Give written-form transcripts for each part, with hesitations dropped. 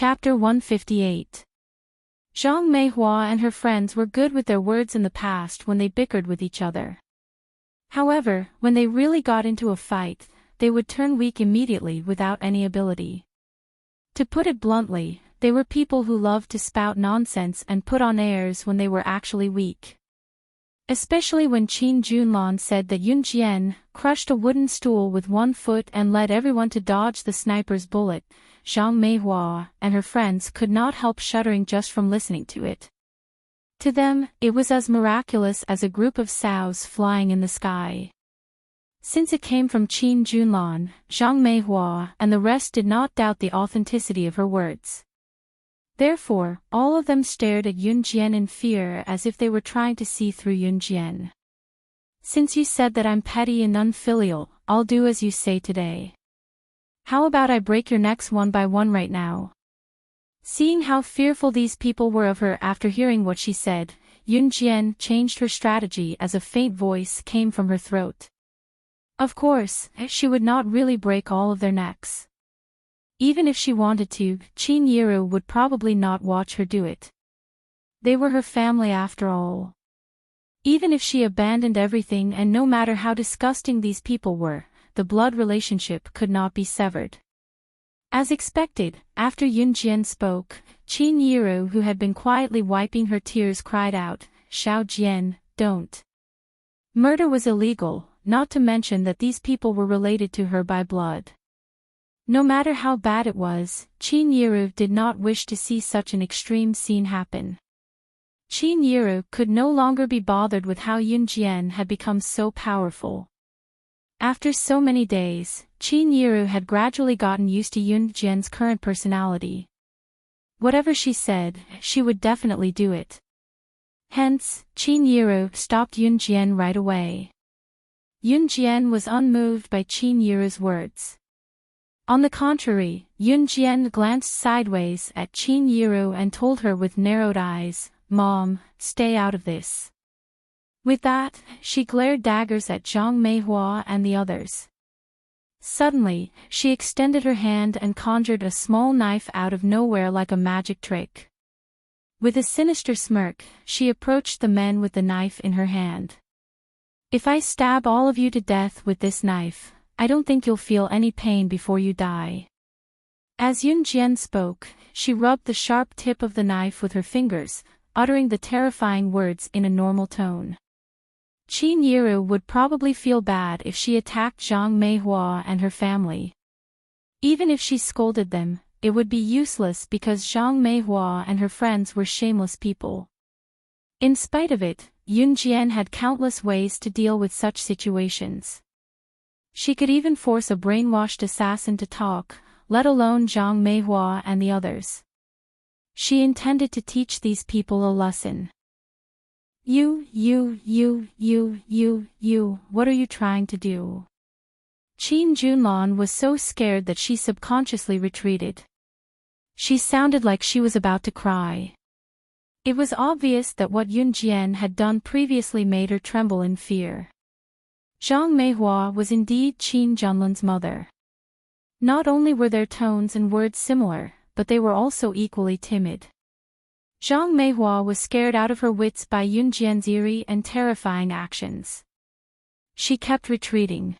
Chapter 158. Zhang Meihua and her friends were good with their words in the past when they bickered with each other. However, when they really got into a fight, they would turn weak immediately without any ability. To put it bluntly, they were people who loved to spout nonsense and put on airs when they were actually weak. Especially when Qin Junlan said that Yun Jian crushed a wooden stool with one foot and led everyone to dodge the sniper's bullet. Zhang Meihua and her friends could not help shuddering just from listening to it. To them, it was as miraculous as a group of sows flying in the sky. Since it came from Qin Junlan, Zhang Meihua and the rest did not doubt the authenticity of her words. Therefore, all of them stared at Yun Jian in fear as if they were trying to see through Yun Jian. Since you said that I'm petty and unfilial, I'll do as you say today. How about I break your necks one by one right now? Seeing how fearful these people were of her after hearing what she said, Yun Jian changed her strategy as a faint voice came from her throat. Of course, she would not really break all of their necks. Even if she wanted to, Qin Yiru would probably not watch her do it. They were her family after all. Even if she abandoned everything and no matter how disgusting these people were, the blood relationship could not be severed. As expected, after Yun Jian spoke, Qin Yiru, who had been quietly wiping her tears, cried out, "Xiao Jian, don't. Murder was illegal, not to mention that these people were related to her by blood." No matter how bad it was, Qin Yiru did not wish to see such an extreme scene happen. Qin Yiru could no longer be bothered with how Yun Jian had become so powerful. After so many days, Qin Yiru had gradually gotten used to Yun Jian's current personality. Whatever she said, she would definitely do it. Hence, Qin Yiru stopped Yun Jian right away. Yun Jian was unmoved by Qin Yiru's words. On the contrary, Yun Jian glanced sideways at Qin Yiru and told her with narrowed eyes, "Mom, stay out of this." With that, she glared daggers at Zhang Meihua and the others. Suddenly, she extended her hand and conjured a small knife out of nowhere like a magic trick. With a sinister smirk, she approached the men with the knife in her hand. "If I stab all of you to death with this knife, I don't think you'll feel any pain before you die." As Yun Jian spoke, she rubbed the sharp tip of the knife with her fingers, uttering the terrifying words in a normal tone. Qin Yiru would probably feel bad if she attacked Zhang Meihua and her family. Even if she scolded them, it would be useless because Zhang Meihua and her friends were shameless people. In spite of it, Yun Jian had countless ways to deal with such situations. She could even force a brainwashed assassin to talk, let alone Zhang Meihua and the others. She intended to teach these people a lesson. You, what are you trying to do?" Qin Junlan was so scared that she subconsciously retreated. She sounded like she was about to cry. It was obvious that what Yun Jian had done previously made her tremble in fear. Zhang Meihua was indeed Qin Junlan's mother. Not only were their tones and words similar, but they were also equally timid. Zhang Meihua was scared out of her wits by Yun Jian's eerie and terrifying actions. She kept retreating.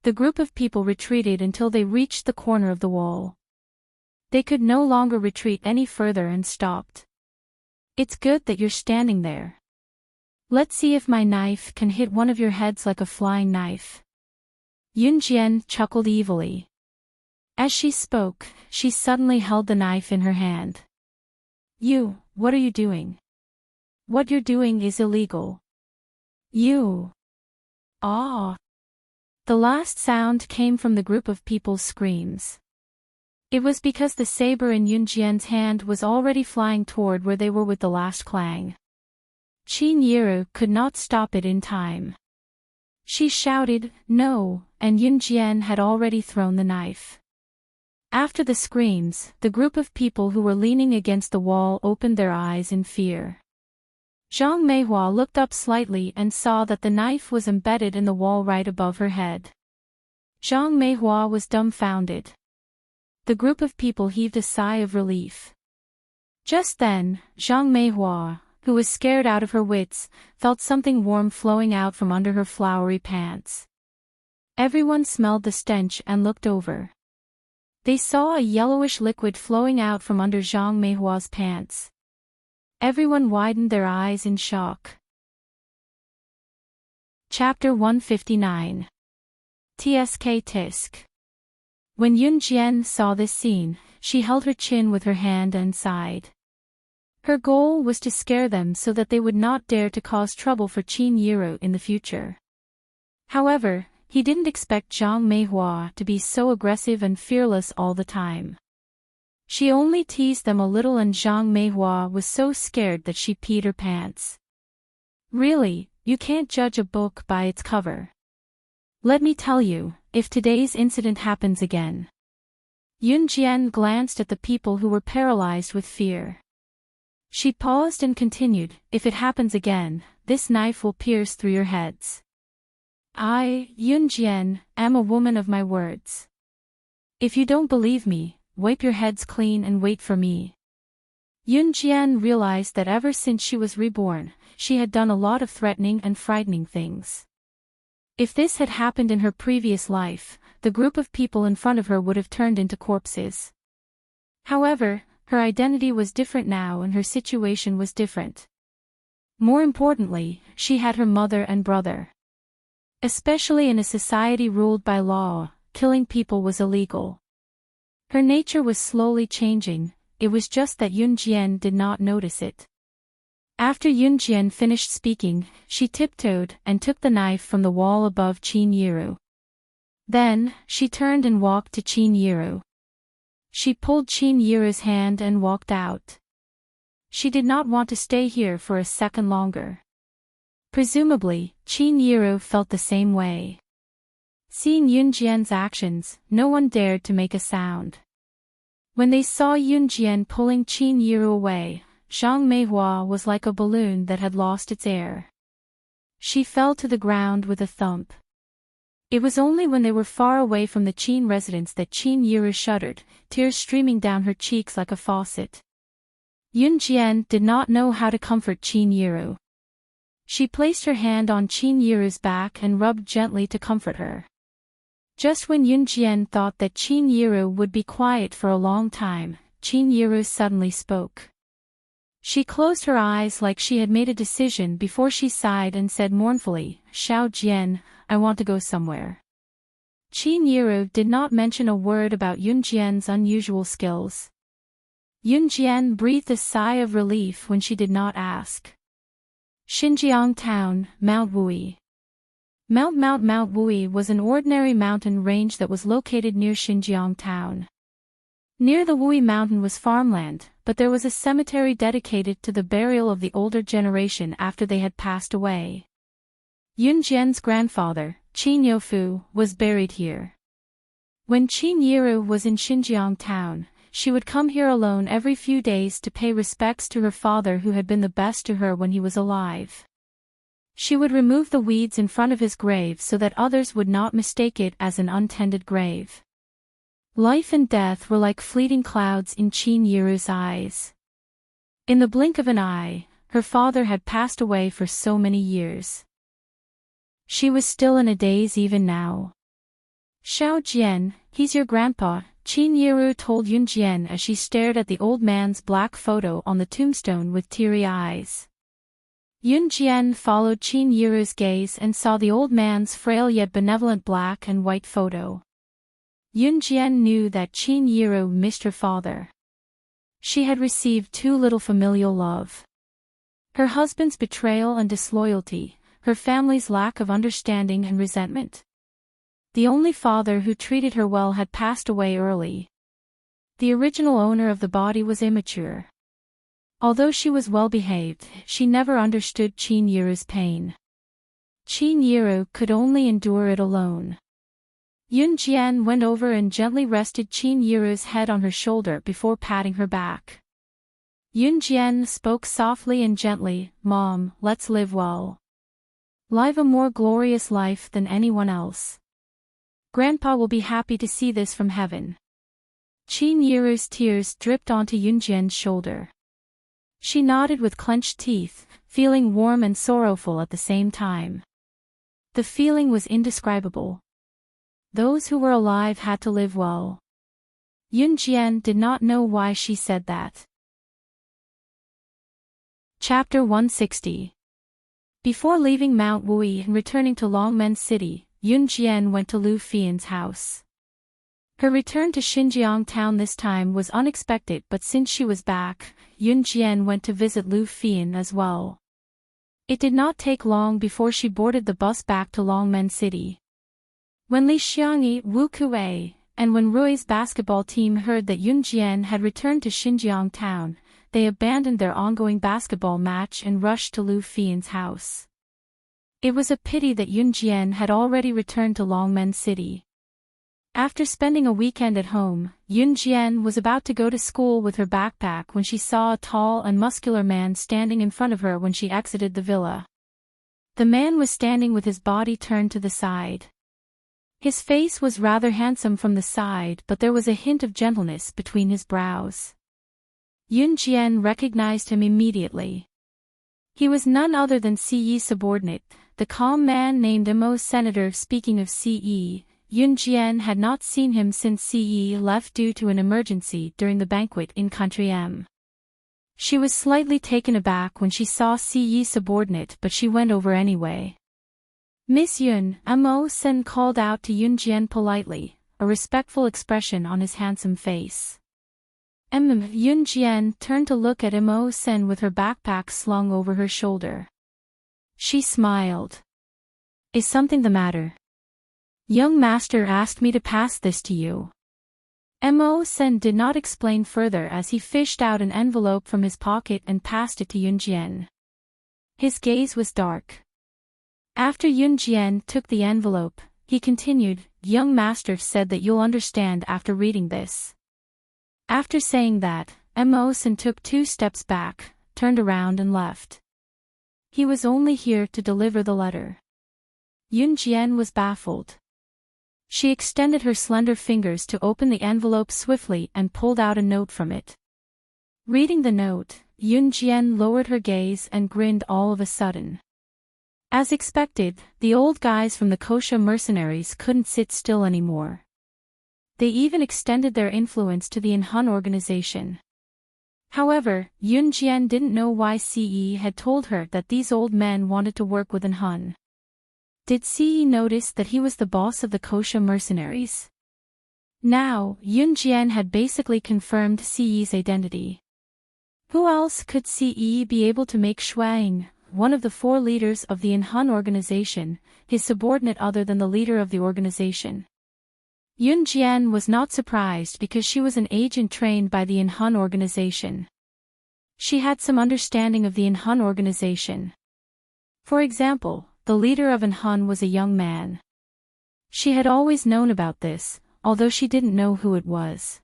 The group of people retreated until they reached the corner of the wall. They could no longer retreat any further and stopped. "It's good that you're standing there. Let's see if my knife can hit one of your heads like a flying knife." Yun Jian chuckled evilly. As she spoke, she suddenly held the knife in her hand. What are you doing? What you're doing is illegal. Ah! The last sound came from the group of people's screams. It was because the saber in Yun Jian's hand was already flying toward where they were with the last clang. Qin Yiru could not stop it in time. She shouted, "No," and Yun Jian had already thrown the knife. After the screams, the group of people who were leaning against the wall opened their eyes in fear. Zhang Meihua looked up slightly and saw that the knife was embedded in the wall right above her head. Zhang Meihua was dumbfounded. The group of people heaved a sigh of relief. Just then, Zhang Meihua, who was scared out of her wits, felt something warm flowing out from under her flowery pants. Everyone smelled the stench and looked over. They saw a yellowish liquid flowing out from under Zhang Meihua's pants. Everyone widened their eyes in shock. Chapter 159. TSK Tisk. When Yun Jian saw this scene, she held her chin with her hand and sighed. Her goal was to scare them so that they would not dare to cause trouble for Qin Yiru in the future. However, he didn't expect Zhang Meihua to be so aggressive and fearless all the time. She only teased them a little and Zhang Meihua was so scared that she peed her pants. Really, you can't judge a book by its cover. Let me tell you, if today's incident happens again. Yun Jian glanced at the people who were paralyzed with fear. She paused and continued, if it happens again, this knife will pierce through your heads. I, Yun Jian, am a woman of my words. If you don't believe me, wipe your heads clean and wait for me. Yun Jian realized that ever since she was reborn, she had done a lot of threatening and frightening things. If this had happened in her previous life, the group of people in front of her would have turned into corpses. However, her identity was different now and her situation was different. More importantly, she had her mother and brother. Especially in a society ruled by law, killing people was illegal. Her nature was slowly changing, it was just that Yun Jian did not notice it. After Yun Jian finished speaking, she tiptoed and took the knife from the wall above Qin Yiru. Then, she turned and walked to Qin Yiru. She pulled Qin Yiru's hand and walked out. She did not want to stay here for a second longer. Presumably, Qin Yiru felt the same way. Seeing Yun Jian's actions, no one dared to make a sound. When they saw Yun Jian pulling Qin Yiru away, Zhang Meihua was like a balloon that had lost its air. She fell to the ground with a thump. It was only when they were far away from the Qin residence that Qin Yiru shuddered, tears streaming down her cheeks like a faucet. Yun Jian did not know how to comfort Qin Yiru. She placed her hand on Qin Yiru's back and rubbed gently to comfort her. Just when Yun Jian thought that Qin Yiru would be quiet for a long time, Qin Yiru suddenly spoke. She closed her eyes like she had made a decision before she sighed and said mournfully, Xiao Jian, I want to go somewhere. Qin Yiru did not mention a word about Yun Jian's unusual skills. Yun Jian breathed a sigh of relief when she did not ask. Xinjiang Town, Mount Wui. Mount Wui was an ordinary mountain range that was located near Xinjiang Town. Near the Wui mountain was farmland, but there was a cemetery dedicated to the burial of the older generation after they had passed away. Yun Jian's grandfather, Qin Youfu, was buried here. When Qin Yiru was in Xinjiang Town, she would come here alone every few days to pay respects to her father who had been the best to her when he was alive. She would remove the weeds in front of his grave so that others would not mistake it as an untended grave. Life and death were like fleeting clouds in Qin Yiru's eyes. In the blink of an eye, her father had passed away for so many years. She was still in a daze even now. Xiao Jian, he's your grandpa, Qin Yiru told Yun Jian as she stared at the old man's black photo on the tombstone with teary eyes. Yun Jian followed Qin Yiru's gaze and saw the old man's frail yet benevolent black and white photo. Yun Jian knew that Qin Yiru missed her father. She had received too little familial love. Her husband's betrayal and disloyalty, her family's lack of understanding and resentment. The only father who treated her well had passed away early. The original owner of the body was immature. Although she was well-behaved, she never understood Qin Yiru's pain. Qin Yiru could only endure it alone. Yun Jian went over and gently rested Qin Yiru's head on her shoulder before patting her back. Yun Jian spoke softly and gently, Mom, let's live well. Live a more glorious life than anyone else. Grandpa will be happy to see this from heaven. Qin Yiru's tears dripped onto Yunjian's shoulder. She nodded with clenched teeth, feeling warm and sorrowful at the same time. The feeling was indescribable. Those who were alive had to live well. Yunjian did not know why she said that. Chapter 160. Before leaving Mount Wui and returning to Longmen City, Yunjian went to Lu Fian's house. Her return to Xinjiang town this time was unexpected, but since she was back, Yunjian went to visit Lu Fian as well. It did not take long before she boarded the bus back to Longmen City. When Li Xiangyi, Wu Kuei, and when Rui's basketball team heard that Yunjian had returned to Xinjiang town, they abandoned their ongoing basketball match and rushed to Lu Fian's house. It was a pity that Yunjian had already returned to Longmen City. After spending a weekend at home, Yunjian was about to go to school with her backpack when she saw a tall and muscular man standing in front of her when she exited the villa. The man was standing with his body turned to the side. His face was rather handsome from the side, but there was a hint of gentleness between his brows. Yunjian recognized him immediately. He was none other than CE's subordinate, the calm man named Immerse. Senator. Speaking of CE, Yunjian had not seen him since CE left due to an emergency during the banquet in Country M. She was slightly taken aback when she saw CE's subordinate, but she went over anyway. Miss Yun, Immerse called out to Yunjian politely, a respectful expression on his handsome face. Yunjian turned to look at Immerse with her backpack slung over her shoulder. She smiled. Is something the matter? Young master asked me to pass this to you. Immerse did not explain further as he fished out an envelope from his pocket and passed it to Yunjian. His gaze was dark. After Yunjian took the envelope, he continued, Young master said that you'll understand after reading this. After saying that, Immerse took 2 steps back, turned around and left. He was only here to deliver the letter. Yunjian was baffled. She extended her slender fingers to open the envelope swiftly and pulled out a note from it. Reading the note, Yunjian lowered her gaze and grinned all of a sudden. As expected, the old guys from the Kosha mercenaries couldn't sit still anymore. They even extended their influence to the Enhun organization. However, Yunjian didn't know why CE had told her that these old men wanted to work with Enhun. Did CE notice that he was the boss of the Kosha mercenaries? Now, Yunjian had basically confirmed CE's identity. Who else could CE be able to make Shuang, one of the 4 leaders of the Enhun organization, his subordinate other than the leader of the organization? Yunjian was not surprised because she was an agent trained by the Enhun organization. She had some understanding of the Enhun organization. For example, the leader of Enhun was a young man. She had always known about this, although she didn't know who it was.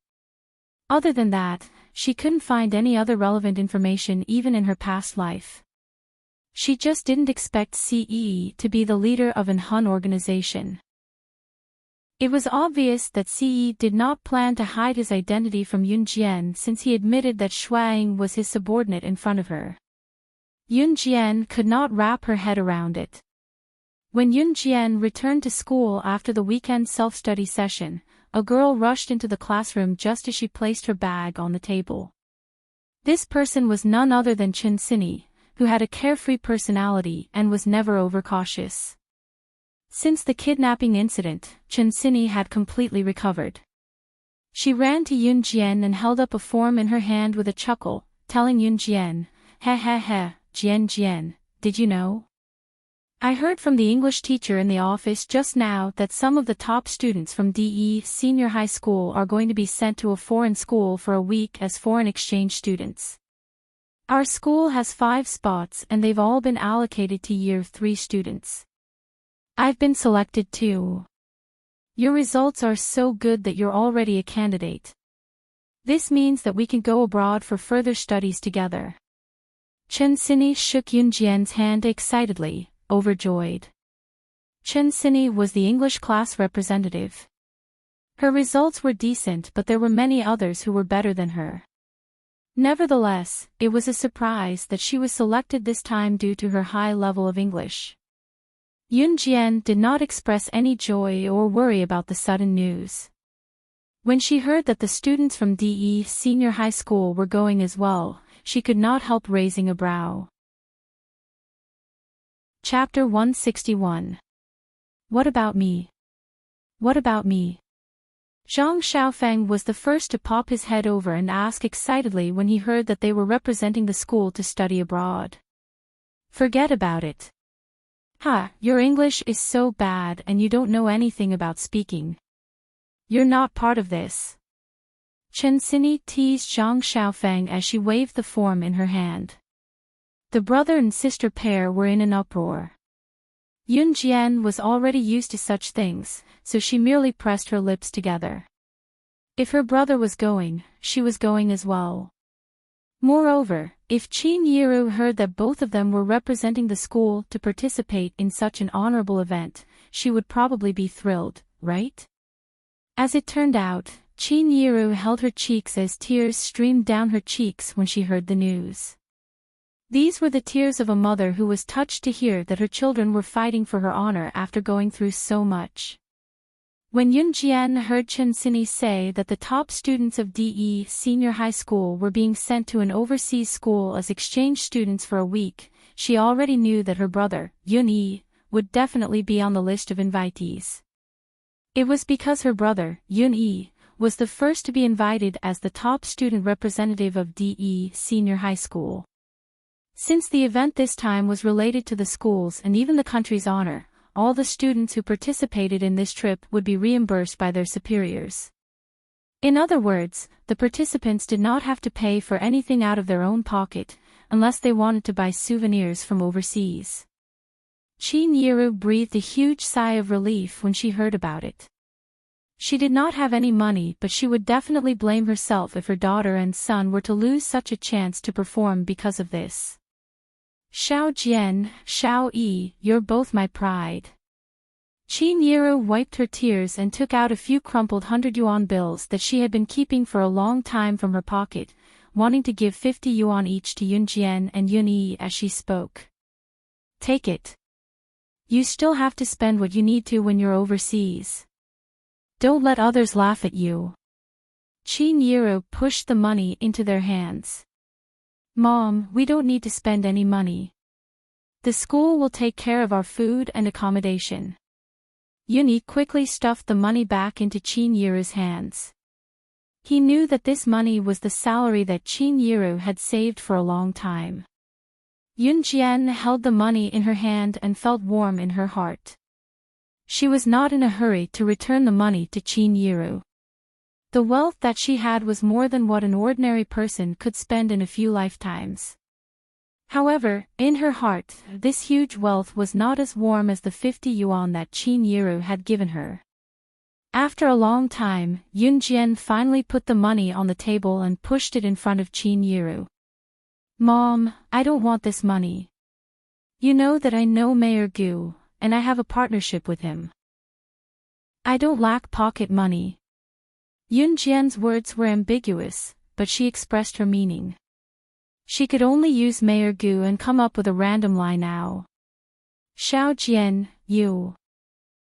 Other than that, she couldn't find any other relevant information even in her past life. She just didn't expect CE to be the leader of Enhun organization. It was obvious that CE did not plan to hide his identity from Yunjian since he admitted that Shuang was his subordinate in front of her. Yunjian could not wrap her head around it. When Yunjian returned to school after the weekend self-study session, a girl rushed into the classroom just as she placed her bag on the table. This person was none other than Chen Xinyi, who had a carefree personality and was never overcautious. Since the kidnapping incident, Chen Xinyi had completely recovered. She ran to Yunjian and held up a form in her hand with a chuckle, telling Yunjian, He, Jian, did you know? I heard from the English teacher in the office just now that some of the top students from DE Senior High School are going to be sent to a foreign school for a week as foreign exchange students. Our school has 5 spots and they've all been allocated to Year 3 students. I've been selected too. Your results are so good that you're already a candidate. This means that we can go abroad for further studies together. Chen Xinyi shook Yunjian's hand excitedly, overjoyed. Chen Xinyi was the English class representative. Her results were decent, but there were many others who were better than her. Nevertheless, it was a surprise that she was selected this time due to her high level of English. Yunjian did not express any joy or worry about the sudden news. When she heard that the students from DE Senior High School were going as well, she could not help raising a brow. Chapter 161. What about me? What about me? Zhang Xiaofeng was the first to pop his head over and ask excitedly when he heard that they were representing the school to study abroad. Forget about it. Ha, your English is so bad and you don't know anything about speaking. You're not part of this. Chen Xinyi teased Zhang Xiaofeng as she waved the form in her hand. The brother and sister pair were in an uproar. Yun Jian was already used to such things, so she merely pressed her lips together. If her brother was going, she was going as well. Moreover, if Qin Yiru heard that both of them were representing the school to participate in such an honorable event, she would probably be thrilled, right? As it turned out, Qin Yiru held her cheeks as tears streamed down her cheeks when she heard the news. These were the tears of a mother who was touched to hear that her children were fighting for her honor after going through so much. When Yun Jian heard Chen Xinyi say that the top students of DE Senior High School were being sent to an overseas school as exchange students for a week, she already knew that her brother, Yun Yi, would definitely be on the list of invitees. It was because her brother, Yun Yi, was the first to be invited as the top student representative of DE Senior High School. Since the event this time was related to the school's and even the country's honor, all the students who participated in this trip would be reimbursed by their superiors. In other words, the participants did not have to pay for anything out of their own pocket, unless they wanted to buy souvenirs from overseas. Qin Yiru breathed a huge sigh of relief when she heard about it. She did not have any money, but she would definitely blame herself if her daughter and son were to lose such a chance to perform because of this. Xiao Jian, Xiao Yi, you're both my pride. Qin Yiru wiped her tears and took out a few crumpled 100 yuan bills that she had been keeping for a long time from her pocket, wanting to give 50 yuan each to Yun Jian and Yun Yi as she spoke. Take it. You still have to spend what you need to when you're overseas. Don't let others laugh at you. Qin Yiru pushed the money into their hands. Mom, we don't need to spend any money. The school will take care of our food and accommodation. Yun Yi quickly stuffed the money back into Qin Yiru's hands. He knew that this money was the salary that Qin Yiru had saved for a long time. Yun Jian held the money in her hand and felt warm in her heart. She was not in a hurry to return the money to Qin Yiru. The wealth that she had was more than what an ordinary person could spend in a few lifetimes. However, in her heart, this huge wealth was not as warm as the 50 yuan that Qin Yiru had given her. After a long time, Yun Jian finally put the money on the table and pushed it in front of Qin Yiru. Mom, I don't want this money. You know that I know Mayor Gu, and I have a partnership with him. I don't lack pocket money. Yun Jian's words were ambiguous, but she expressed her meaning. She could only use Mayor Gu and come up with a random lie now. Xiao Jian, you.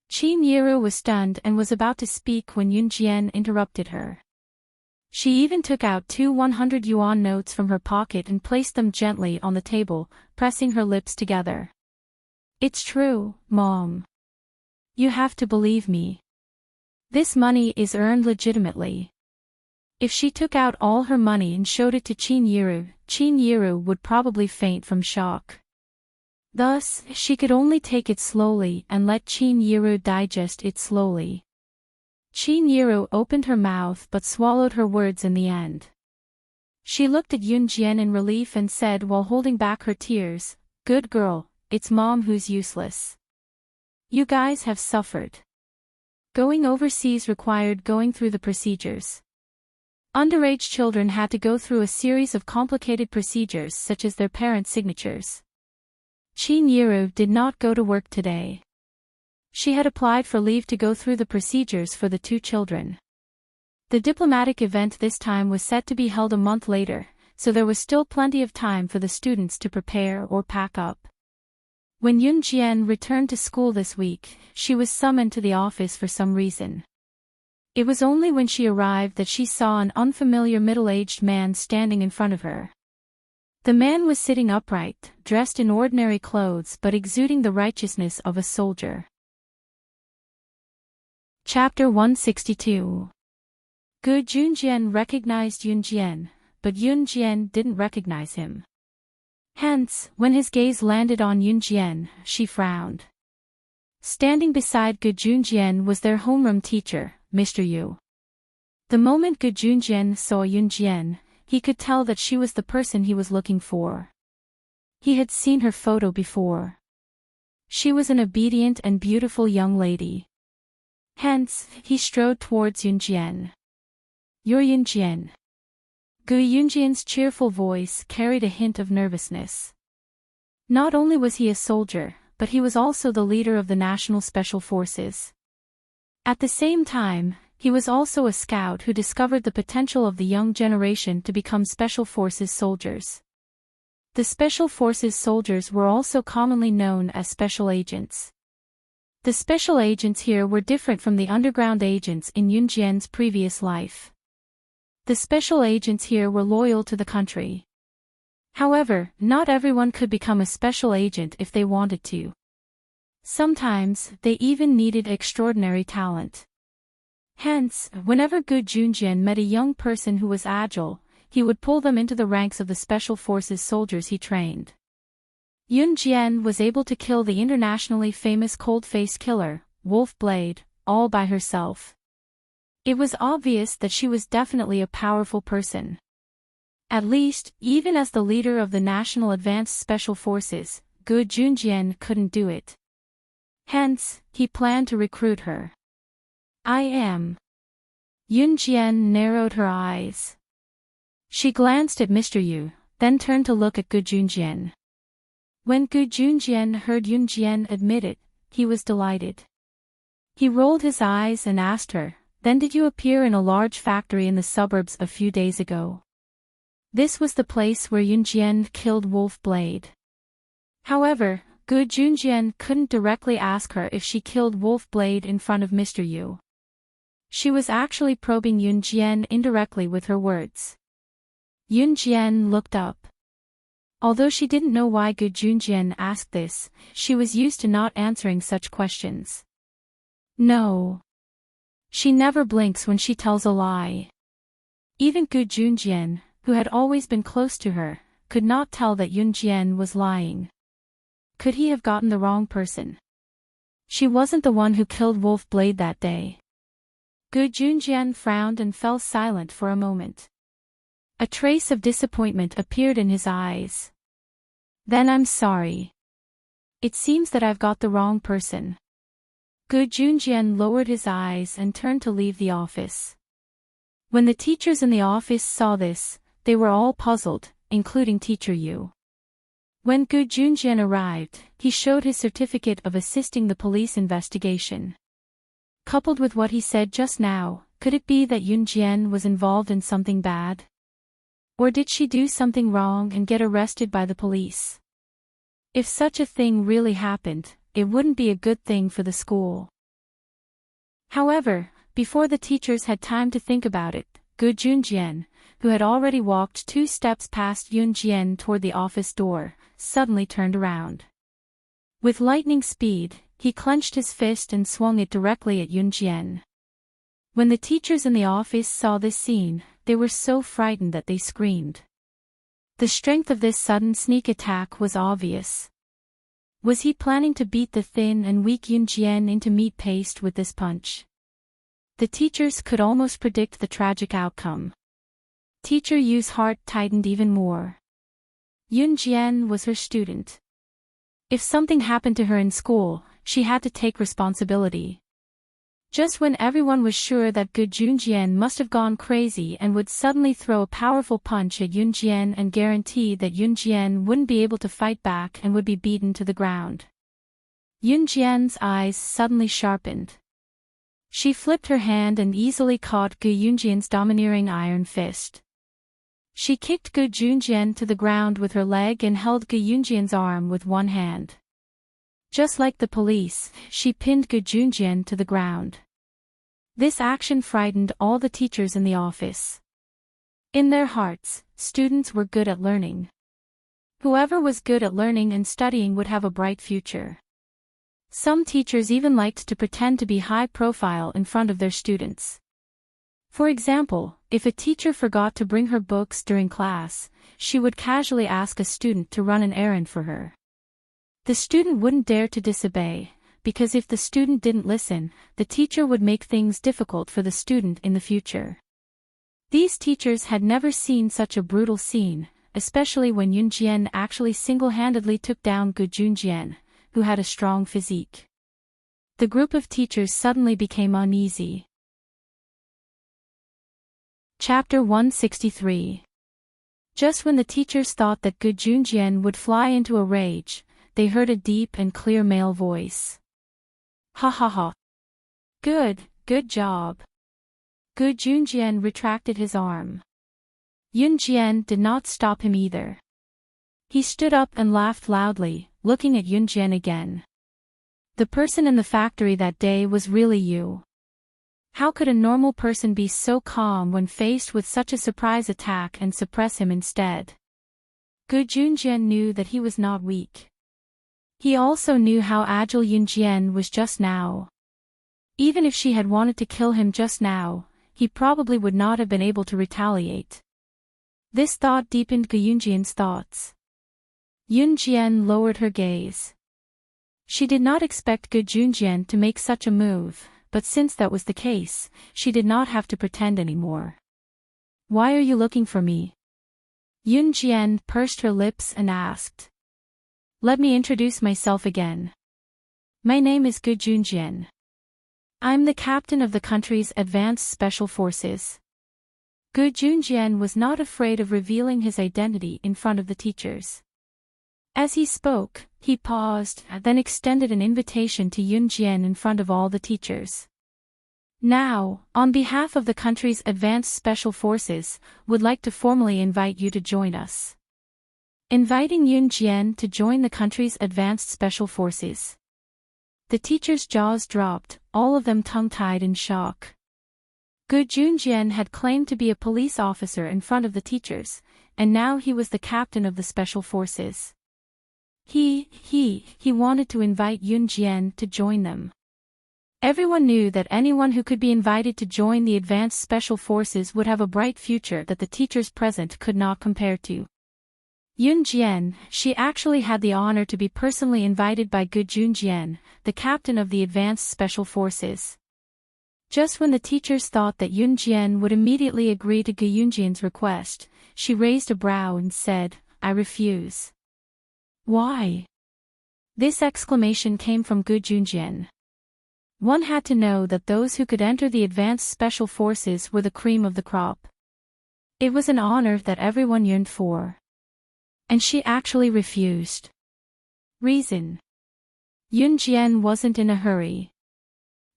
Qin Yiru was stunned and was about to speak when Yun Jian interrupted her. She even took out 2 100 yuan notes from her pocket and placed them gently on the table, pressing her lips together. It's true, Mom. You have to believe me. This money is earned legitimately. If she took out all her money and showed it to Qin Yiru would probably faint from shock. Thus, she could only take it slowly and let Qin Yiru digest it slowly. Qin Yiru opened her mouth but swallowed her words in the end. She looked at Yun Jian in relief and said while holding back her tears, "Good girl, it's Mom who's useless. You guys have suffered. Going overseas required going through the procedures. Underage children had to go through a series of complicated procedures such as their parents' signatures. Qin Yiru did not go to work today. She had applied for leave to go through the procedures for the two children. The diplomatic event this time was set to be held a month later, so there was still plenty of time for the students to prepare or pack up. When Yun Jian returned to school this week, she was summoned to the office for some reason. It was only when she arrived that she saw an unfamiliar middle-aged man standing in front of her. The man was sitting upright, dressed in ordinary clothes but exuding the righteousness of a soldier. Chapter 162. Gu Junjian recognized Yun Jian, but Yun Jian didn't recognize him. Hence, when his gaze landed on Yun Jian, she frowned. Standing beside Gu Junjian was their homeroom teacher, Mr. Yu. The moment Gu Junjian saw Yun Jian, he could tell that she was the person he was looking for. He had seen her photo before. She was an obedient and beautiful young lady. Hence, he strode towards Yun Jian. "You're Yun Jian." Gu Yunjian's cheerful voice carried a hint of nervousness. Not only was he a soldier, but he was also the leader of the National Special Forces. At the same time, he was also a scout who discovered the potential of the young generation to become Special Forces soldiers. The Special Forces soldiers were also commonly known as special agents. The special agents here were different from the underground agents in Yun Jian's previous life. The special agents here were loyal to the country. However, not everyone could become a special agent if they wanted to. Sometimes, they even needed extraordinary talent. Hence, whenever Gu Junjian met a young person who was agile, he would pull them into the ranks of the Special Forces soldiers he trained. Yun Jian was able to kill the internationally famous cold-faced killer, Wolf Blade, all by herself. It was obvious that she was definitely a powerful person. At least, even as the leader of the National Advanced Special Forces, Gu Junjian couldn't do it. Hence, he planned to recruit her. "I am." Yun Jian narrowed her eyes. She glanced at Mr. Yu, then turned to look at Gu Junjian. When Gu Junjian heard Yun Jian admit it, he was delighted. He rolled his eyes and asked her, "Then did you appear in a large factory in the suburbs a few days ago?" This was the place where Yun Jian killed Wolf Blade. However, Gu Junjian couldn't directly ask her if she killed Wolf Blade in front of Mr. Yu. She was actually probing Yun Jian indirectly with her words. Yun Jian looked up. Although she didn't know why Gu Junjian asked this, she was used to not answering such questions. No. She never blinks when she tells a lie. Even Gu Junjian, who had always been close to her, could not tell that Yun Jian was lying. Could he have gotten the wrong person? She wasn't the one who killed Wolf Blade that day. Gu Junjian frowned and fell silent for a moment. A trace of disappointment appeared in his eyes. "Then I'm sorry. It seems that I've got the wrong person." Gu Junjian lowered his eyes and turned to leave the office. When the teachers in the office saw this, they were all puzzled, including Teacher Yu. When Gu Junjian arrived, he showed his certificate of assisting the police investigation. Coupled with what he said just now, could it be that Yun Jian was involved in something bad? Or did she do something wrong and get arrested by the police? If such a thing really happened, it wouldn't be a good thing for the school. However, before the teachers had time to think about it, Gu Junjian, who had already walked 2 steps past Yun Jian toward the office door, suddenly turned around. With lightning speed, he clenched his fist and swung it directly at Yun Jian. When the teachers in the office saw this scene, they were so frightened that they screamed. The strength of this sudden sneak attack was obvious. Was he planning to beat the thin and weak Yun Jian into meat paste with this punch? The teachers could almost predict the tragic outcome. Teacher Yu's heart tightened even more. Yun Jian was her student. If something happened to her in school, she had to take responsibility. Just when everyone was sure that Gu Junjian must have gone crazy and would suddenly throw a powerful punch at Yun Jian and guarantee that Yun Jian wouldn't be able to fight back and would be beaten to the ground. Yunjian's eyes suddenly sharpened. She flipped her hand and easily caught Gu Yunjian's domineering iron fist. She kicked Gu Junjian to the ground with her leg and held Gu Yunjian's arm with one hand. Just like the police, she pinned Gu Junjian to the ground. This action frightened all the teachers in the office. In their hearts, students were good at learning. Whoever was good at learning and studying would have a bright future. Some teachers even liked to pretend to be high profile in front of their students. For example, if a teacher forgot to bring her books during class, she would casually ask a student to run an errand for her. The student wouldn't dare to disobey, because if the student didn't listen, the teacher would make things difficult for the student in the future. These teachers had never seen such a brutal scene, especially when Yunjian actually single-handedly took down Gu Junjian, who had a strong physique. The group of teachers suddenly became uneasy. Chapter 163. Just when the teachers thought that Gu Junjian would fly into a rage, they heard a deep and clear male voice. Ha ha ha. Good job. Gu Junjian retracted his arm. Yunjian did not stop him either. He stood up and laughed loudly, looking at Yunjian again. The person in the factory that day was really you. How could a normal person be so calm when faced with such a surprise attack and suppress him instead? Gu Junjian knew that he was not weak. He also knew how agile Yunjian was just now. Even if she had wanted to kill him just now, he probably would not have been able to retaliate. This thought deepened Gu Yunjian's thoughts. Yunjian lowered her gaze. She did not expect Gu Junjian to make such a move, but since that was the case, she did not have to pretend anymore. Why are you looking for me? Yunjian pursed her lips and asked. Let me introduce myself again. My name is Gu Junjian. I'm the captain of the country's advanced special forces. Gu Junjian was not afraid of revealing his identity in front of the teachers. As he spoke, he paused, then extended an invitation to Yunjian in front of all the teachers. Now, on behalf of the country's advanced special forces, would like to formally invite you to join us. Inviting Yunjian to join the country's advanced special forces. The teachers' jaws dropped, all of them tongue-tied in shock. Gu Junjian had claimed to be a police officer in front of the teachers, and now he was the captain of the special forces. He wanted to invite Yunjian to join them. Everyone knew that anyone who could be invited to join the advanced special forces would have a bright future that the teachers present could not compare to. Yunjian, she actually had the honor to be personally invited by Gu Junjian, the captain of the advanced special forces. Just when the teachers thought that Yunjian would immediately agree to Gu Yunjian's request, she raised a brow and said, I refuse. Why? This exclamation came from Gu Junjian. One had to know that those who could enter the advanced special forces were the cream of the crop. It was an honor that everyone yearned for. And she actually refused. Reason. Yunjian wasn't in a hurry.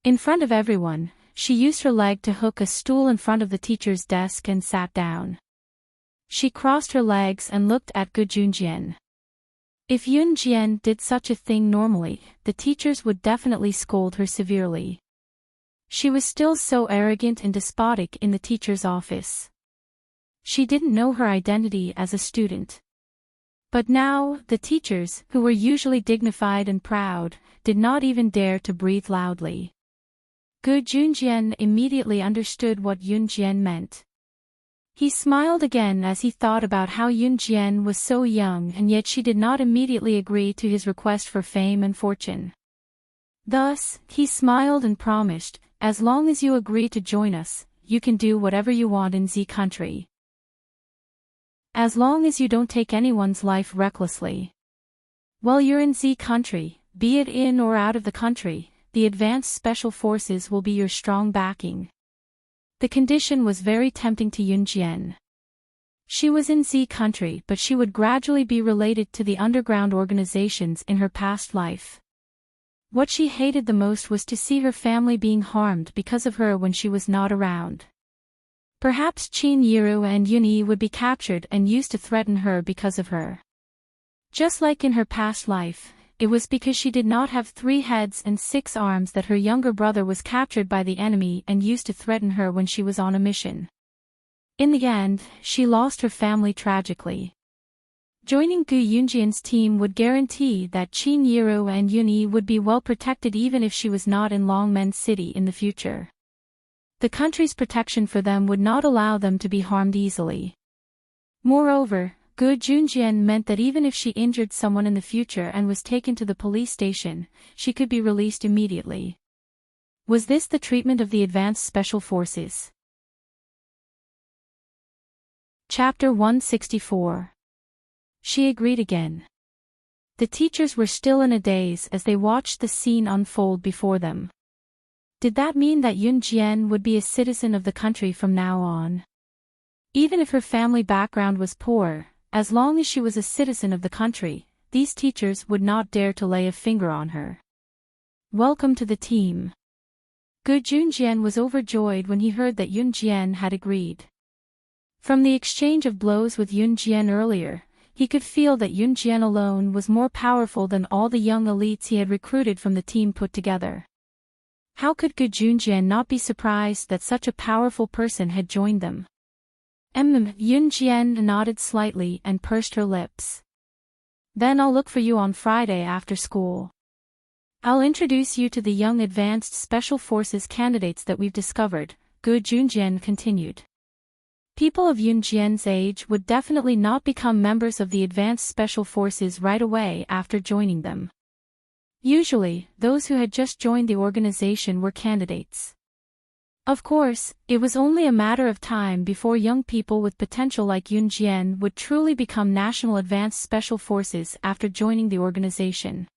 In front of everyone, she used her leg to hook a stool in front of the teacher's desk and sat down. She crossed her legs and looked at Gu Junjian. If Yunjian did such a thing normally, the teachers would definitely scold her severely. She was still so arrogant and despotic in the teacher's office. She didn't know her identity as a student. But now, the teachers, who were usually dignified and proud, did not even dare to breathe loudly. Gu Junjian immediately understood what Yunjian meant. He smiled again as he thought about how Yunjian was so young and yet she did not immediately agree to his request for fame and fortune. Thus, he smiled and promised, as long as you agree to join us, you can do whatever you want in Z country. As long as you don't take anyone's life recklessly. While you're in Z country, be it in or out of the country, the advanced special forces will be your strong backing. The condition was very tempting to Yunjian. She was in Z country but she would gradually be related to the underground organizations in her past life. What she hated the most was to see her family being harmed because of her when she was not around. Perhaps Chin Yiru and Yunyi would be captured and used to threaten her because of her. Just like in her past life, it was because she did not have 3 heads and 6 arms that her younger brother was captured by the enemy and used to threaten her when she was on a mission. In the end, she lost her family tragically. Joining Gu Yunjian's team would guarantee that Chin Yiru and Yunyi would be well protected even if she was not in Longmen City in the future. The country's protection for them would not allow them to be harmed easily. Moreover, Gu Junjian meant that even if she injured someone in the future and was taken to the police station, she could be released immediately. Was this the treatment of the advanced special forces? Chapter 164. She agreed again. The teachers were still in a daze as they watched the scene unfold before them. Did that mean that Yun Jian would be a citizen of the country from now on? Even if her family background was poor, as long as she was a citizen of the country, these teachers would not dare to lay a finger on her. Welcome to the team. Gu Junjian was overjoyed when he heard that Yun Jian had agreed. From the exchange of blows with Yun Jian earlier, he could feel that Yun Jian alone was more powerful than all the young elites he had recruited from the team put together. How could Gu Junjian not be surprised that such a powerful person had joined them? Yun Jian nodded slightly and pursed her lips. Then I'll look for you on Friday after school. I'll introduce you to the young advanced special forces candidates that we've discovered, Gu Junjian continued. People of Yun Jian's age would definitely not become members of the advanced special forces right away after joining them. Usually, those who had just joined the organization were candidates. Of course, it was only a matter of time before young people with potential like Yun Jian would truly become national advanced special forces after joining the organization.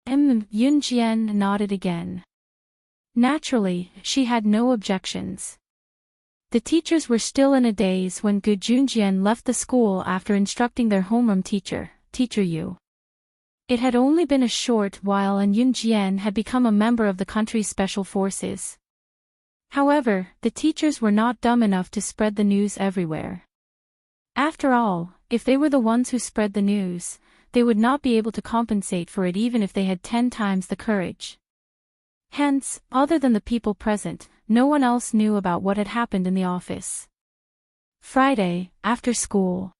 Yun Jian nodded again. Naturally, she had no objections. The teachers were still in a daze when Gu Junjian left the school after instructing their homeroom teacher, Teacher Yu. It had only been a short while and Yun Jian had become a member of the country's special forces. However, the teachers were not dumb enough to spread the news everywhere. After all, if they were the ones who spread the news, they would not be able to compensate for it even if they had 10 times the courage. Hence, other than the people present, no one else knew about what had happened in the office. Friday, after school.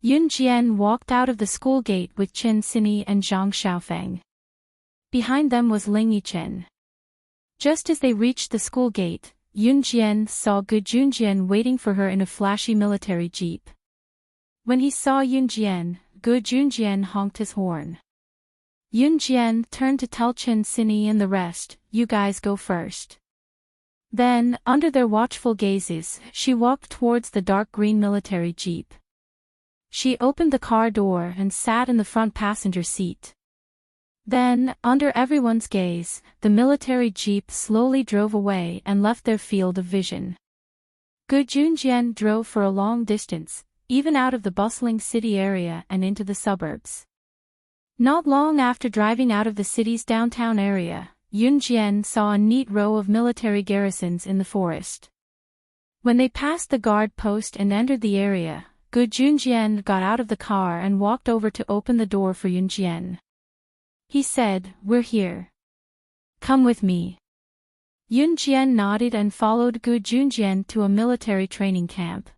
Yun Jian walked out of the school gate with Chen Xinyi and Zhang Xiaofeng. Behind them was Ling Yichen. Just as they reached the school gate, Yun Jian saw Gu Junjian waiting for her in a flashy military jeep. When he saw Yun Jian, Gu Junjian honked his horn. Yun Jian turned to tell Chen Xinyi and the rest, "You guys go first." Then, under their watchful gazes, she walked towards the dark green military jeep. She opened the car door and sat in the front passenger seat. Then, under everyone's gaze, the military jeep slowly drove away and left their field of vision. Gu Junjian drove for a long distance, even out of the bustling city area and into the suburbs. Not long after driving out of the city's downtown area, Yun Jian saw a neat row of military garrisons in the forest. When they passed the guard post and entered the area, Gu Junjian got out of the car and walked over to open the door for Yun Jian. He said, "We're here. Come with me." Yun Jian nodded and followed Gu Junjian to a military training camp.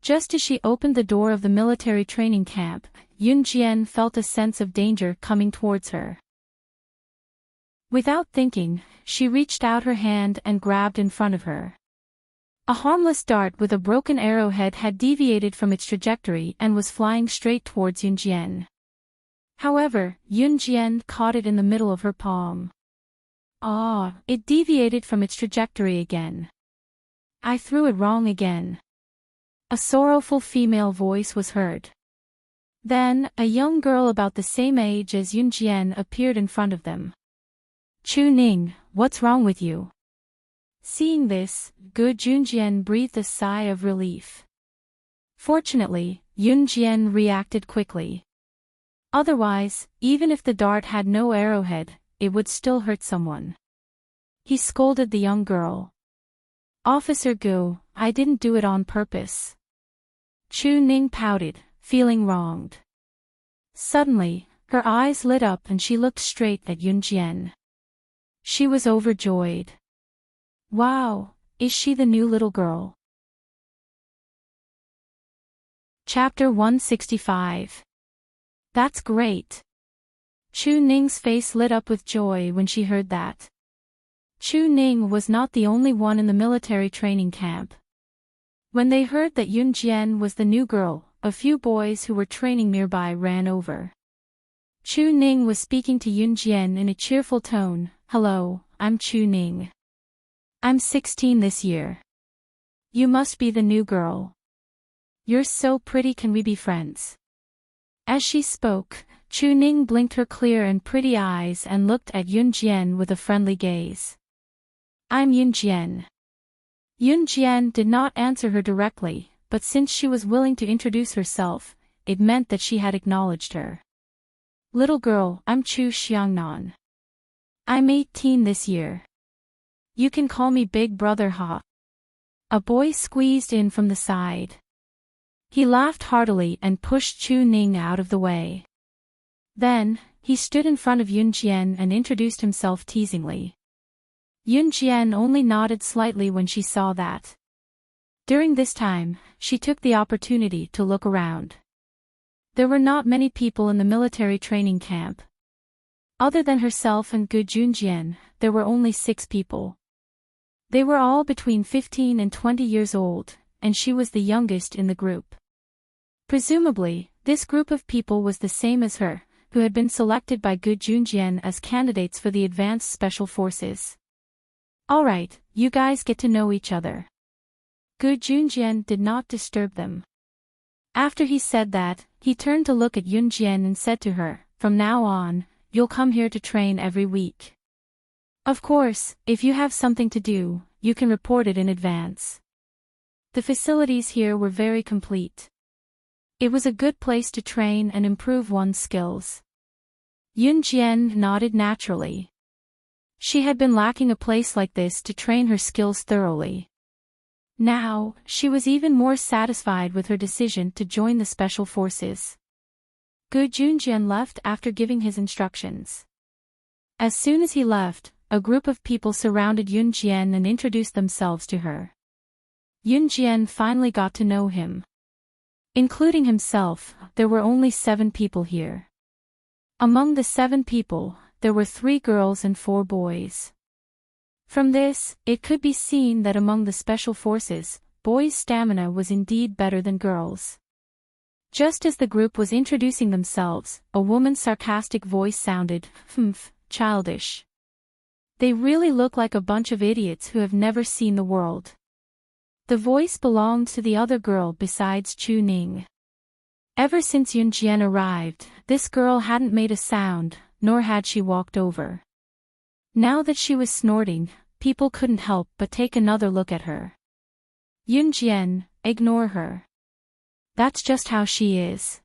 Just as she opened the door of the military training camp, Yun Jian felt a sense of danger coming towards her. Without thinking, she reached out her hand and grabbed in front of her. A harmless dart with a broken arrowhead had deviated from its trajectory and was flying straight towards Yun Jian. However, Yun Jian caught it in the middle of her palm. It deviated from its trajectory again. I threw it wrong again. A sorrowful female voice was heard. Then, a young girl about the same age as Yun Jian appeared in front of them. "Chu Ning, what's wrong with you?" Seeing this, Gu Junjian breathed a sigh of relief. Fortunately, Yun Jian reacted quickly. Otherwise, even if the dart had no arrowhead, it would still hurt someone. He scolded the young girl. Officer Gu, I didn't do it on purpose. Chu Ning pouted, feeling wronged. Suddenly, her eyes lit up and she looked straight at Yun Jian. She was overjoyed. Wow, is she the new little girl? Chapter 165. That's great. Chu Ning's face lit up with joy when she heard that. Chu Ning was not the only one in the military training camp. When they heard that Yun Jian was the new girl, a few boys who were training nearby ran over. Chu Ning was speaking to Yun Jian in a cheerful tone. Hello, I'm Chu Ning. I'm 16 this year. You must be the new girl. You're so pretty, can we be friends? As she spoke, Chu Ning blinked her clear and pretty eyes and looked at Yun Jian with a friendly gaze. I'm Yun Jian. Yun Jian did not answer her directly, but since she was willing to introduce herself, it meant that she had acknowledged her. Little girl, I'm Chu Xiangnan. I'm 18 this year. You can call me Big Brother Ha. A boy squeezed in from the side. He laughed heartily and pushed Chu Ning out of the way. Then, he stood in front of Yun Jian and introduced himself teasingly. Yun Jian only nodded slightly when she saw that. During this time, she took the opportunity to look around. There were not many people in the military training camp. Other than herself and Gu Junjian, there were only 6 people. They were all between 15 and 20 years old, and she was the youngest in the group. Presumably, this group of people was the same as her, who had been selected by Gu Junjian as candidates for the Advanced Special Forces. Alright, you guys get to know each other. Gu Junjian did not disturb them. After he said that, he turned to look at Yun Jian and said to her, from now on, you'll come here to train every week. Of course, if you have something to do, you can report it in advance. The facilities here were very complete. It was a good place to train and improve one's skills. Yun Jian nodded naturally. She had been lacking a place like this to train her skills thoroughly. Now, she was even more satisfied with her decision to join the Special Forces. Gu Junjian left after giving his instructions. As soon as he left, a group of people surrounded Yun Jian and introduced themselves to her. Yun Jian finally got to know him. Including himself, there were only 7 people here. Among the 7 people, there were 3 girls and 4 boys. From this, it could be seen that among the Special Forces, boys' stamina was indeed better than girls. Just as the group was introducing themselves, a woman's sarcastic voice sounded, childish. They really look like a bunch of idiots who have never seen the world. The voice belonged to the other girl besides Chu Ning. Ever since Yun Jian arrived, this girl hadn't made a sound, nor had she walked over. Now that she was snorting, people couldn't help but take another look at her. Yun Jian, ignore her. That's just how she is.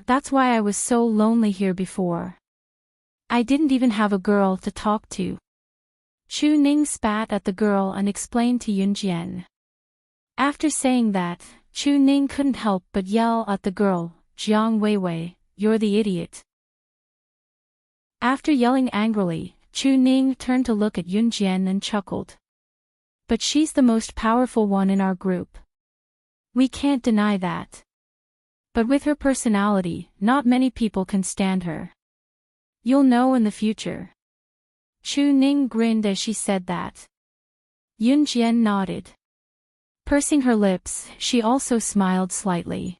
That's why I was so lonely here before. I didn't even have a girl to talk to. Chu Ning spat at the girl and explained to Yun Jian. After saying that, Chu Ning couldn't help but yell at the girl, Jiang Weiwei, you're the idiot. After yelling angrily, Chu Ning turned to look at Yun Jian and chuckled. But she's the most powerful one in our group. We can't deny that. But with her personality, not many people can stand her. You'll know in the future. Chu Ning grinned as she said that. Yun Jian nodded. Pursing her lips, she also smiled slightly.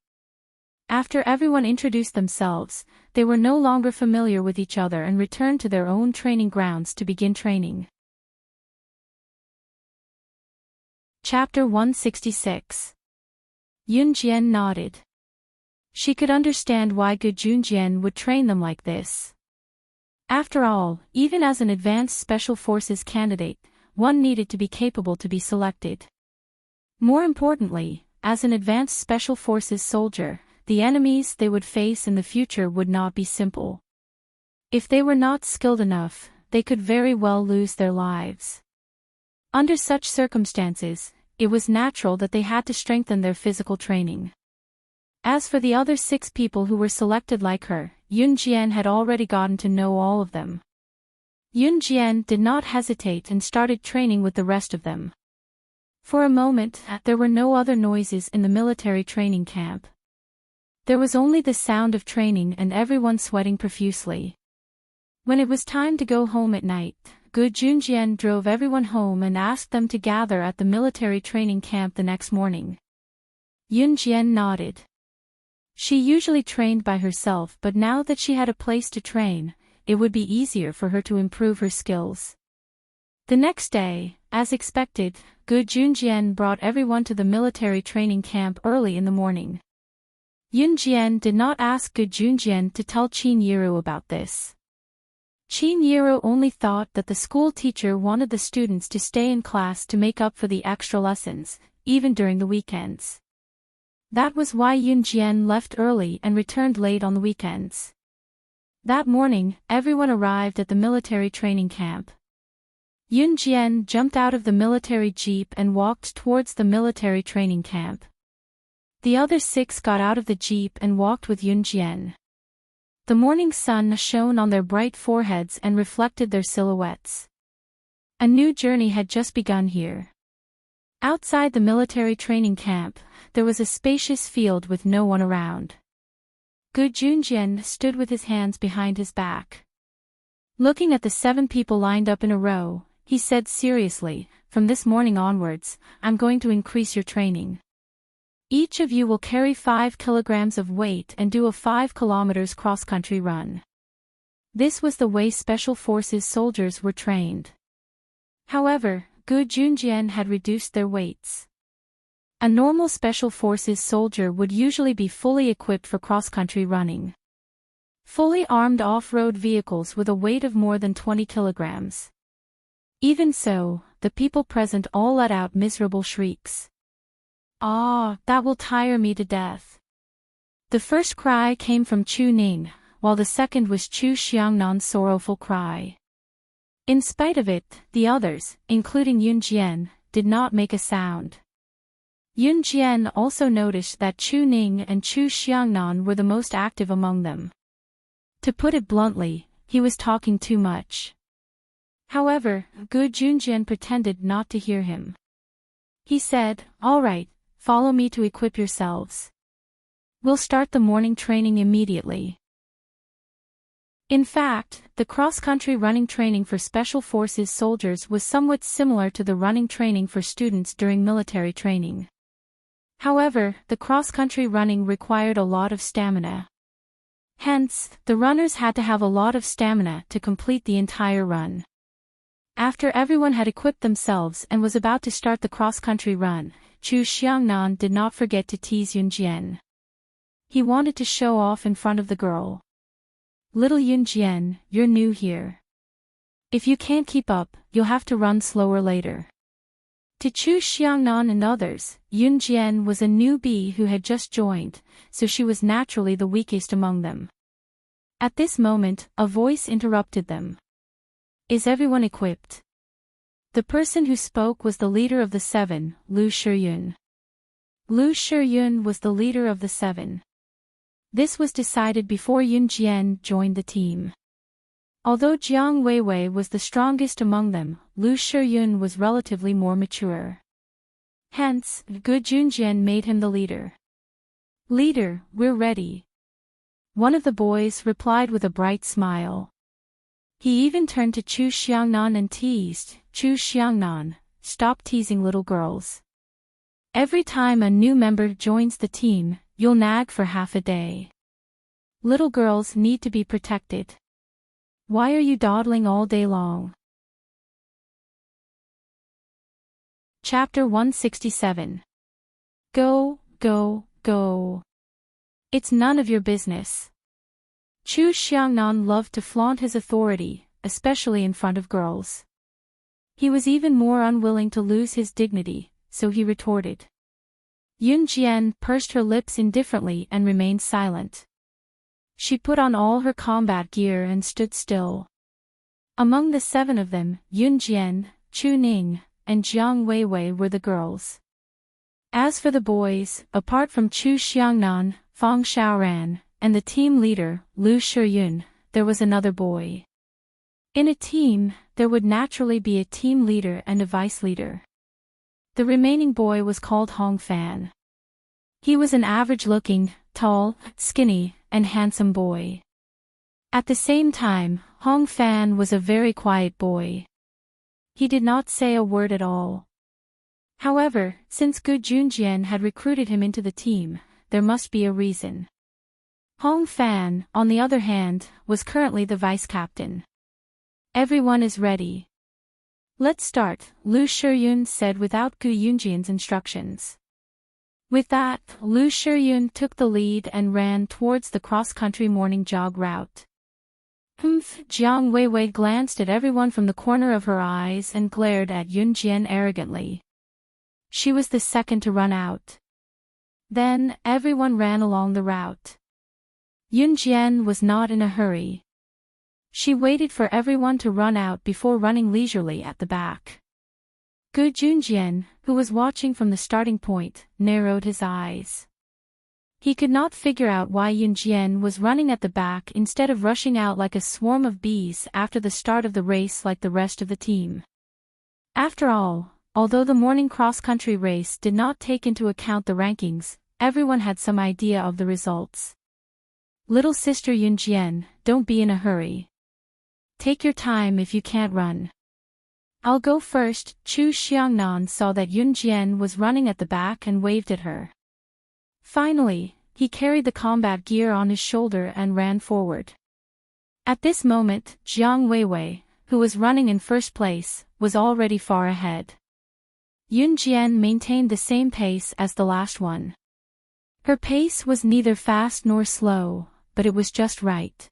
After everyone introduced themselves, they were no longer familiar with each other and returned to their own training grounds to begin training. Chapter 166. Yun Jian nodded. She could understand why Gu Junjian would train them like this. After all, even as an advanced special forces candidate, one needed to be capable to be selected. More importantly, as an advanced special forces soldier, the enemies they would face in the future would not be simple. If they were not skilled enough, they could very well lose their lives. Under such circumstances, it was natural that they had to strengthen their physical training. As for the other 6 people who were selected like her, Yun Jian had already gotten to know all of them. Yun Jian did not hesitate and started training with the rest of them. For a moment, there were no other noises in the military training camp. There was only the sound of training and everyone sweating profusely. When it was time to go home at night, Gu Junjian drove everyone home and asked them to gather at the military training camp the next morning. Yun Jian nodded. She usually trained by herself, but now that she had a place to train, it would be easier for her to improve her skills. The next day, as expected, Gu Junjian brought everyone to the military training camp early in the morning. Yun Jian did not ask Gu Junjian to tell Qin Yiru about this. Qin Yiru only thought that the school teacher wanted the students to stay in class to make up for the extra lessons, even during the weekends. That was why Yun Jian left early and returned late on the weekends. That morning, everyone arrived at the military training camp. Yun Jian jumped out of the military jeep and walked towards the military training camp. The other 6 got out of the jeep and walked with Yun Jian. The morning sun shone on their bright foreheads and reflected their silhouettes. A new journey had just begun here. Outside the military training camp, there was a spacious field with no one around. Gu Junjian stood with his hands behind his back. Looking at the 7 people lined up in a row, he said seriously, "From this morning onwards, I'm going to increase your training. Each of you will carry 5 kilograms of weight and do a 5 kilometers cross-country run." This was the way Special Forces soldiers were trained. However, Gu Junjian had reduced their weights. A normal Special Forces soldier would usually be fully equipped for cross-country running. Fully armed off-road vehicles with a weight of more than 20 kilograms. Even so, the people present all let out miserable shrieks. "Ah, that will tire me to death." The first cry came from Chu Ning, while the second was Chu Xiangnan's sorrowful cry. In spite of it, the others, including Yun Jian, did not make a sound. Yun Jian also noticed that Chu Ning and Chu Xiangnan were the most active among them. To put it bluntly, he was talking too much. However, Gu Junjian pretended not to hear him. He said, "All right, follow me to equip yourselves. We'll start the morning training immediately." In fact, the cross-country running training for Special Forces soldiers was somewhat similar to the running training for students during military training. However, the cross-country running required a lot of stamina. Hence, the runners had to have a lot of stamina to complete the entire run. After everyone had equipped themselves and was about to start the cross-country run, Chu Xiangnan did not forget to tease Yun Jian. He wanted to show off in front of the girl. "Little Yun Jian, you're new here. If you can't keep up, you'll have to run slower later." To Chu Xiangnan and others, Yun Jian was a newbie who had just joined, so she was naturally the weakest among them. At this moment, a voice interrupted them. "Is everyone equipped?" The person who spoke was the leader of the 7, Lu Shiyun. Lu Shiyun was the leader of the 7. This was decided before Yun Jian joined the team. Although Jiang Weiwei was the strongest among them, Lu Shiyun was relatively more mature. Hence, Gu Junjian made him the leader. "Leader, we're ready." One of the boys replied with a bright smile. He even turned to Chu Xiangnan and teased, "Chu Xiangnan, stop teasing little girls. Every time a new member joins the team, you'll nag for half a day. Little girls need to be protected. Why are you dawdling all day long?" Chapter 167. Go, go, go. It's none of your business. Chu Xiangnan loved to flaunt his authority, especially in front of girls. He was even more unwilling to lose his dignity, so he retorted. Yun Jian pursed her lips indifferently and remained silent. She put on all her combat gear and stood still. Among the 7 of them, Yun Jian, Chu Ning, and Jiang Weiwei were the girls. As for the boys, apart from Chu Xiangnan, Fang Xiaoran, and the team leader, Lu Shiyun, there was another boy. In a team, there would naturally be a team leader and a vice leader. The remaining boy was called Hong Fan. He was an average-looking, tall, skinny, and handsome boy. At the same time, Hong Fan was a very quiet boy. He did not say a word at all. However, since Gu Junjian had recruited him into the team, there must be a reason. Hong Fan, on the other hand, was currently the vice-captain. Everyone is ready. Let's start, Lu Shiyun said without Gu Yunjian's instructions. With that, Lu Shiyun took the lead and ran towards the cross-country morning jog route. Jiang Weiwei glanced at everyone from the corner of her eyes and glared at Yun Jian arrogantly. She was the second to run out. Then, everyone ran along the route. Yun Jian was not in a hurry. She waited for everyone to run out before running leisurely at the back. Gu Junjian, who was watching from the starting point, narrowed his eyes. He could not figure out why Yun Jian was running at the back instead of rushing out like a swarm of bees after the start of the race like the rest of the team. After all, although the morning cross-country race did not take into account the rankings, everyone had some idea of the results. Little sister Yun Jian, don't be in a hurry. Take your time if you can't run. I'll go first. Chu Xiangnan saw that Yun Jian was running at the back and waved at her. Finally, he carried the combat gear on his shoulder and ran forward. At this moment, Jiang Weiwei, who was running in first place, was already far ahead. Yun Jian maintained the same pace as the last one. Her pace was neither fast nor slow, but it was just right.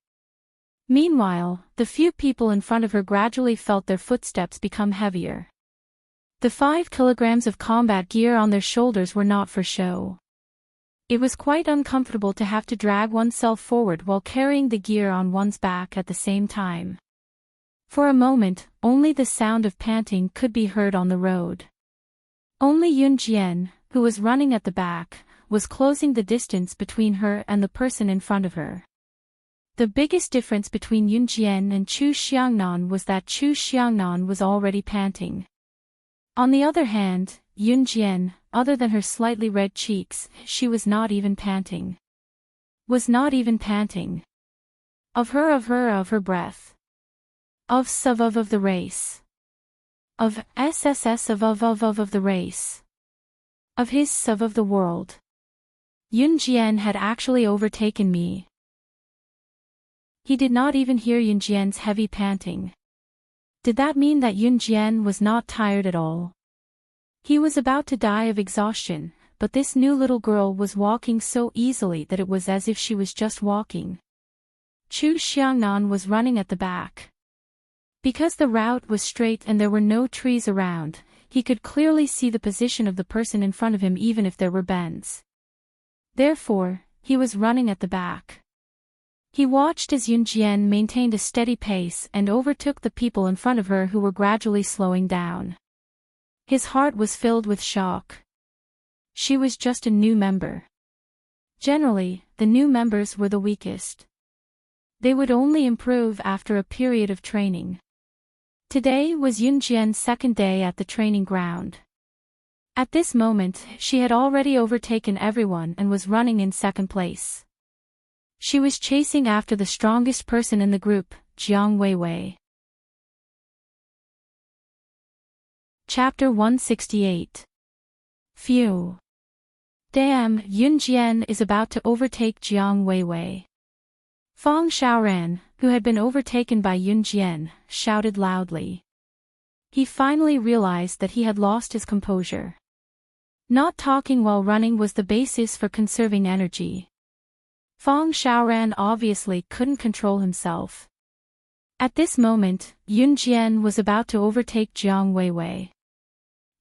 Meanwhile, the few people in front of her gradually felt their footsteps become heavier. The 5 kilograms of combat gear on their shoulders were not for show. It was quite uncomfortable to have to drag oneself forward while carrying the gear on one's back at the same time. For a moment, only the sound of panting could be heard on the road. Only Yun Jian, who was running at the back, was closing the distance between her and the person in front of her. The biggest difference between Yun Jian and Chu Xiangnan was that Chu Xiangnan was already panting. On the other hand, Yun Jian, other than her slightly red cheeks, she was not even panting. Was not even panting. Of her breath. Of the race. Of SSS of the race. Of his of the world. Yun Jian had actually overtaken me. He did not even hear Yun Jian's heavy panting. Did that mean that Yun Jian was not tired at all? He was about to die of exhaustion, but this new little girl was walking so easily that it was as if she was just walking. Chu Xiangnan was running at the back. Because the route was straight and there were no trees around, he could clearly see the position of the person in front of him even if there were bends. Therefore, he was running at the back. He watched as Yun Jian maintained a steady pace and overtook the people in front of her who were gradually slowing down. His heart was filled with shock. She was just a new member. Generally, the new members were the weakest. They would only improve after a period of training. Today was Yun Jian's second day at the training ground. At this moment, she had already overtaken everyone and was running in second place. She was chasing after the strongest person in the group, Jiang Weiwei. Chapter 168. Phew. Damn, Yun Jian is about to overtake Jiang Weiwei. Fang Xiaoran, who had been overtaken by Yun Jian, shouted loudly. He finally realized that he had lost his composure. Not talking while running was the basis for conserving energy. Fang Xiaoran obviously couldn't control himself. At this moment, Yun Jian was about to overtake Jiang Weiwei.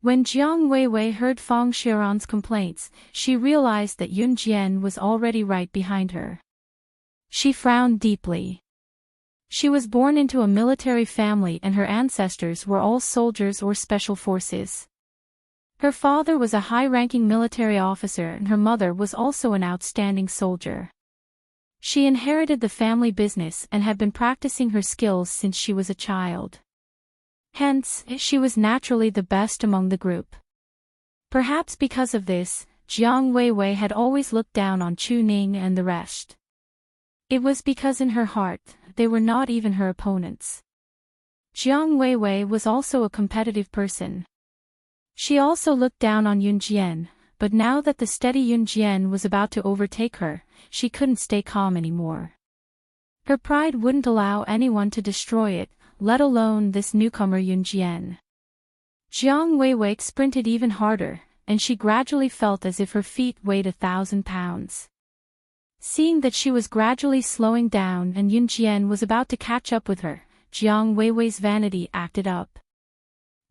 When Jiang Weiwei heard Fang Xiaoran's complaints, she realized that Yun Jian was already right behind her. She frowned deeply. She was born into a military family and her ancestors were all soldiers or special forces. Her father was a high-ranking military officer and her mother was also an outstanding soldier. She inherited the family business and had been practicing her skills since she was a child. Hence, she was naturally the best among the group. Perhaps because of this, Jiang Weiwei had always looked down on Chu Ning and the rest. It was because in her heart, they were not even her opponents. Jiang Weiwei was also a competitive person. She also looked down on Yun Jian, but now that the steady Yun Jian was about to overtake her, she couldn't stay calm anymore. Her pride wouldn't allow anyone to destroy it, let alone this newcomer Yun Jian. Jiang Weiwei sprinted even harder, and she gradually felt as if her feet weighed 1,000 pounds. Seeing that she was gradually slowing down and Yun Jian was about to catch up with her, Jiang Weiwei's vanity acted up.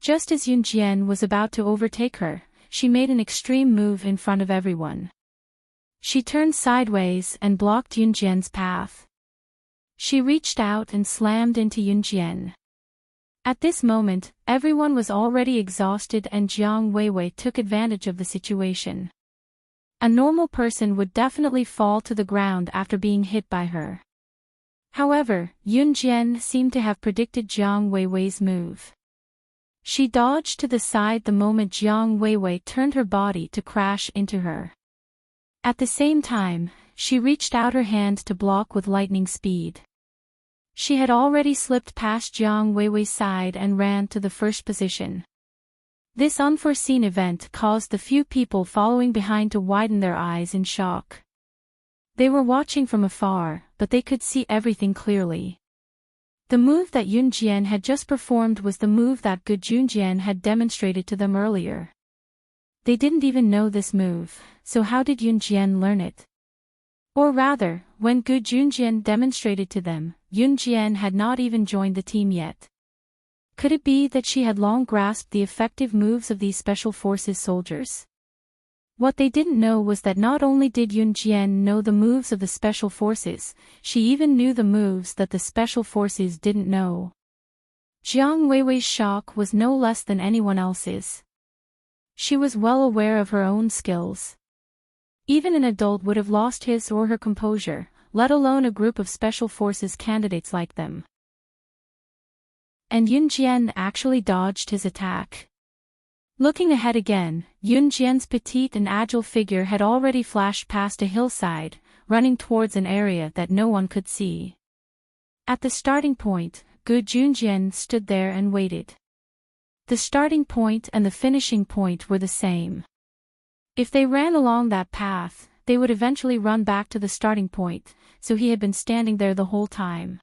Just as Yun Jian was about to overtake her, she made an extreme move in front of everyone. She turned sideways and blocked Yun Jian's path. She reached out and slammed into Yun Jian. At this moment, everyone was already exhausted and Jiang Weiwei took advantage of the situation. A normal person would definitely fall to the ground after being hit by her. However, Yun Jian seemed to have predicted Jiang Weiwei's move. She dodged to the side the moment Jiang Weiwei turned her body to crash into her. At the same time, she reached out her hand to block with lightning speed. She had already slipped past Jiang Weiwei's side and ran to the first position. This unforeseen event caused the few people following behind to widen their eyes in shock. They were watching from afar, but they could see everything clearly. The move that Yun Jian had just performed was the move that Gu Junjian had demonstrated to them earlier. They didn't even know this move, so how did Yun Jian learn it? Or rather, when Gu Junjian demonstrated to them, Yun Jian had not even joined the team yet. Could it be that she had long grasped the effective moves of these special forces soldiers? What they didn't know was that not only did Yun Jian know the moves of the special forces, she even knew the moves that the special forces didn't know. Jiang Weiwei's shock was no less than anyone else's. She was well aware of her own skills. Even an adult would have lost his or her composure, let alone a group of special forces candidates like them. And Yun Jian actually dodged his attack. Looking ahead again, Yun Jian's petite and agile figure had already flashed past a hillside, running towards an area that no one could see. At the starting point, Gu Junjian stood there and waited. The starting point and the finishing point were the same. If they ran along that path, they would eventually run back to the starting point, so he had been standing there the whole time.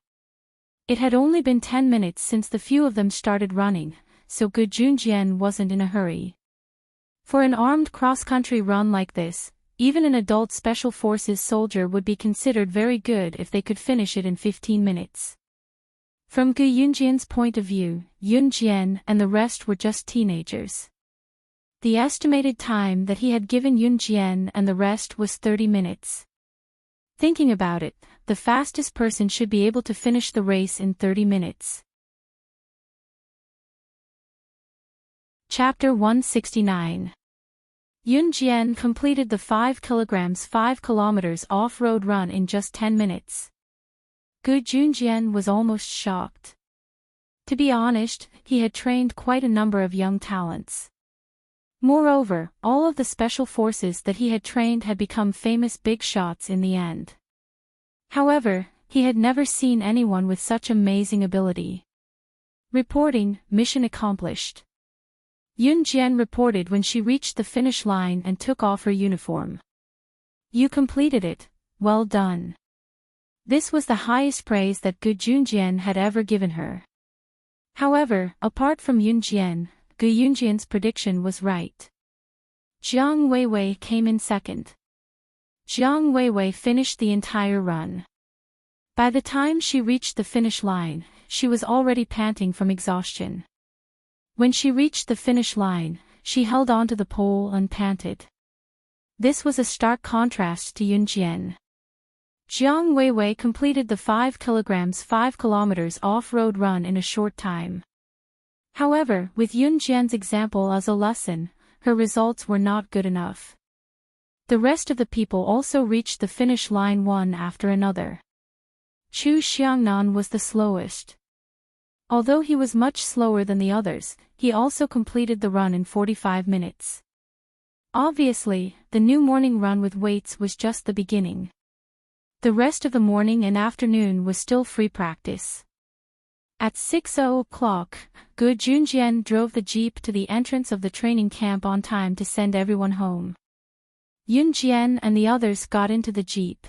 It had only been 10 minutes since the few of them started running, so Gu Junjian wasn't in a hurry. For an armed cross-country run like this, even an adult special forces soldier would be considered very good if they could finish it in 15 minutes. From Gu Junjian's point of view, Yun Jian and the rest were just teenagers. The estimated time that he had given Yun Jian and the rest was 30 minutes. Thinking about it, the fastest person should be able to finish the race in 30 minutes. Chapter 169. Yun Jian completed the 5 km off-road run in just 10 minutes. Gu Junjian was almost shocked. To be honest, he had trained quite a number of young talents. Moreover, all of the special forces that he had trained had become famous big shots in the end. However, he had never seen anyone with such amazing ability. Reporting, mission accomplished. Yun Jian reported when she reached the finish line and took off her uniform. You completed it, well done. This was the highest praise that Gu Junjian had ever given her. However, apart from Yun Jian, Gu Junjian's prediction was right. Jiang Weiwei came in second. Jiang Weiwei finished the entire run. By the time she reached the finish line, she was already panting from exhaustion. When she reached the finish line, she held onto the pole and panted. This was a stark contrast to Yun Jian. Jiang Weiwei completed the 5 kilograms 5 kilometers off-road run in a short time. However, with Yun Jian's example as a lesson, her results were not good enough. The rest of the people also reached the finish line one after another. Chu Xiangnan was the slowest. Although he was much slower than the others, he also completed the run in 45 minutes. Obviously, the new morning run with weights was just the beginning. The rest of the morning and afternoon was still free practice. At 6:00, Gu Junjian drove the jeep to the entrance of the training camp on time to send everyone home. Yun Jian and the others got into the jeep.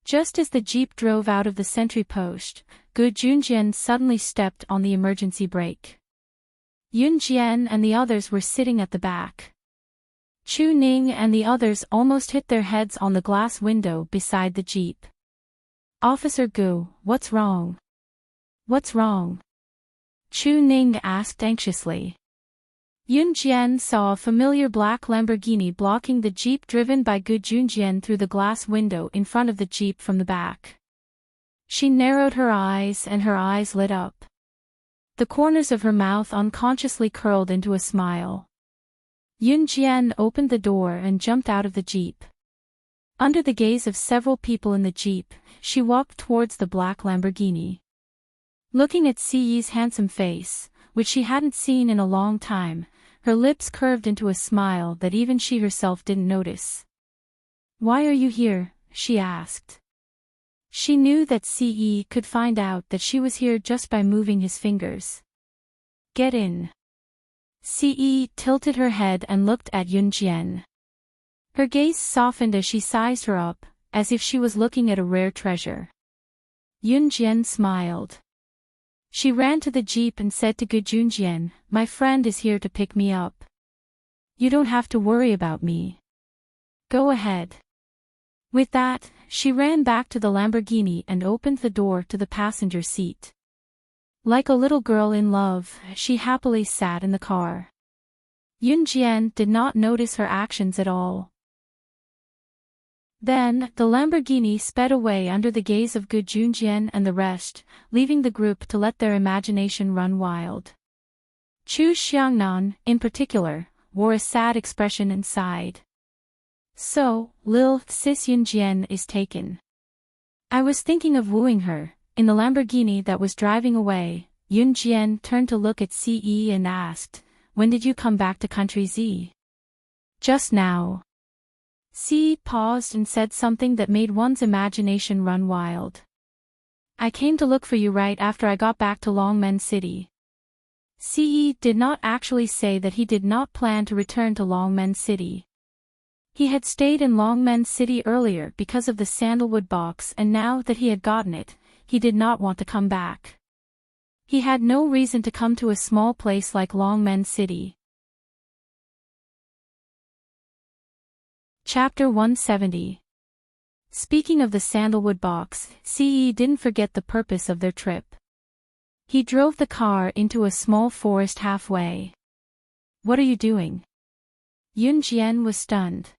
Just as the jeep drove out of the sentry post, Gu Junjian suddenly stepped on the emergency brake. Yun Jian and the others were sitting at the back. Chu Ning and the others almost hit their heads on the glass window beside the jeep. "Officer Gu, what's wrong? What's wrong?" Chu Ning asked anxiously. Yun Jian saw a familiar black Lamborghini blocking the jeep driven by Gu Junjian through the glass window in front of the jeep from the back. She narrowed her eyes and her eyes lit up. The corners of her mouth unconsciously curled into a smile. Yun Jian opened the door and jumped out of the jeep. Under the gaze of several people in the jeep, she walked towards the black Lamborghini. Looking at Siyi's handsome face, which she hadn't seen in a long time, her lips curved into a smile that even she herself didn't notice. "Why are you here?" she asked. She knew that Siyi could find out that she was here just by moving his fingers. "Get in." Siyi tilted her head and looked at Yun Jian. Her gaze softened as she sized her up, as if she was looking at a rare treasure. Yun Jian smiled. She ran to the jeep and said to Gu Junjian, "My friend is here to pick me up. You don't have to worry about me. Go ahead." With that, she ran back to the Lamborghini and opened the door to the passenger seat. Like a little girl in love, she happily sat in the car. Yun Jian did not notice her actions at all. Then, the Lamborghini sped away under the gaze of Gu Junjian and the rest, leaving the group to let their imagination run wild. Chu Xiangnan, in particular, wore a sad expression and sighed. "So, Lil Sis Yun Jian is taken. I was thinking of wooing her." In the Lamborghini that was driving away, Yun Jian turned to look at Ce and asked, "When did you come back to Country Z?" "Just now." Ce paused and said something that made one's imagination run wild. "I came to look for you right after I got back to Longmen City." Ce did not actually say that he did not plan to return to Longmen City. He had stayed in Longmen City earlier because of the sandalwood box, and now that he had gotten it, he did not want to come back. He had no reason to come to a small place like Longmen City. Chapter 170. Speaking of the sandalwood box, Ce didn't forget the purpose of their trip. He drove the car into a small forest halfway. "What are you doing?" Yun Jian was stunned.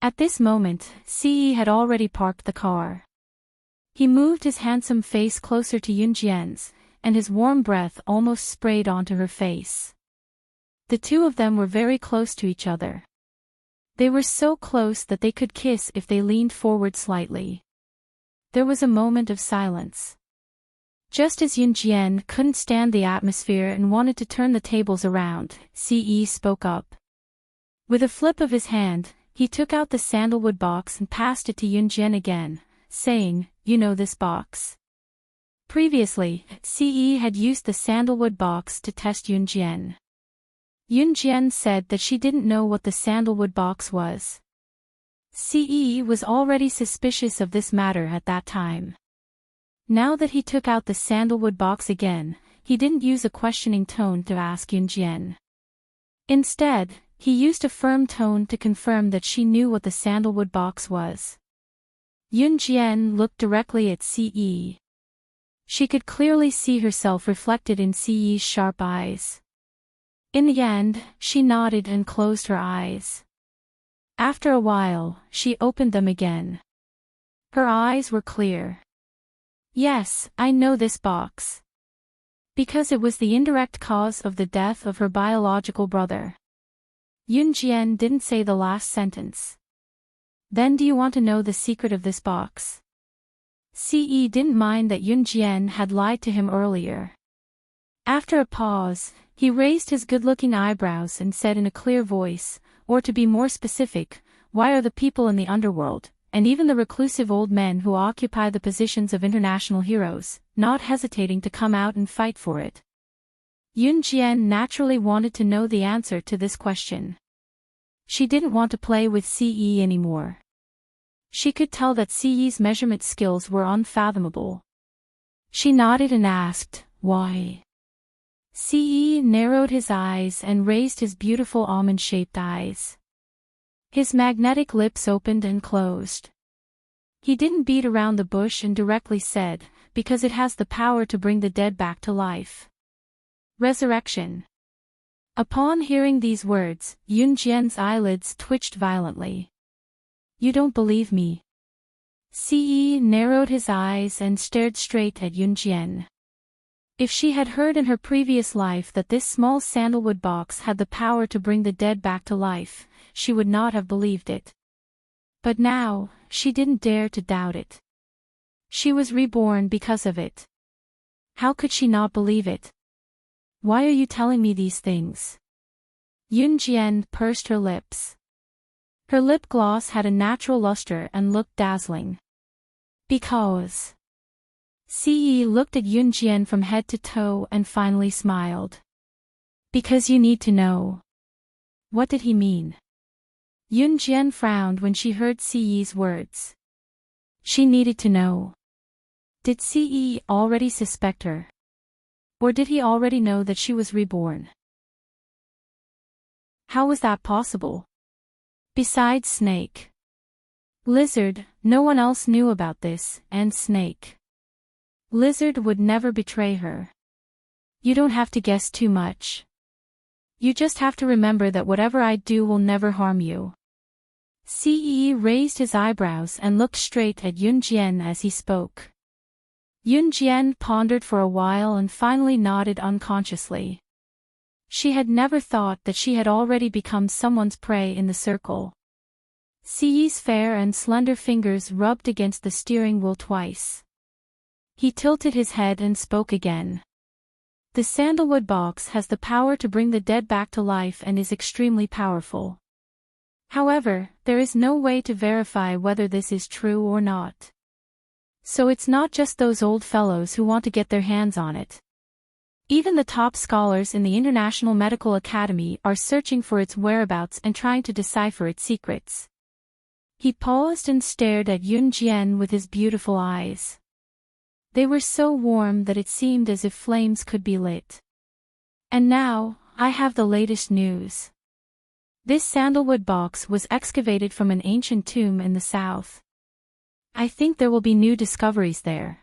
At this moment, Ce had already parked the car. He moved his handsome face closer to Yun Jian's, and his warm breath almost sprayed onto her face. The two of them were very close to each other. They were so close that they could kiss if they leaned forward slightly. There was a moment of silence. Just as Yun Jian couldn't stand the atmosphere and wanted to turn the tables around, Ce spoke up. With a flip of his hand, he took out the sandalwood box and passed it to Yun Jian again, saying, "You know this box." Previously, Ce had used the sandalwood box to test Yun Jian. Yun Jian said that she didn't know what the sandalwood box was. Ce was already suspicious of this matter at that time. Now that he took out the sandalwood box again, he didn't use a questioning tone to ask Yun Jian. Instead, he used a firm tone to confirm that she knew what the sandalwood box was. Yun Jian looked directly at Ce. She could clearly see herself reflected in Ce's sharp eyes. In the end, she nodded and closed her eyes. After a while, she opened them again. Her eyes were clear. Yes, I know this box. Because it was the indirect cause of the death of her biological brother. Yunjian didn't say the last sentence. Then do you want to know the secret of this box? Ce didn't mind that Yunjian had lied to him earlier. After a pause, he raised his good-looking eyebrows and said in a clear voice, or to be more specific, why are the people in the underworld, and even the reclusive old men who occupy the positions of international heroes, not hesitating to come out and fight for it? Yunjian naturally wanted to know the answer to this question. She didn't want to play with Ce anymore. She could tell that Ce's measurement skills were unfathomable. She nodded and asked, why? Ce narrowed his eyes and raised his beautiful almond-shaped eyes. His magnetic lips opened and closed. He didn't beat around the bush and directly said, because it has the power to bring the dead back to life. Resurrection. Upon hearing these words, Yunjian's eyelids twitched violently. You don't believe me? Ce narrowed his eyes and stared straight at Yunjian. If she had heard in her previous life that this small sandalwood box had the power to bring the dead back to life, she would not have believed it. But now, she didn't dare to doubt it. She was reborn because of it. How could she not believe it? Why are you telling me these things? Yunjian pursed her lips. Her lip gloss had a natural luster and looked dazzling. Because. Ce looked at Yunjian from head to toe and finally smiled. Because you need to know. What did he mean? Yunjian frowned when she heard Ce's words. She needed to know. Did Ce already suspect her? Or did he already know that she was reborn? How was that possible? Besides Snake. Lizard, no one else knew about this, and Snake. Lizard would never betray her. You don't have to guess too much. You just have to remember that whatever I do will never harm you. Ce raised his eyebrows and looked straight at Yunjian as he spoke. Yunjian pondered for a while and finally nodded unconsciously. She had never thought that she had already become someone's prey in the circle. Ce's fair and slender fingers rubbed against the steering wheel twice. He tilted his head and spoke again. The sandalwood box has the power to bring the dead back to life and is extremely powerful. However, there is no way to verify whether this is true or not. So it's not just those old fellows who want to get their hands on it. Even the top scholars in the International Medical Academy are searching for its whereabouts and trying to decipher its secrets. He paused and stared at Yunjian with his beautiful eyes. They were so warm that it seemed as if flames could be lit. And now, I have the latest news. This sandalwood box was excavated from an ancient tomb in the south. I think there will be new discoveries there.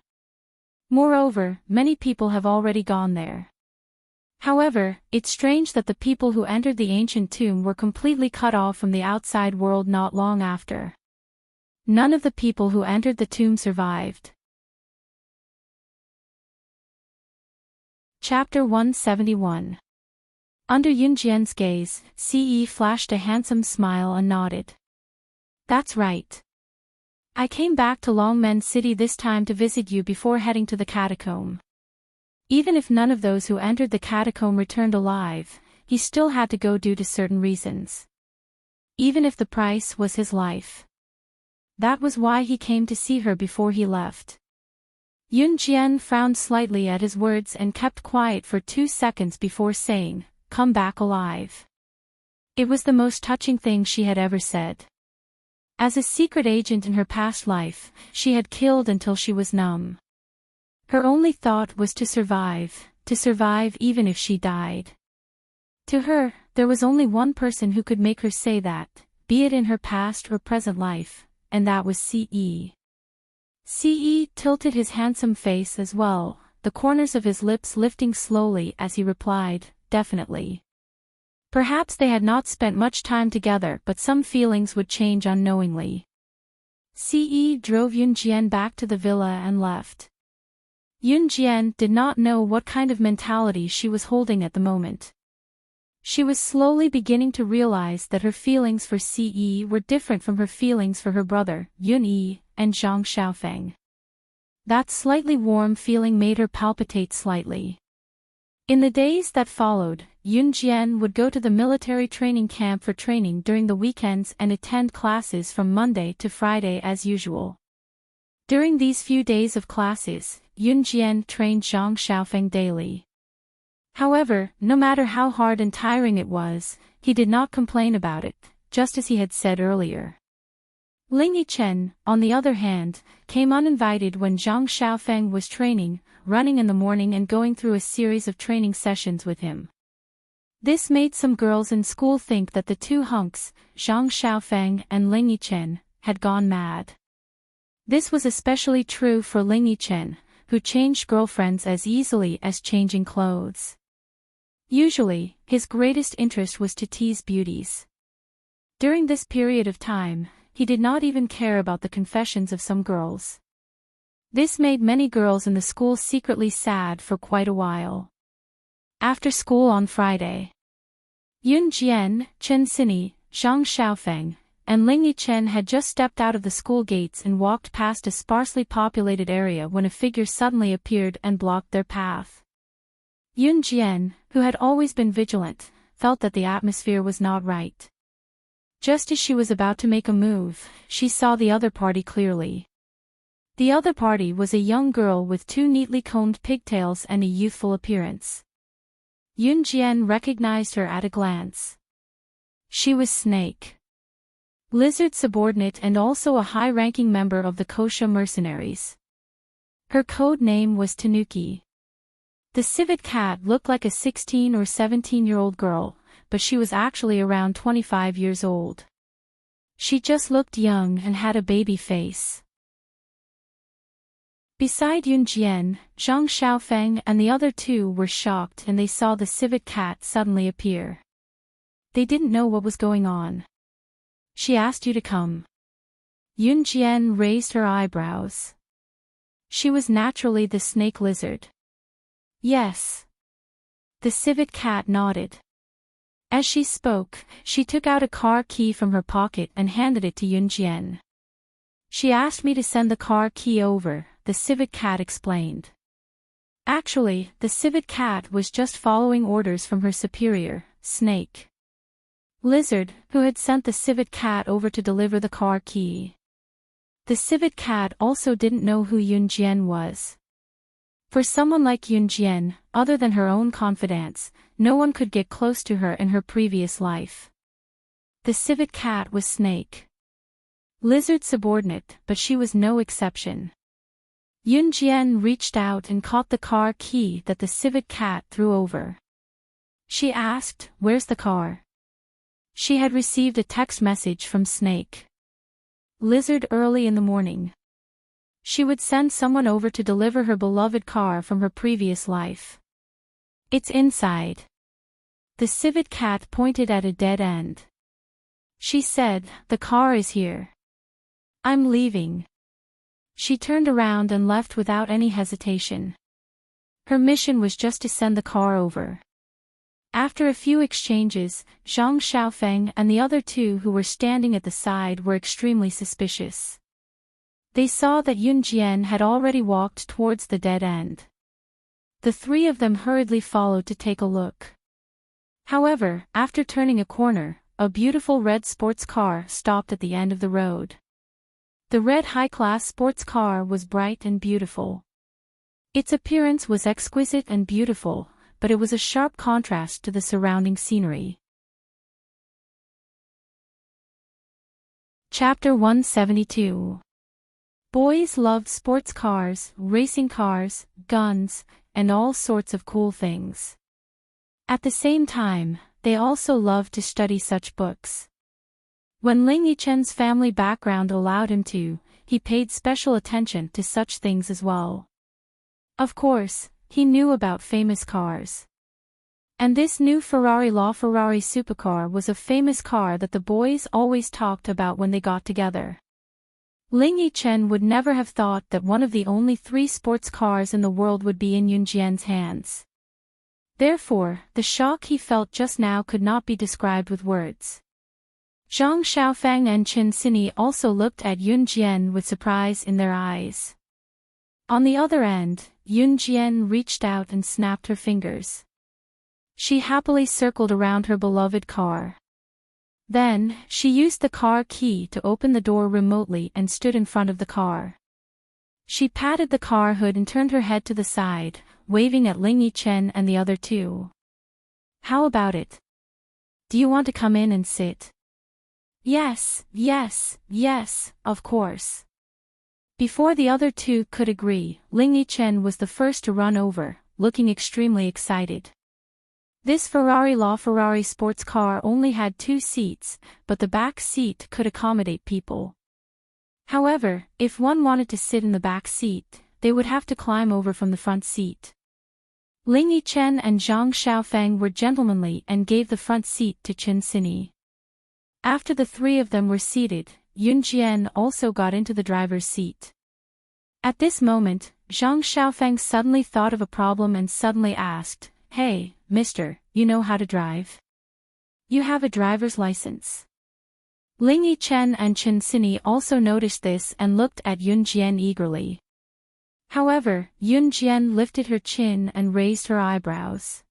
Moreover, many people have already gone there. However, it's strange that the people who entered the ancient tomb were completely cut off from the outside world not long after. None of the people who entered the tomb survived. Chapter 171. Under Yunjian's gaze, Ce flashed a handsome smile and nodded. That's right. I came back to Longmen City this time to visit you before heading to the catacomb. Even if none of those who entered the catacomb returned alive, he still had to go due to certain reasons. Even if the price was his life. That was why he came to see her before he left. Yunjian frowned slightly at his words and kept quiet for 2 seconds before saying, "Come back alive." It was the most touching thing she had ever said. As a secret agent in her past life, she had killed until she was numb. Her only thought was to survive even if she died. To her, there was only one person who could make her say that, be it in her past or present life, and that was Ce. Ce tilted his handsome face as well, the corners of his lips lifting slowly as he replied, definitely. Perhaps they had not spent much time together, but some feelings would change unknowingly. Ce drove Yunjian back to the villa and left. Yunjian did not know what kind of mentality she was holding at the moment. She was slowly beginning to realize that her feelings for Ce were different from her feelings for her brother, Yun-yi, and Zhang Xiaofeng. That slightly warm feeling made her palpitate slightly. In the days that followed, Yunjian would go to the military training camp for training during the weekends and attend classes from Monday to Friday as usual. During these few days of classes, Yunjian trained Zhang Xiaofeng daily. However, no matter how hard and tiring it was, he did not complain about it, just as he had said earlier. Ling Yichen, on the other hand, came uninvited when Zhang Xiaofeng was training, running in the morning and going through a series of training sessions with him. This made some girls in school think that the two hunks, Zhang Xiaofeng and Ling Yichen, had gone mad. This was especially true for Ling Yichen, who changed girlfriends as easily as changing clothes. Usually, his greatest interest was to tease beauties. During this period of time, he did not even care about the confessions of some girls. This made many girls in the school secretly sad for quite a while. After school on Friday, Yun Jian, Chen Xinyi, Zhang Xiaofeng, and Ling Yichen had just stepped out of the school gates and walked past a sparsely populated area when a figure suddenly appeared and blocked their path. Yun Jian, who had always been vigilant, felt that the atmosphere was not right. Just as she was about to make a move, she saw the other party clearly. The other party was a young girl with two neatly combed pigtails and a youthful appearance. Yun Jian recognized her at a glance. She was Snake, Lizard's subordinate and also a high-ranking member of the Kosha mercenaries. Her code name was Tanuki. The civet cat looked like a 16 or 17-year-old girl, but she was actually around 25 years old. She just looked young and had a baby face. Beside Yun Jian, Zhang Xiaofeng and the other two were shocked and they saw the civet cat suddenly appear. They didn't know what was going on. She asked you to come. Yun Jian raised her eyebrows. She was naturally the snake lizard. Yes. The civet cat nodded. As she spoke, she took out a car key from her pocket and handed it to Yun Jian. She asked me to send the car key over, the civet cat explained. Actually, the civet cat was just following orders from her superior, Snake Lizard, who had sent the civet cat over to deliver the car key. The civet cat also didn't know who Yun Jian was. For someone like Yun Jian, other than her own confidants, no one could get close to her in her previous life. The civet cat was Snake Lizard's subordinate, but she was no exception. Yun Jian reached out and caught the car key that the civet cat threw over. She asked, "Where's the car?" She had received a text message from Snake Lizard early in the morning. She would send someone over to deliver her beloved car from her previous life. It's inside. The civet cat pointed at a dead end. She said, "The car is here. I'm leaving." She turned around and left without any hesitation. Her mission was just to send the car over. After a few exchanges, Zhang Xiaofeng and the other two who were standing at the side were extremely suspicious. They saw that Yun Jian had already walked towards the dead end. The three of them hurriedly followed to take a look. However, after turning a corner, a beautiful red sports car stopped at the end of the road. The red high-class sports car was bright and beautiful. Its appearance was exquisite and beautiful, but it was a sharp contrast to the surrounding scenery. Chapter 172. Boys loved sports cars, racing cars, guns, and all sorts of cool things. At the same time, they also loved to study such books. When Ling Yichen's family background allowed him to, he paid special attention to such things as well. Of course, he knew about famous cars. And this new LoveLore supercar was a famous car that the boys always talked about when they got together. Ling Yichen would never have thought that one of the only 3 sports cars in the world would be in Yunjian's hands. Therefore, the shock he felt just now could not be described with words. Zhang Xiaofang and Qin Sini also looked at Yunjian with surprise in their eyes. On the other end, Yunjian reached out and snapped her fingers. She happily circled around her beloved car. Then, she used the car key to open the door remotely and stood in front of the car. She patted the car hood and turned her head to the side, waving at Ling Yichen and the other 2. How about it? Do you want to come in and sit? Yes, yes, yes, of course. Before the other 2 could agree, Ling Yichen was the first to run over, looking extremely excited. This LoveLore sports car only had 2 seats, but the back seat could accommodate people. However, if one wanted to sit in the back seat, they would have to climb over from the front seat. Ling Yichen and Zhang Xiaofang were gentlemanly and gave the front seat to Qin Sini. After the 3 of them were seated, Yunjian also got into the driver's seat. At this moment, Zhang Xiaofang suddenly thought of a problem and suddenly asked, "Hey, mister, you know how to drive? You have a driver's license?" Ling Yichen and Qin Sini also noticed this and looked at Yunjian eagerly. However, Yunjian lifted her chin and raised her eyebrows.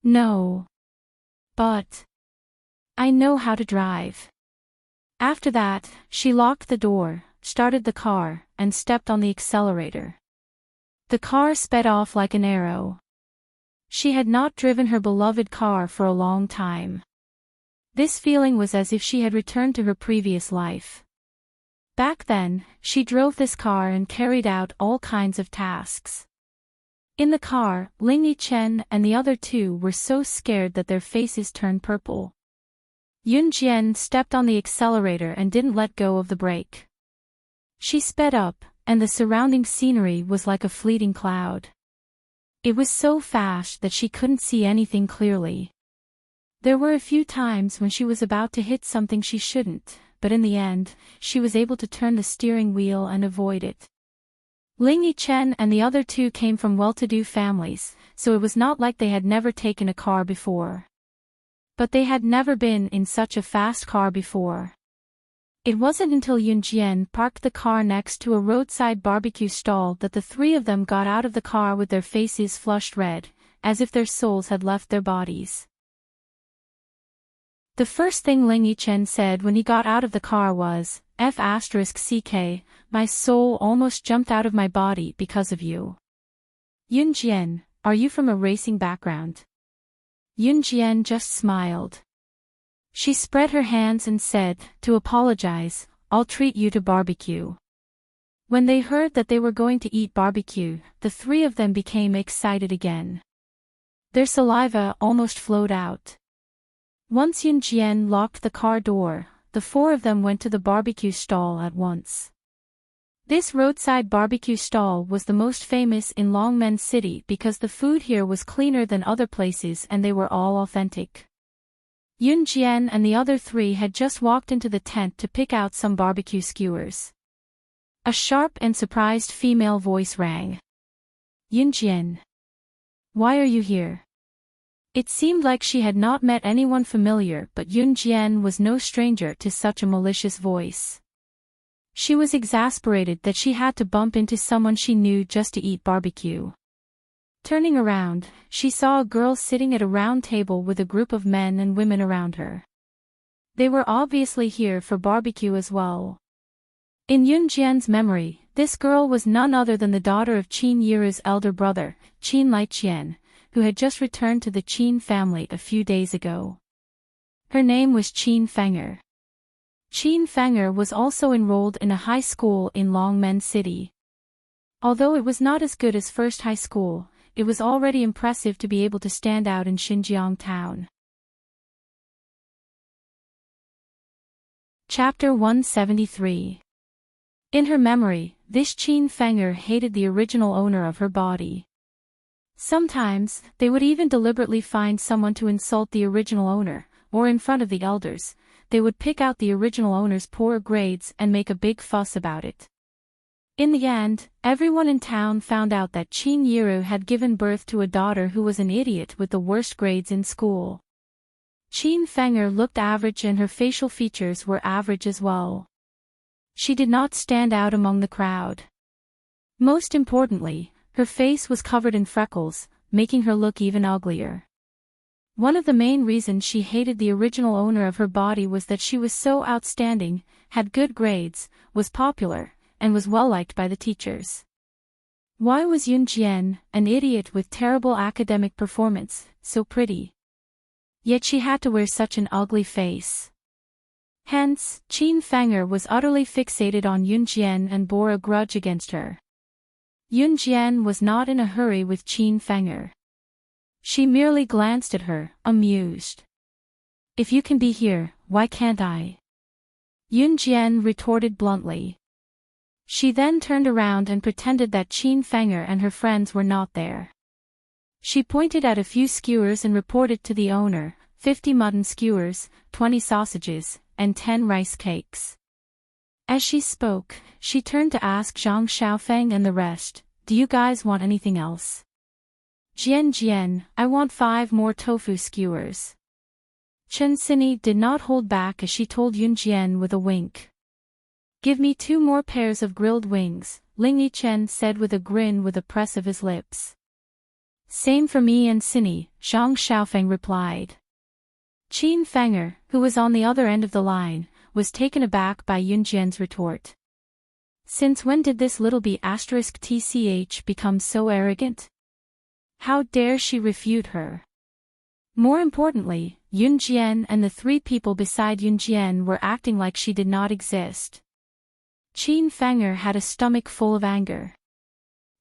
"No. But I know how to drive." After that, she locked the door, started the car, and stepped on the accelerator. The car sped off like an arrow. She had not driven her beloved car for a long time. This feeling was as if she had returned to her previous life. Back then, she drove this car and carried out all kinds of tasks. In the car, Ling Yichen and the other 2 were so scared that their faces turned purple. Yunjian stepped on the accelerator and didn't let go of the brake. She sped up, and the surrounding scenery was like a fleeting cloud. It was so fast that she couldn't see anything clearly. There were a few times when she was about to hit something she shouldn't, but in the end, she was able to turn the steering wheel and avoid it. Ling Yichen and the other 2 came from well-to-do families, so it was not like they had never taken a car before. But they had never been in such a fast car before. It wasn't until Yunjian parked the car next to a roadside barbecue stall that the 3 of them got out of the car with their faces flushed red, as if their souls had left their bodies. The first thing Ling Yichen said when he got out of the car was, "F***, my soul almost jumped out of my body because of you." "Yunjian, are you from a racing background?" Yunjian just smiled. She spread her hands and said, "To apologize, I'll treat you to barbecue." When they heard that they were going to eat barbecue, the 3 of them became excited again. Their saliva almost flowed out. Once Yunjian locked the car door, the 4 of them went to the barbecue stall at once. This roadside barbecue stall was the most famous in Longmen City because the food here was cleaner than other places and they were all authentic. Yunjian and the other 3 had just walked into the tent to pick out some barbecue skewers. A sharp and surprised female voice rang. "Yunjian. Why are you here?" It seemed like she had not met anyone familiar, but Yunjian was no stranger to such a malicious voice. She was exasperated that she had to bump into someone she knew just to eat barbecue. Turning around, she saw a girl sitting at a round table with a group of men and women around her. They were obviously here for barbecue as well. In Yunjian's memory, this girl was none other than the daughter of Qin Yiru's elder brother, Qin Liqian, who had just returned to the Qin family a few days ago. Her name was Qin Fenger. Qin Fenger was also enrolled in a high school in Longmen City. Although it was not as good as First High School, it was already impressive to be able to stand out in Xinjiang town. Chapter 173. In her memory, this Qin Fenger hated the original owner of her body. Sometimes, they would even deliberately find someone to insult the original owner, or in front of the elders, they would pick out the original owner's poor grades and make a big fuss about it. In the end, everyone in town found out that Qin Yiru had given birth to a daughter who was an idiot with the worst grades in school. Qin Feng'er looked average and her facial features were average as well. She did not stand out among the crowd. Most importantly, her face was covered in freckles, making her look even uglier. One of the main reasons she hated the original owner of her body was that she was so outstanding, had good grades, was popular, and was well-liked by the teachers. Why was Yun Jian, an idiot with terrible academic performance, so pretty? Yet she had to wear such an ugly face. Hence, Qin Feng'er was utterly fixated on Yun Jian and bore a grudge against her. Yun Jian was not in a hurry with Qin Feng'er. She merely glanced at her, amused. "If you can be here, why can't I?" Yun Jian retorted bluntly. She then turned around and pretended that Qin Feng'er and her friends were not there. She pointed at a few skewers and reported to the owner, 50 mutton skewers, 20 sausages, and 10 rice cakes. As she spoke, she turned to ask Zhang Xiaofeng and the rest, "Do you guys want anything else?" Jian, I want 5 more tofu skewers." Chen Xinyi did not hold back as she told Yun Jian with a wink. "Give me 2 more pairs of grilled wings," Ling Chen said with a grin with a press of his lips. "Same for me and Xinyi," Zhang Xiaofeng replied. Qin Feng'er, who was on the other end of the line, was taken aback by Yun Jian's retort. Since when did this little b*tch become so arrogant? How dare she refute her? More importantly, Yun Jian and the 3 people beside Yun Jian were acting like she did not exist. Qin Feng'er had a stomach full of anger.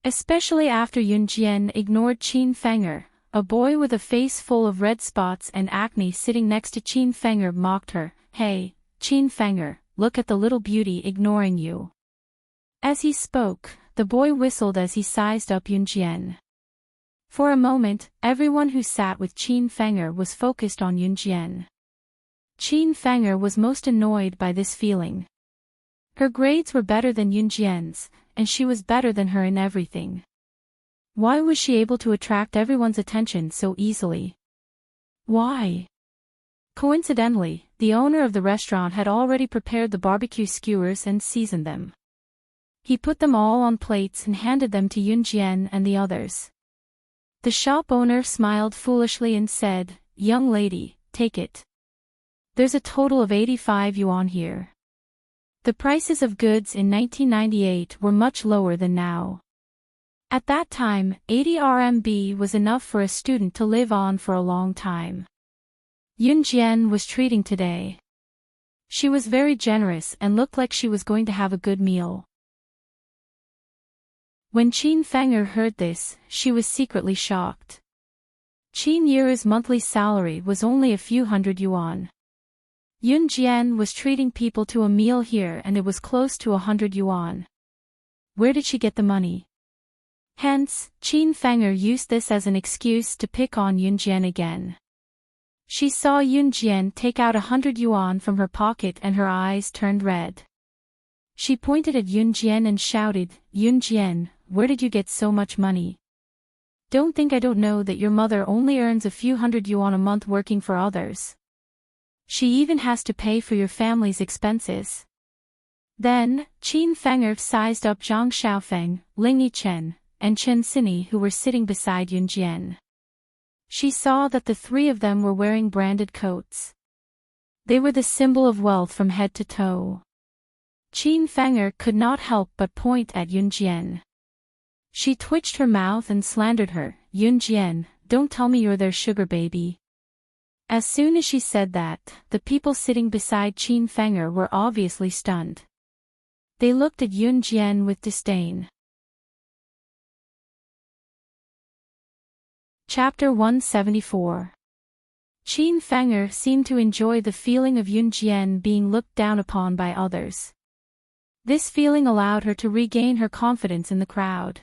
Especially after Yun Jian ignored Qin Feng'er, a boy with a face full of red spots and acne sitting next to Qin Feng'er mocked her, "Hey, Qin Feng'er, look at the little beauty ignoring you." As he spoke, the boy whistled as he sized up Yun Jian. For a moment, everyone who sat with Qin Feng'er was focused on Yun Jian. Qin Feng'er was most annoyed by this feeling. Her grades were better than Yun Jian's, and she was better than her in everything. Why was she able to attract everyone's attention so easily? Why? Coincidentally, the owner of the restaurant had already prepared the barbecue skewers and seasoned them. He put them all on plates and handed them to Yun Jian and the others. The shop owner smiled foolishly and said, "Young lady, take it. There's a total of 85 yuan here." The prices of goods in 1998 were much lower than now. At that time, 80 RMB was enough for a student to live on for a long time. Yun Jian was treating today. She was very generous and looked like she was going to have a good meal. When Qin Feng'er heard this, she was secretly shocked. Qin Yiru's monthly salary was only a few hundred yuan. Yun Jian was treating people to a meal here and it was close to 100 yuan. Where did she get the money? Hence, Qin Feng'er used this as an excuse to pick on Yun Jian again. She saw Yun Jian take out 100 yuan from her pocket and her eyes turned red. She pointed at Yun Jian and shouted, "Yun Jian, where did you get so much money? Don't think I don't know that your mother only earns a few hundred yuan a month working for others. She even has to pay for your family's expenses." Then, Qin Feng'er sized up Zhang Xiaofeng, Ling Chen, and Chen Xinyi who were sitting beside Yun Jian. She saw that the 3 of them were wearing branded coats. They were the symbol of wealth from head to toe. Qin Feng'er could not help but point at Yun Jian. She twitched her mouth and slandered her, "Yun Jian, don't tell me you're their sugar baby." As soon as she said that, the people sitting beside Qin Feng'er were obviously stunned. They looked at Yun Jian with disdain. Chapter 174. Qin Feng'er seemed to enjoy the feeling of Yun Jian being looked down upon by others. This feeling allowed her to regain her confidence in the crowd.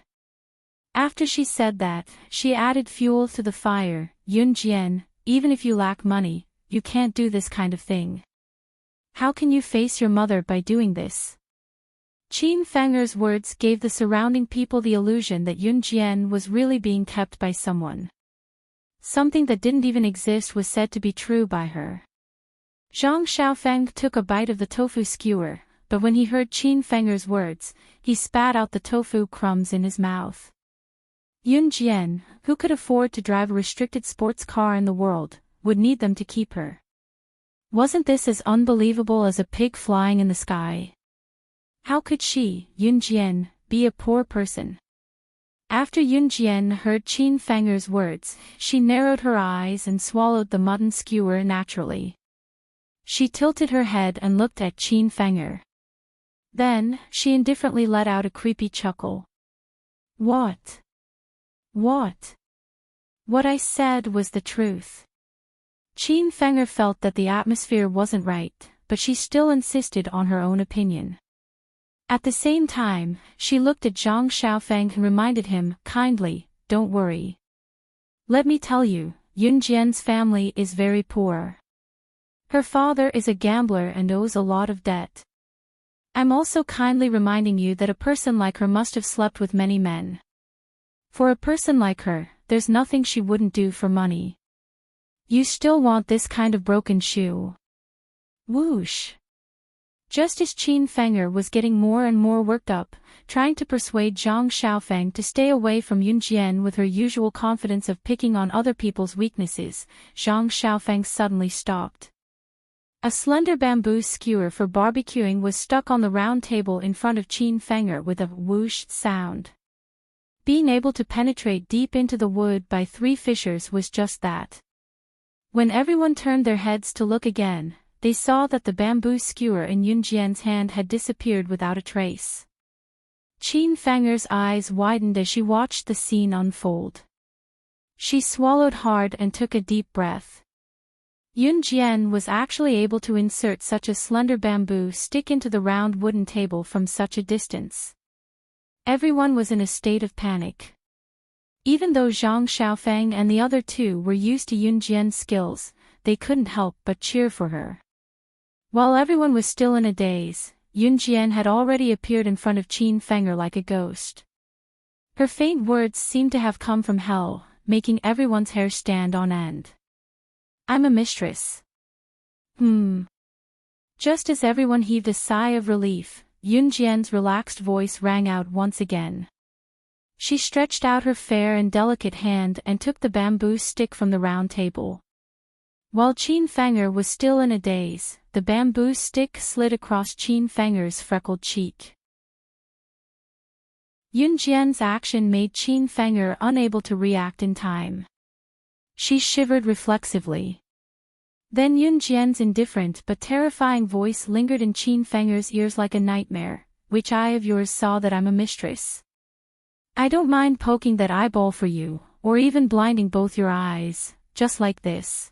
After she said that, she added fuel to the fire, "Yun Jian, even if you lack money, you can't do this kind of thing. How can you face your mother by doing this? Qin Fenger's words gave the surrounding people the illusion that Yun Jian was really being kept by someone. Something that didn't even exist was said to be true by her. Zhang Xiaofeng took a bite of the tofu skewer, but when he heard Qin Fenger's words, he spat out the tofu crumbs in his mouth. Yun Jian, who could afford to drive a restricted sports car in the world, would need them to keep her. Wasn't this as unbelievable as a pig flying in the sky? How could she, Yun Jian, be a poor person? After Yun Jian heard Qin Fenger's words, she narrowed her eyes and swallowed the mutton skewer naturally. She tilted her head and looked at Qin Fenger. Then, she indifferently let out a creepy chuckle. What? What? What I said was the truth. Qin Fenger felt that the atmosphere wasn't right, but she still insisted on her own opinion. At the same time, she looked at Zhang Xiaofeng and reminded him, kindly, don't worry. Let me tell you, Yun Jian's family is very poor. Her father is a gambler and owes a lot of debt. I'm also kindly reminding you that a person like her must have slept with many men. For a person like her, there's nothing she wouldn't do for money. You still want this kind of broken shoe? Whoosh! Just as Qin Fenger was getting more and more worked up, trying to persuade Zhang Xiaofeng to stay away from Yun Jian with her usual confidence of picking on other people's weaknesses, Zhang Xiaofeng suddenly stopped. A slender bamboo skewer for barbecuing was stuck on the round table in front of Qin Fenger with a whoosh sound. Being able to penetrate deep into the wood by 3 fissures was just that. When everyone turned their heads to look again, they saw that the bamboo skewer in Yun Jian's hand had disappeared without a trace. Qin Fenger's eyes widened as she watched the scene unfold. She swallowed hard and took a deep breath. Yun Jian was actually able to insert such a slender bamboo stick into the round wooden table from such a distance. Everyone was in a state of panic. Even though Zhang Xiaofeng and the other 2 were used to Yun Jian's skills, they couldn't help but cheer for her. While everyone was still in a daze, Yun Jian had already appeared in front of Qin Fenger like a ghost. Her faint words seemed to have come from hell, making everyone's hair stand on end. I'm a mistress. Just as everyone heaved a sigh of relief, Yun Jian's relaxed voice rang out once again. She stretched out her fair and delicate hand and took the bamboo stick from the round table. While Qin Fenger was still in a daze, the bamboo stick slid across Qin Fenger's freckled cheek. Yun Jian's action made Qin Fenger unable to react in time. She shivered reflexively. Then Yun Jian's indifferent but terrifying voice lingered in Qin Fenger's ears like a nightmare. Which eye of yours saw that I'm a mistress? I don't mind poking that eyeball for you, or even blinding both your eyes, just like this.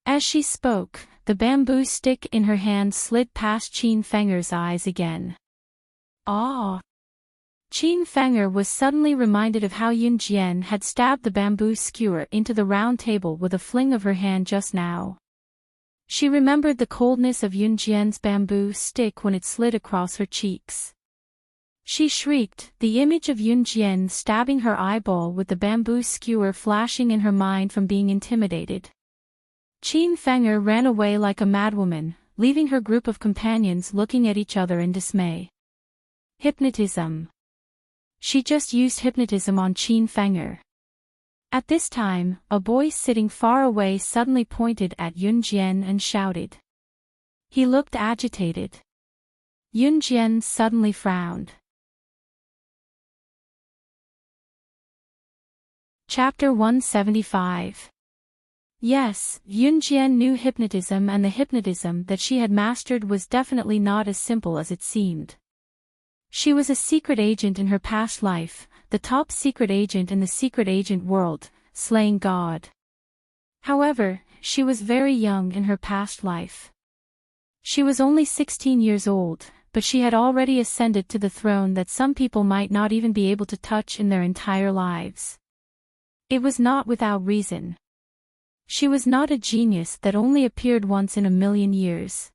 As she spoke, the bamboo stick in her hand slid past Qin Fenger's eyes again. Ah! Qin Fenger was suddenly reminded of how Yun Jian had stabbed the bamboo skewer into the round table with a fling of her hand just now. She remembered the coldness of Yun Jian's bamboo stick when it slid across her cheeks. She shrieked, the image of Yun Jian stabbing her eyeball with the bamboo skewer flashing in her mind from being intimidated. Qin Fenger ran away like a madwoman, leaving her group of companions looking at each other in dismay. Hypnotism. She just used hypnotism on Qin Fenger. At this time, a boy sitting far away suddenly pointed at Yun Jian and shouted. He looked agitated. Yun Jian suddenly frowned. Chapter 175. Yes, Yun Jian knew hypnotism, and the hypnotism that she had mastered was definitely not as simple as it seemed. She was a secret agent in her past life, the top secret agent in the secret agent world, slaying God. However, she was very young in her past life. She was only 16 years old, but she had already ascended to the throne that some people might not even be able to touch in their entire lives. It was not without reason. She was not a genius that only appeared once in a million years.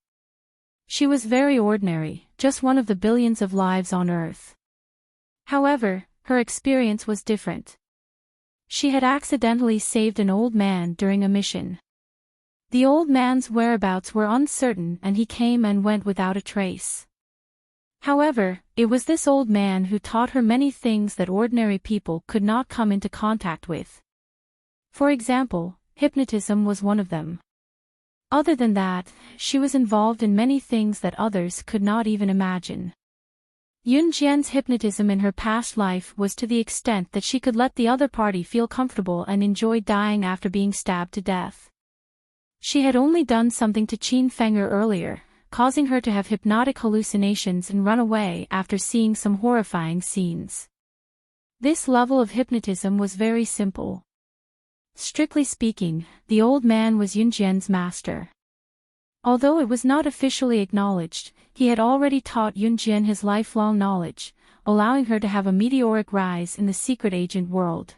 She was very ordinary, just one of the billions of lives on Earth. However, her experience was different. She had accidentally saved an old man during a mission. The old man's whereabouts were uncertain and he came and went without a trace. However, it was this old man who taught her many things that ordinary people could not come into contact with. For example, hypnotism was one of them. Other than that, she was involved in many things that others could not even imagine. Yunjian's hypnotism in her past life was to the extent that she could let the other party feel comfortable and enjoy dying after being stabbed to death. She had only done something to Qin Fenger earlier, causing her to have hypnotic hallucinations and run away after seeing some horrifying scenes. This level of hypnotism was very simple. Strictly speaking, the old man was Yunjian's master. Although it was not officially acknowledged, he had already taught Yunjian his lifelong knowledge, allowing her to have a meteoric rise in the secret agent world.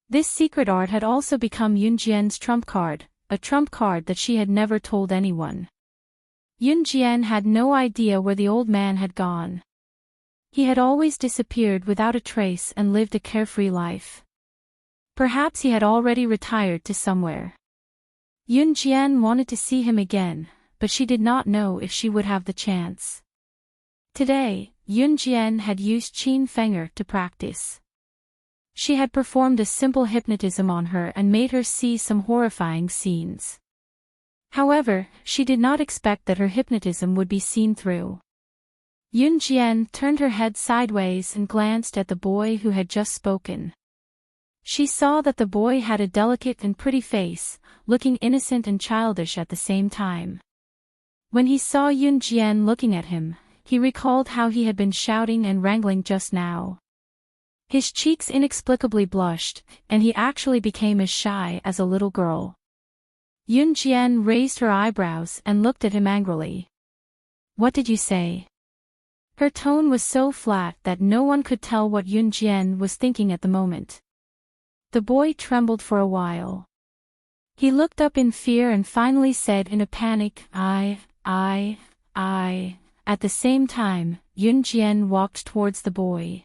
This secret art had also become Yunjian's trump card, a trump card that she had never told anyone. Yunjian had no idea where the old man had gone. He had always disappeared without a trace and lived a carefree life. Perhaps he had already retired to somewhere. Yunjian wanted to see him again, but she did not know if she would have the chance. Today, Yunjian had used Qin Fenger to practice. She had performed a simple hypnotism on her and made her see some horrifying scenes. However, she did not expect that her hypnotism would be seen through. Yunjian turned her head sideways and glanced at the boy who had just spoken. She saw that the boy had a delicate and pretty face, looking innocent and childish at the same time. When he saw Yunjian looking at him, he recalled how he had been shouting and wrangling just now. His cheeks inexplicably blushed, and he actually became as shy as a little girl. Yunjian raised her eyebrows and looked at him angrily. "What did you say?" Her tone was so flat that no one could tell what Yunjian was thinking at the moment. The boy trembled for a while. He looked up in fear and finally said in a panic, I. At the same time, Yunjian walked towards the boy.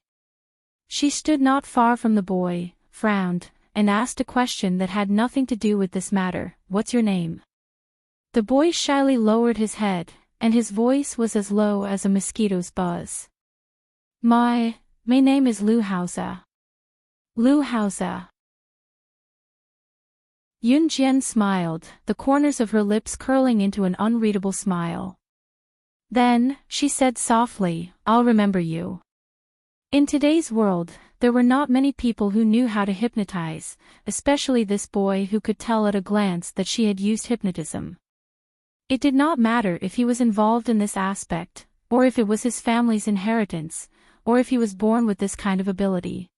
She stood not far from the boy, frowned, and asked a question that had nothing to do with this matter. "What's your name?" The boy shyly lowered his head, and his voice was as low as a mosquito's buzz. My name is Lu Haoze. Lu Haoze. Yunjian smiled, the corners of her lips curling into an unreadable smile. Then, she said softly, "I'll remember you." In today's world, there were not many people who knew how to hypnotize, especially this boy who could tell at a glance that she had used hypnotism. It did not matter if he was involved in this aspect, or if it was his family's inheritance, or if he was born with this kind of ability.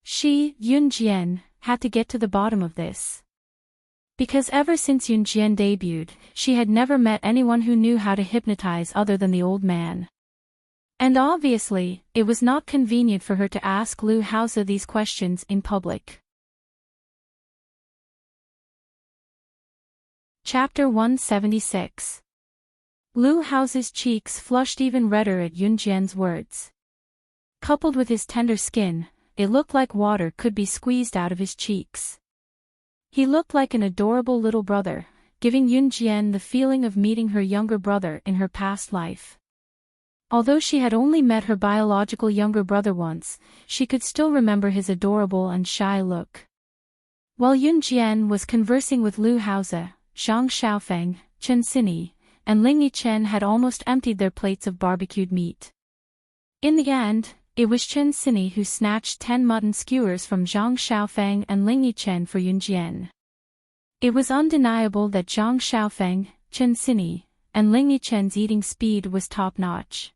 She, Yunjian, had to get to the bottom of this. Because ever since Yunjian debuted, she had never met anyone who knew how to hypnotize other than the old man. And obviously, it was not convenient for her to ask Lu Haoze these questions in public. Chapter 176. Lu Haoze's cheeks flushed even redder at Yunjian's words. Coupled with his tender skin, it looked like water could be squeezed out of his cheeks. He looked like an adorable little brother, giving Yunjian the feeling of meeting her younger brother in her past life. Although she had only met her biological younger brother once, she could still remember his adorable and shy look. While Yunjian was conversing with Lu Haoze, Zhang Xiaofeng, Chen Xinyi, and Ling Yichen had almost emptied their plates of barbecued meat. In the end, it was Chen Xinyi who snatched 10 mutton skewers from Zhang Xiaofeng and Ling Yichen for Yunjian. It was undeniable that Zhang Xiaofeng, Chen Xinyi, and Ling Yichen's eating speed was top-notch.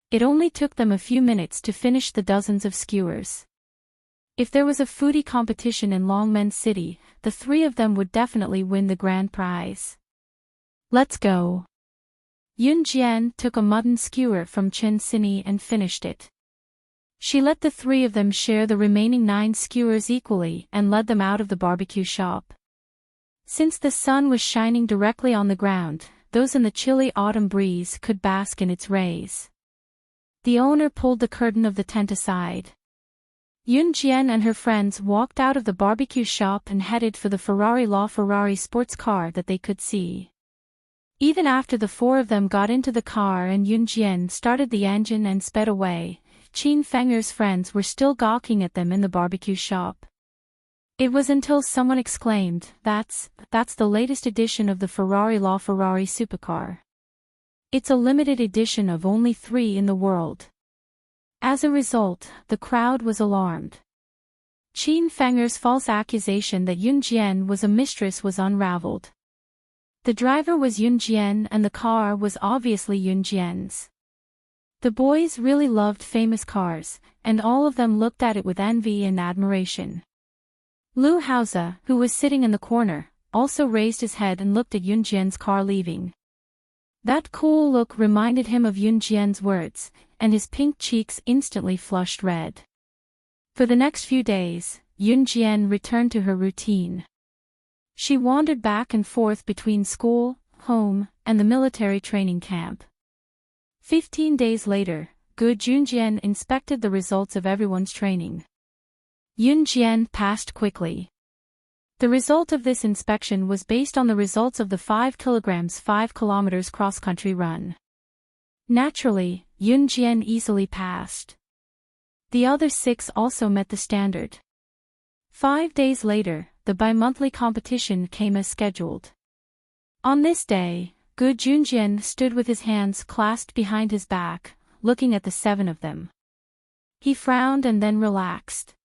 It only took them a few minutes to finish the dozens of skewers. If there was a foodie competition in Longmen City, the three of them would definitely win the grand prize. "Let's go." Yunjian took a mutton skewer from Chen Xinyi and finished it. She let the three of them share the remaining 9 skewers equally and led them out of the barbecue shop. Since the sun was shining directly on the ground, those in the chilly autumn breeze could bask in its rays. The owner pulled the curtain of the tent aside. Yunjian and her friends walked out of the barbecue shop and headed for the Ferrari sports car that they could see. Even after the four of them got into the car and Yunjian started the engine and sped away, Qin Fenger's friends were still gawking at them in the barbecue shop. It was until someone exclaimed, that's the latest edition of the Ferrari supercar. It's a limited edition of only 3 in the world. As a result, the crowd was alarmed. Qin Fenger's false accusation that Yunjian was a mistress was unraveled. The driver was Yunjian and the car was obviously Yunjian's. The boys really loved famous cars, and all of them looked at it with envy and admiration. Lu Haoze, who was sitting in the corner, also raised his head and looked at Yunjian's car leaving. That cool look reminded him of Yunjian's words, and his pink cheeks instantly flushed red. For the next few days, Yunjian returned to her routine. She wandered back and forth between school, home, and the military training camp. 15 days later, Gu Junjian inspected the results of everyone's training. Yunjian passed quickly. The result of this inspection was based on the results of the 5 kilograms 5 kilometers cross-country run. Naturally, Yunjian easily passed. The other 6 also met the standard. 5 days later, the bi-monthly competition came as scheduled. On this day, Gu Junjian stood with his hands clasped behind his back, looking at the 7 of them. He frowned and then relaxed.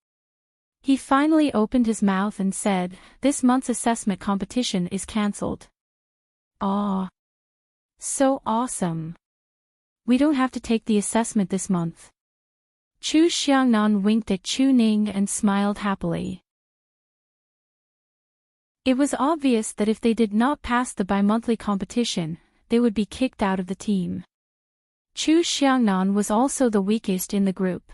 He finally opened his mouth and said, "This month's assessment competition is cancelled." "Aw. So awesome. We don't have to take the assessment this month." Chu Xiangnan winked at Chu Ning and smiled happily. It was obvious that if they did not pass the bi-monthly competition, they would be kicked out of the team. Chu Xiangnan was also the weakest in the group.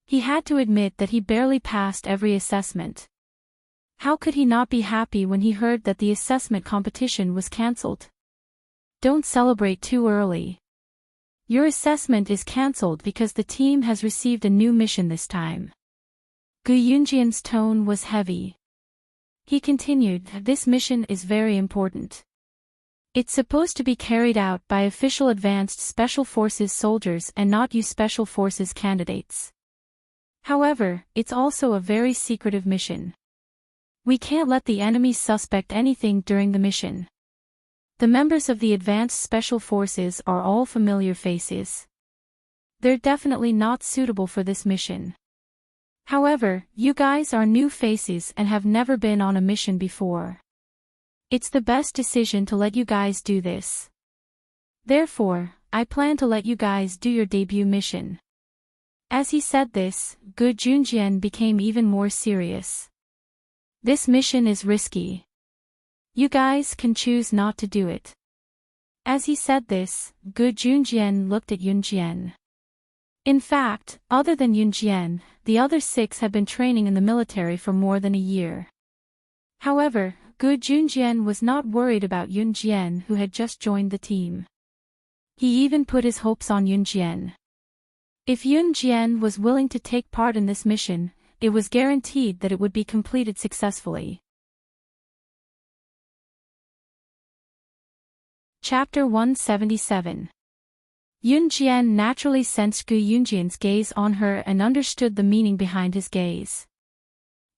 He had to admit that he barely passed every assessment. How could he not be happy when he heard that the assessment competition was cancelled? Don't celebrate too early. Your assessment is cancelled because the team has received a new mission this time. Gu Yunjian's tone was heavy. He continued, "This mission is very important. It's supposed to be carried out by official Advanced Special Forces soldiers and not you Special Forces candidates. However, it's also a very secretive mission. We can't let the enemy suspect anything during the mission. The members of the Advanced Special Forces are all familiar faces. They're definitely not suitable for this mission. However, you guys are new faces and have never been on a mission before. It's the best decision to let you guys do this. Therefore, I plan to let you guys do your debut mission." As he said this, Gu Junjian became even more serious. "This mission is risky. You guys can choose not to do it." As he said this, Gu Junjian looked at Yunjian. In fact, other than Yunjian, the other 6 had been training in the military for more than a year. However, Gu Junjian was not worried about Yunjian, who had just joined the team. He even put his hopes on Yunjian. If Yunjian was willing to take part in this mission, it was guaranteed that it would be completed successfully. Chapter 177. Yunjian naturally sensed Gu Yunjian's gaze on her and understood the meaning behind his gaze.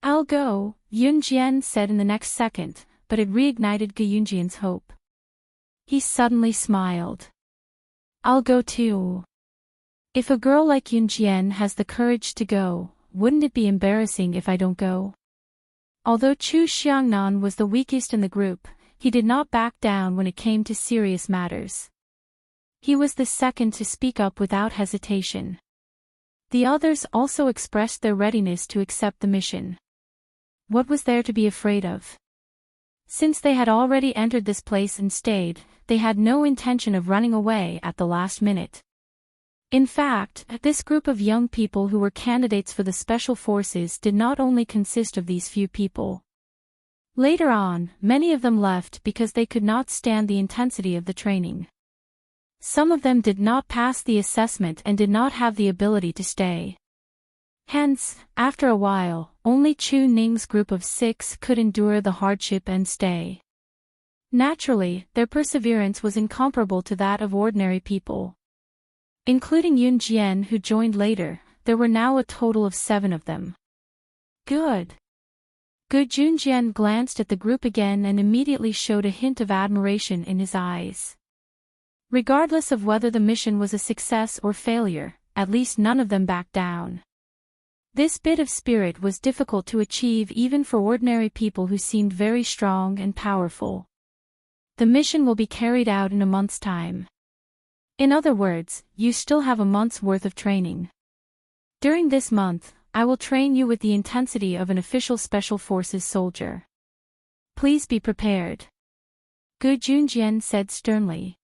"I'll go," Yunjian said in the next second, but it reignited Gu Yunjian's hope. He suddenly smiled. "I'll go too. If a girl like Yunjian has the courage to go, wouldn't it be embarrassing if I don't go?" Although Chu Xiangnan was the weakest in the group, he did not back down when it came to serious matters. He was the second to speak up without hesitation. The others also expressed their readiness to accept the mission. What was there to be afraid of? Since they had already entered this place and stayed, they had no intention of running away at the last minute. In fact, this group of young people who were candidates for the Special Forces did not only consist of these few people. Later on, many of them left because they could not stand the intensity of the training. Some of them did not pass the assessment and did not have the ability to stay. Hence, after a while, only Chu Ning's group of 6 could endure the hardship and stay. Naturally, their perseverance was incomparable to that of ordinary people. Including Yun Jian, who joined later, there were now a total of 7 of them. Good. Gu Junjian glanced at the group again and immediately showed a hint of admiration in his eyes. Regardless of whether the mission was a success or failure, at least none of them backed down. This bit of spirit was difficult to achieve even for ordinary people who seemed very strong and powerful. The mission will be carried out in a month's time. In other words, you still have a month's worth of training. During this month, I will train you with the intensity of an official special forces soldier. Please be prepared. Gu Junjian said sternly.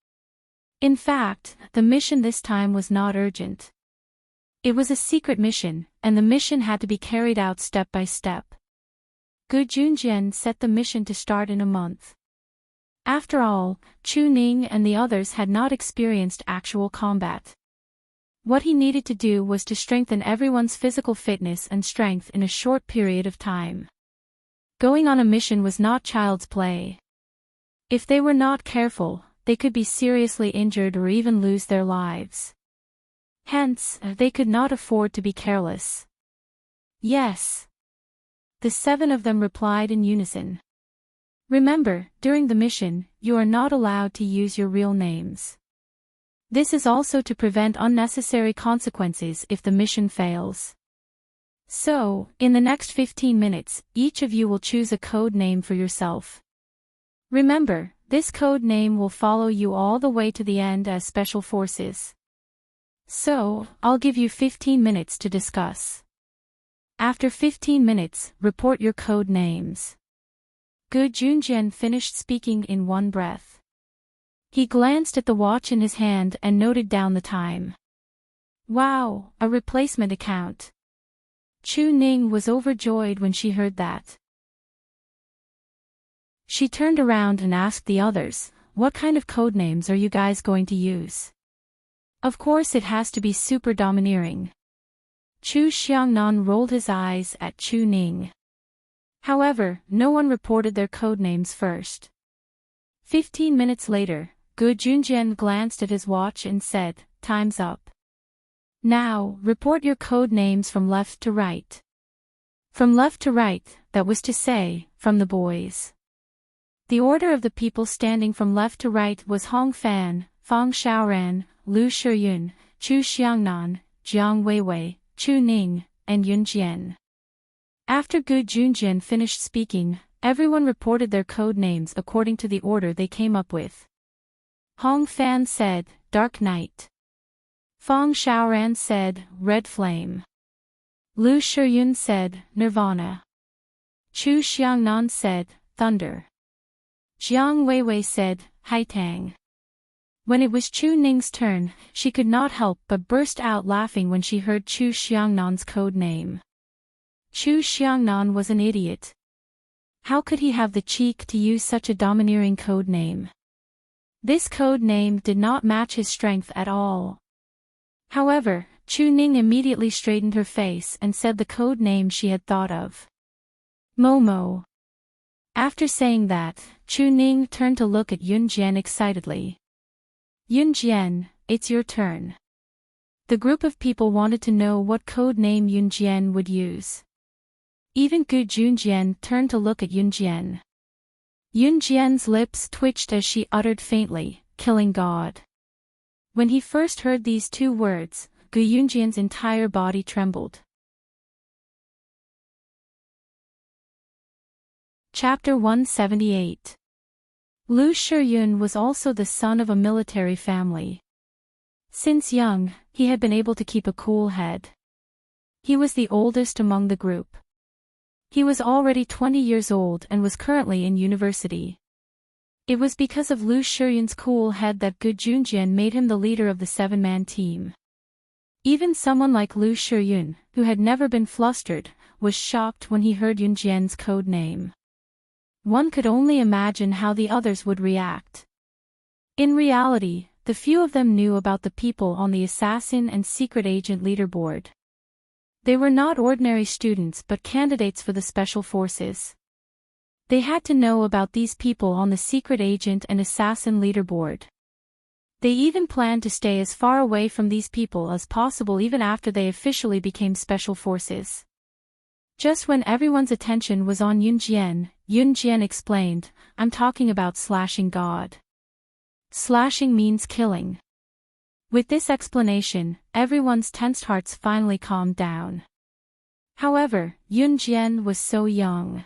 In fact, the mission this time was not urgent. It was a secret mission, and the mission had to be carried out step by step. Gu Junjian set the mission to start in a month. After all, Chu Ning and the others had not experienced actual combat. What he needed to do was to strengthen everyone's physical fitness and strength in a short period of time. Going on a mission was not child's play. If they were not careful, they could be seriously injured or even lose their lives. Hence, they could not afford to be careless. Yes. The 7 of them replied in unison. Remember, during the mission, you are not allowed to use your real names. This is also to prevent unnecessary consequences if the mission fails. So, in the next 15 minutes, each of you will choose a code name for yourself. Remember, this code name will follow you all the way to the end as Special Forces. So, I'll give you 15 minutes to discuss. After 15 minutes, report your code names. Gu Junjian finished speaking in one breath. He glanced at the watch in his hand and noted down the time. Wow, a replacement account. Chu Ning was overjoyed when she heard that. She turned around and asked the others, "What kind of code names are you guys going to use?" Of course it has to be super domineering. Chu Xiangnan rolled his eyes at Chu Ning. However, no one reported their code names first. 15 minutes later, Gu Junjian glanced at his watch and said, "Time's up. Now, report your code names from left to right." From left to right, that was to say, from the boys. The order of the people standing from left to right was Hong Fan, Fang Xiaoran, Lu Shiyun, Chu Xiangnan, Jiang Weiwei, Chu Ning, and Yun Jian. After Gu Junjian finished speaking, everyone reported their code names according to the order they came up with. Hong Fan said, "Dark Night." Fang Xiaoran said, "Red Flame." Lu Shiyun said, "Nirvana." Chu Xiangnan said, "Thunder." Jiang Weiwei said, "Haitang." When it was Chu Ning's turn, she could not help but burst out laughing when she heard Chu Xiangnan's code name. Chu Xiangnan was an idiot. How could he have the cheek to use such a domineering code name? This code name did not match his strength at all. However, Chu Ning immediately straightened her face and said the code name she had thought of. Momo. After saying that, Chu Ning turned to look at Yun Jian excitedly. Yun Jian, it's your turn. The group of people wanted to know what code name Yun Jian would use. Even Gu Junjian turned to look at Yun Jian. Yun Jian's lips twitched as she uttered faintly, "Killing God." When he first heard these 2 words, Gu Yunjian's entire body trembled. Chapter 178. Lu Shiyun was also the son of a military family. Since young, he had been able to keep a cool head. He was the oldest among the group. He was already 20 years old and was currently in university. It was because of Lu Shiyun's cool head that Gu Junjian made him the leader of the 7-man team. Even someone like Lu Shiyun, who had never been flustered, was shocked when he heard Yun Jian's code name. one could only imagine how the others would react. In reality, the few of them knew about the people on the assassin and secret agent leaderboard. They were not ordinary students but candidates for the special forces. They had to know about these people on the secret agent and assassin leaderboard. They even planned to stay as far away from these people as possible even after they officially became special forces. Just when everyone's attention was on Yunjian explained, "I'm talking about slashing God. Slashing means killing." With this explanation, everyone's tensed hearts finally calmed down. However, Yunjian was so young.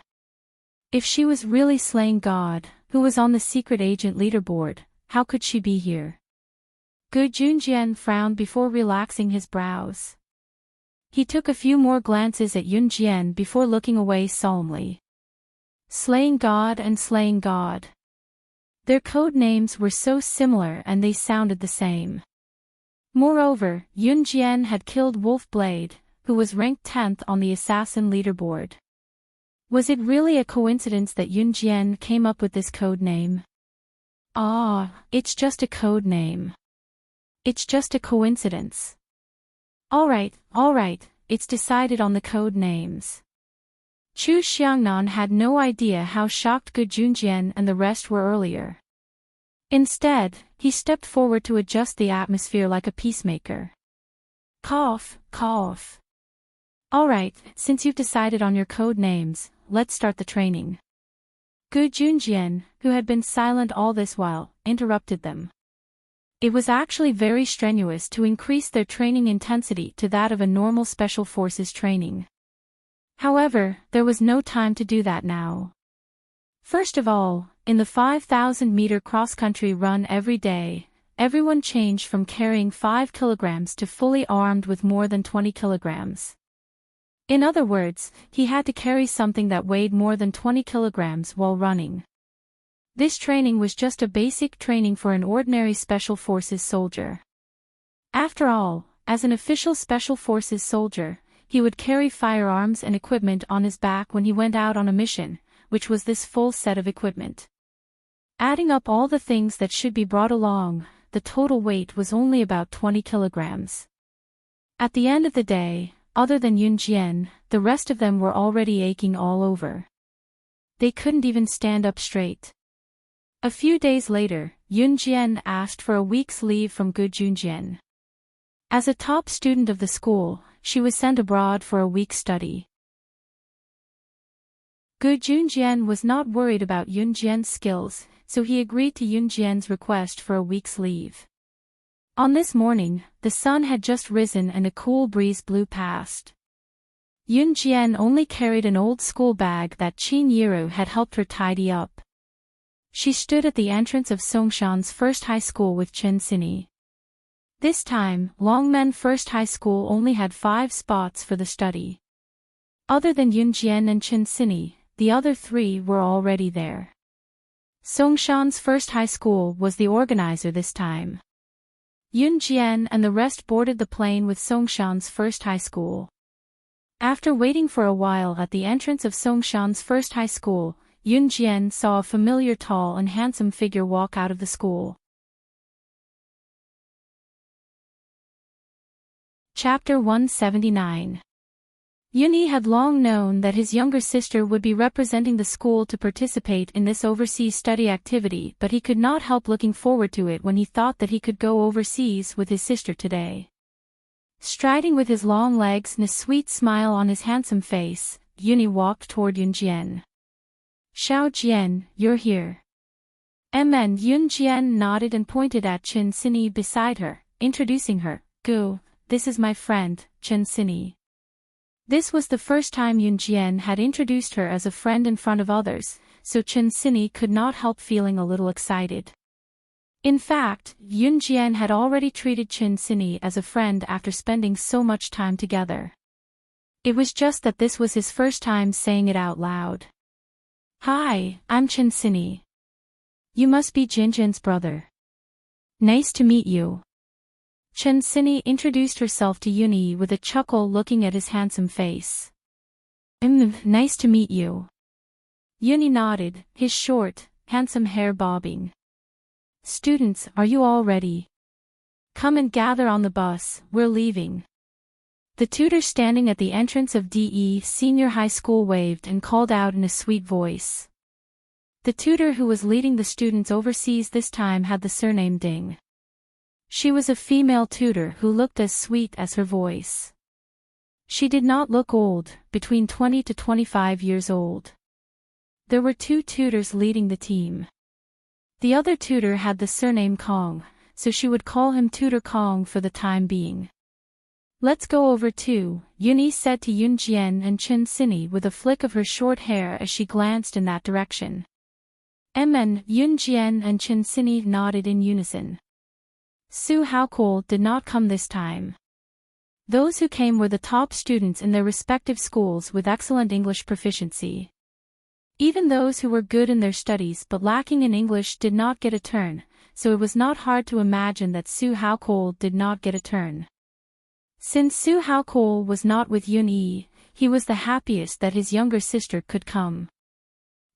If she was really slaying God, who was on the secret agent leaderboard, how could she be here? Gu Junjian frowned before relaxing his brows. He took a few more glances at Yunjian before looking away solemnly. Slaying God and slaying God. Their code names were so similar and they sounded the same. Moreover, Yunjian had killed Wolf Blade, who was ranked 10th on the assassin leaderboard. Was it really a coincidence that Yunjian came up with this code name? It's just a code name. It's just a coincidence. Alright, it's decided on the code names. Chu Xiangnan had no idea how shocked Gu Junjian and the rest were earlier. Instead, he stepped forward to adjust the atmosphere like a peacemaker. Cough. Alright, since you've decided on your code names, let's start the training. Gu Junjian, who had been silent all this while, interrupted them. It was actually very strenuous to increase their training intensity to that of a normal special forces training. However, there was no time to do that now. First of all, in the 5,000-meter cross-country run every day, everyone changed from carrying 5 kilograms to fully armed with more than 20 kilograms. In other words, he had to carry something that weighed more than 20 kilograms while running. This training was just a basic training for an ordinary Special Forces soldier. After all, as an official Special Forces soldier, he would carry firearms and equipment on his back when he went out on a mission, which was this full set of equipment. Adding up all the things that should be brought along, the total weight was only about 20 kilograms. At the end of the day, other than Yunjian, the rest of them were already aching all over. They couldn't even stand up straight. A few days later, Yunjian asked for a week's leave from Gu Junjian. As a top student of the school, she was sent abroad for a week's study. Gu Junjian was not worried about Yunjian's skills, so he agreed to Yunjian's request for a week's leave. On this morning, the sun had just risen and a cool breeze blew past. Yunjian only carried an old school bag that Qin Yiru had helped her tidy up. She stood at the entrance of Songshan's First High School with Chen Sini. This time, Longmen First High School only had 5 spots for the study. Other than Yunjian and Chen Sini, the other 3 were already there. Songshan's First High School was the organizer this time. Yunjian and the rest boarded the plane with Songshan's First High School. After waiting for a while at the entrance of Songshan's First High School, Yunjian saw a familiar tall and handsome figure walk out of the school. Chapter 179. Yuni had long known that his younger sister would be representing the school to participate in this overseas study activity, but he could not help looking forward to it when he thought that he could go overseas with his sister today. Striding with his long legs and a sweet smile on his handsome face, Yuni walked toward Yunjian. Xiao Jian, you're here. And Yunjian nodded and pointed at Chen Sini beside her, introducing her. Gu, this is my friend, Chen Sini. This was the first time Yunjian had introduced her as a friend in front of others, so Chen Sini could not help feeling a little excited. In fact, Yunjian had already treated Chen Sini as a friend after spending so much time together. It was just that this was his first time saying it out loud. Hi, I'm Chen Sini. You must be Jinjin's brother. Nice to meet you. Chen Sini introduced herself to Yuni with a chuckle looking at his handsome face. Nice to meet you. Yuni nodded, his short, handsome hair bobbing. Students, are you all ready? Come and gather on the bus, we're leaving. The tutor standing at the entrance of DE Senior High School waved and called out in a sweet voice. The tutor who was leading the students overseas this time had the surname Ding. She was a female tutor who looked as sweet as her voice. She did not look old, between 20 to 25 years old. There were 2 tutors leading the team. The other tutor had the surname Kong, so she would call him Tutor Kong for the time being. Let's go over too, Yuni said to Yun Jian and Chen Sini with a flick of her short hair as she glanced in that direction. Yun Jian and Chen Sini nodded in unison. Su Haokol did not come this time. Those who came were the top students in their respective schools with excellent English proficiency. Even those who were good in their studies but lacking in English did not get a turn, so it was not hard to imagine that Su Haokol did not get a turn. Since Su Haokol was not with Yun Yi, he was the happiest that his younger sister could come.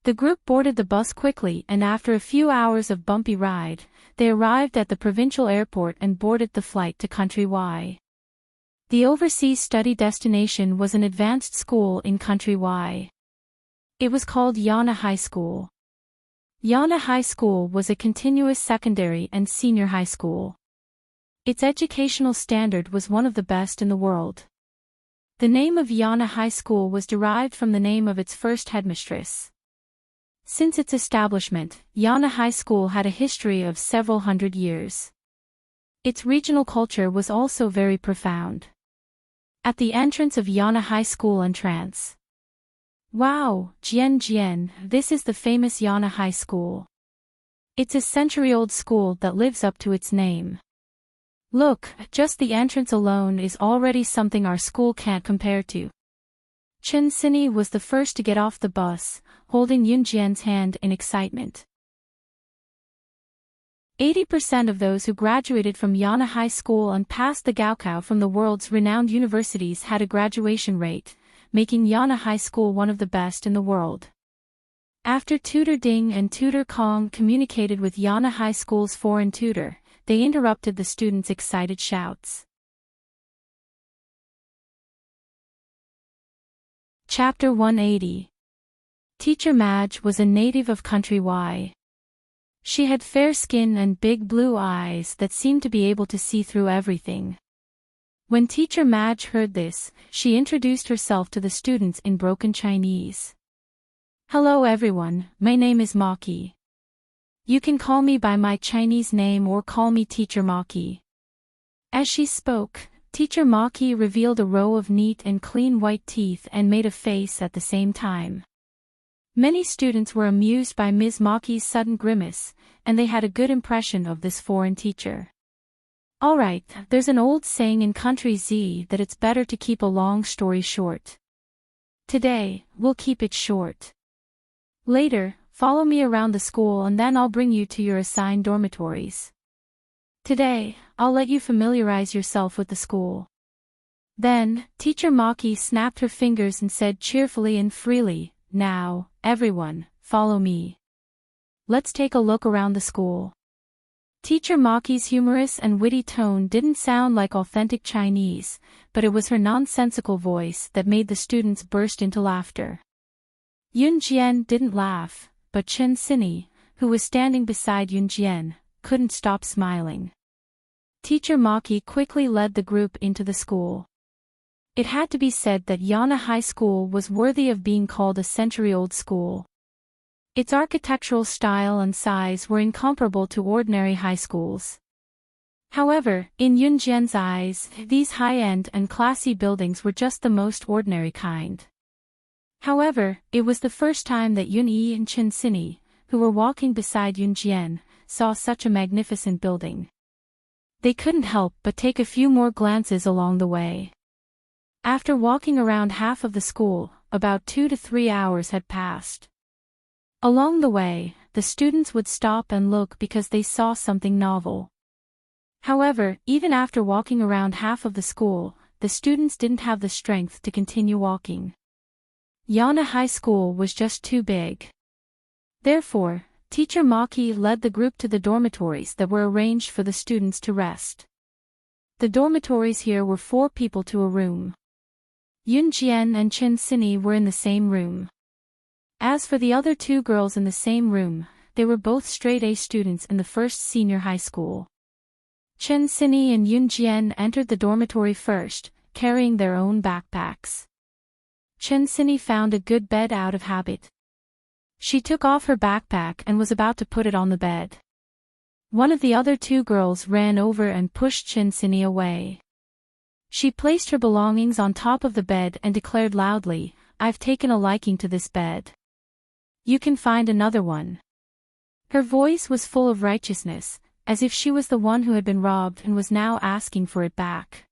The group boarded the bus quickly and after a few hours of bumpy ride, they arrived at the provincial airport and boarded the flight to Country Y. The overseas study destination was an advanced school in Country Y. It was called Yana High School. Yana High School was a continuous secondary and senior high school. Its educational standard was one of the best in the world. The name of Yana High School was derived from the name of its first headmistress. Since its establishment, Yana High School had a history of several hundred years. Its regional culture was also very profound. At the entrance of Yana High School entrance. Wow, Jian, this is the famous Yana High School. It's a century-old school that lives up to its name. Look, just the entrance alone is already something our school can't compare to. Chen Sini was the first to get off the bus, holding Yun Jian's hand in excitement. 80% of those who graduated from Yana High School and passed the Gaokao from the world's renowned universities had a graduation rate, making Yana High School one of the best in the world. After Tutor Ding and Tutor Kong communicated with Yana High School's foreign tutor, they interrupted the students' excited shouts. Chapter 180. Teacher Madge was a native of Country Y. She had fair skin and big blue eyes that seemed to be able to see through everything. When Teacher Madge heard this, she introduced herself to the students in broken Chinese. Hello everyone, my name is Maki. You can call me by my Chinese name or call me Teacher Maki. As she spoke, Teacher Maki revealed a row of neat and clean white teeth and made a face at the same time. Many students were amused by Ms. Maki's sudden grimace, and they had a good impression of this foreign teacher. Alright, there's an old saying in Country Z that it's better to keep a long story short. Today, we'll keep it short. Later, follow me around the school and then I'll bring you to your assigned dormitories. Today, I'll let you familiarize yourself with the school. Then, Teacher Maki snapped her fingers and said cheerfully and freely, Now, everyone, follow me. Let's take a look around the school. Teacher Maki's humorous and witty tone didn't sound like authentic Chinese, but it was her nonsensical voice that made the students burst into laughter. Yun Jian didn't laugh, but Chen Sini, who was standing beside Yun Jian, couldn't stop smiling. Teacher Maki quickly led the group into the school. It had to be said that Yana High School was worthy of being called a century-old school. Its architectural style and size were incomparable to ordinary high schools. However, in Yun Jian's eyes, these high-end and classy buildings were just the most ordinary kind. However, it was the first time that Yun Yi and Chen Sini, who were walking beside Yun Jian, saw such a magnificent building. They couldn't help but take a few more glances along the way. After walking around half of the school, about 2 to 3 hours had passed. Along the way, the students would stop and look because they saw something novel. However, even after walking around half of the school, the students didn't have the strength to continue walking. Yana High School was just too big. Therefore, Teacher Maki led the group to the dormitories that were arranged for the students to rest. The dormitories here were 4 people to a room. Yun Jian and Chen Xinyi were in the same room. As for the other 2 girls in the same room, they were both straight-A students in the first senior high school. Chen Xinyi and Yun Jian entered the dormitory first, carrying their own backpacks. Chen Xinyi found a good bed out of habit. She took off her backpack and was about to put it on the bed. One of the other 2 girls ran over and pushed Chen Xinyi away. She placed her belongings on top of the bed and declared loudly, "I've taken a liking to this bed. You can find another one." Her voice was full of righteousness, as if she was the one who had been robbed and was now asking for it back.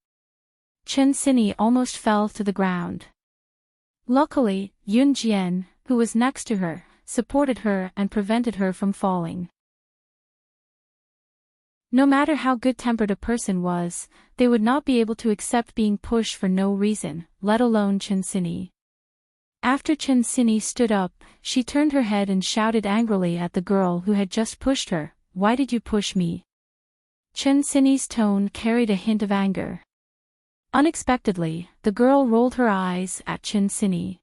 Chen Xinyi almost fell to the ground. Luckily, Yun Jian, who was next to her, supported her and prevented her from falling. No matter how good-tempered a person was, they would not be able to accept being pushed for no reason, let alone Chen Xinyi. After Chen Xinyi stood up, she turned her head and shouted angrily at the girl who had just pushed her, "Why did you push me?" Chen Xinyi's tone carried a hint of anger. Unexpectedly, the girl rolled her eyes at Chen Xinyi.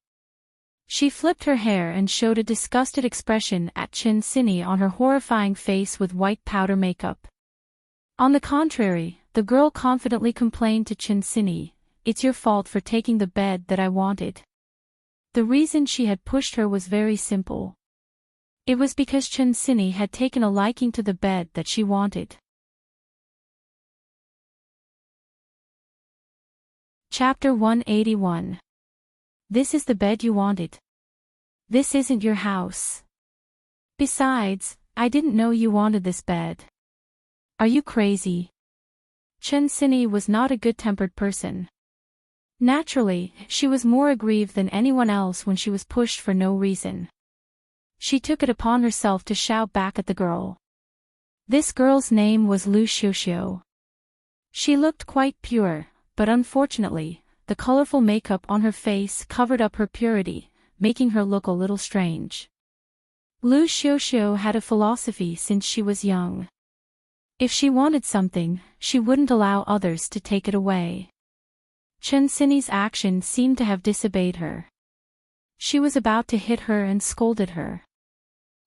She flipped her hair and showed a disgusted expression at Chen Xinyi on her horrifying face with white powder makeup. On the contrary, the girl confidently complained to Chen Xinyi, "It's your fault for taking the bed that I wanted." The reason she had pushed her was very simple. It was because Chen Xinyi had taken a liking to the bed that she wanted. Chapter 181. This is the bed you wanted. This isn't your house. Besides, I didn't know you wanted this bed. Are you crazy? Chen Xinyi was not a good-tempered person. Naturally, she was more aggrieved than anyone else when she was pushed for no reason. She took it upon herself to shout back at the girl. This girl's name was Lu Xiuxiu. She looked quite pure, but unfortunately, the colorful makeup on her face covered up her purity, making her look a little strange. Lu Xiuxiu had a philosophy since she was young. If she wanted something, she wouldn't allow others to take it away. Chen Xinyi's action seemed to have disobeyed her. She was about to hit her and scolded her.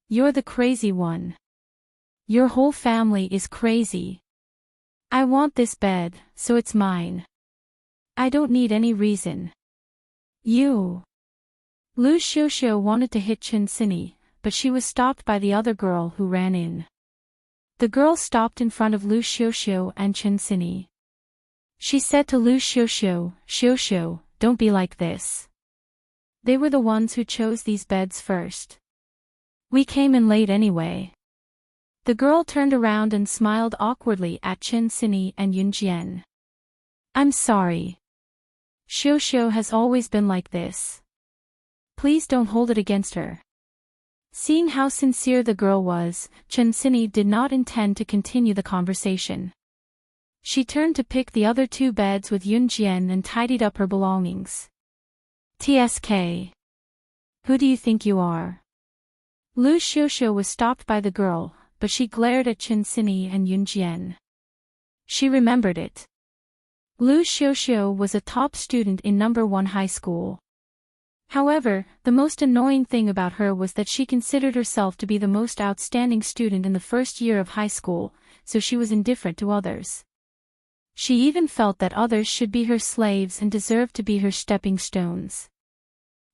"You're the crazy one. Your whole family is crazy. I want this bed, so it's mine. I don't need any reason. You." Lu Xiuxiu wanted to hit Chen Xinyi, but she was stopped by the other girl who ran in. The girl stopped in front of Lu Xiuxiu and Chen Xinyi. She said to Lu Xiuxiu, "Xiuxiu, don't be like this. They were the ones who chose these beds first. We came in late anyway." The girl turned around and smiled awkwardly at Chen Xinyi and Yun Jian. "I'm sorry. Xiuxiu has always been like this. Please don't hold it against her." Seeing how sincere the girl was, Chen Xinyi did not intend to continue the conversation. She turned to pick the other 2 beds with Yun Jian and tidied up her belongings. "TSK. Who do you think you are?" Lu Xiuxiu was stopped by the girl, but she glared at Chen Xinyi and Yun Jian. She remembered it. Lu Xiuxiu was a top student in No. 1 high school. However, the most annoying thing about her was that she considered herself to be the most outstanding student in the first year of high school, so she was indifferent to others. She even felt that others should be her slaves and deserved to be her stepping stones.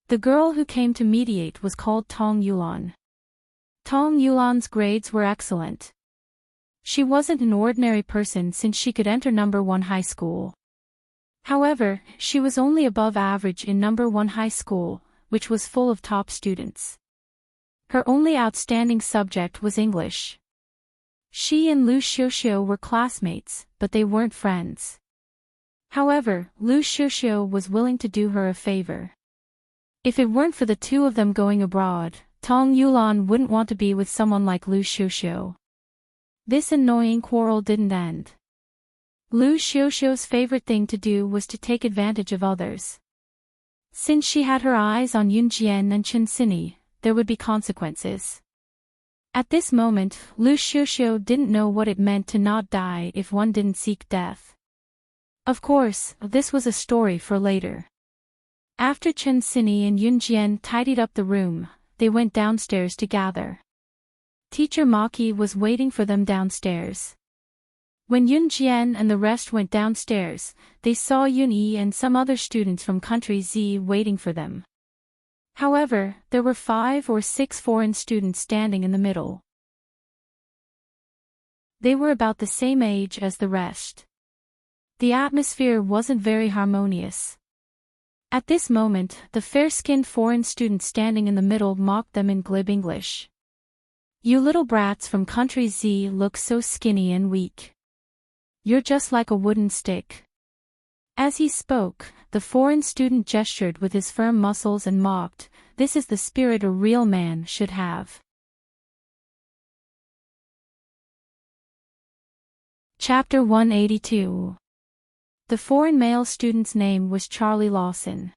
The girl who came to mediate was called Tong Yulan. Tong Yulan's grades were excellent. She wasn't an ordinary person since she could enter No. 1 high school. However, she was only above average in No. 1 high school, which was full of top students. Her only outstanding subject was English. She and Lu Xiuxiu were classmates, but they weren't friends. However, Lu Xiuxiu was willing to do her a favor. If it weren't for the 2 of them going abroad, Tong Yulan wouldn't want to be with someone like Lu Xiuxiu. This annoying quarrel didn't end. Lu Xiuxiu's favorite thing to do was to take advantage of others. Since she had her eyes on Yun Jian and Chen Xinyi, there would be consequences. At this moment, Lu Xiuxiu didn't know what it meant to not die if one didn't seek death. Of course, this was a story for later. After Chen Sini and Yun Jian tidied up the room, they went downstairs to gather. Teacher Maki was waiting for them downstairs. When Yun Jian and the rest went downstairs, they saw Yun Yi and some other students from country Z waiting for them. However, there were 5 or 6 foreign students standing in the middle. They were about the same age as the rest. The atmosphere wasn't very harmonious. At this moment, the fair-skinned foreign student standing in the middle mocked them in glib English. "You little brats from country Z look so skinny and weak. You're just like a wooden stick." As he spoke, the foreign student gestured with his firm muscles and mocked, "This is the spirit a real man should have." Chapter 182. The foreign male student's name was Charlie Lawson.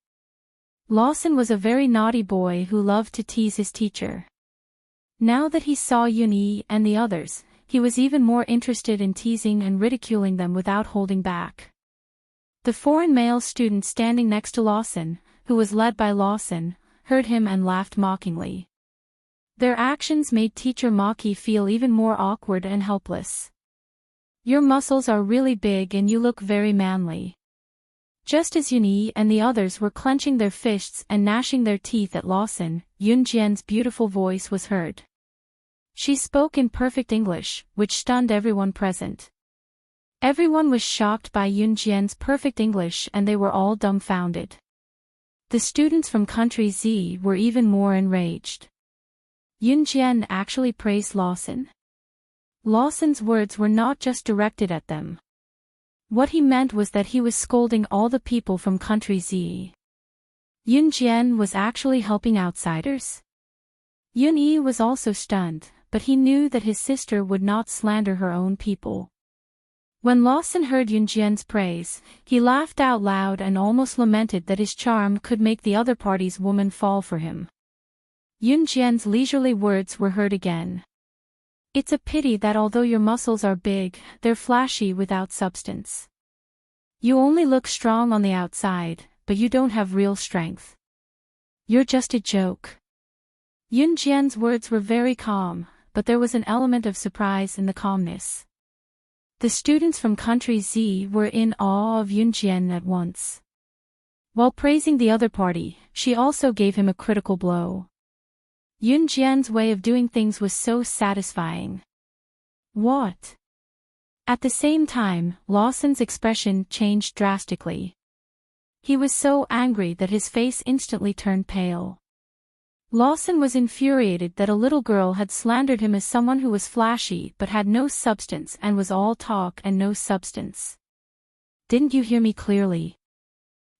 Lawson was a very naughty boy who loved to tease his teacher. Now that he saw Yun Yi and the others, he was even more interested in teasing and ridiculing them without holding back. The foreign male student standing next to Lawson, who was led by Lawson, heard him and laughed mockingly. Their actions made Teacher Maki feel even more awkward and helpless. "Your muscles are really big and you look very manly." Just as Yun Yi and the others were clenching their fists and gnashing their teeth at Lawson, Yun Jian's beautiful voice was heard. She spoke in perfect English, which stunned everyone present. Everyone was shocked by Yun Jian's perfect English and they were all dumbfounded. The students from country Z were even more enraged. Yun Jian actually praised Lawson. Lawson's words were not just directed at them. What he meant was that he was scolding all the people from country Z. Yun Jian was actually helping outsiders. Yun Yi was also stunned, but he knew that his sister would not slander her own people. When Lawson heard Yun Jian's praise, he laughed out loud and almost lamented that his charm could make the other party's woman fall for him. Yun Jian's leisurely words were heard again. "It's a pity that although your muscles are big, they're flashy without substance. You only look strong on the outside, but you don't have real strength. You're just a joke." Yun Jian's words were very calm, but there was an element of surprise in the calmness. The students from country Z were in awe of Yun Jian at once. While praising the other party, she also gave him a critical blow. Yun Jian's way of doing things was so satisfying. "What?" At the same time, Lawson's expression changed drastically. He was so angry that his face instantly turned pale. Lawson was infuriated that a little girl had slandered him as someone who was flashy but had no substance and was all talk and no substance. "Didn't you hear me clearly?"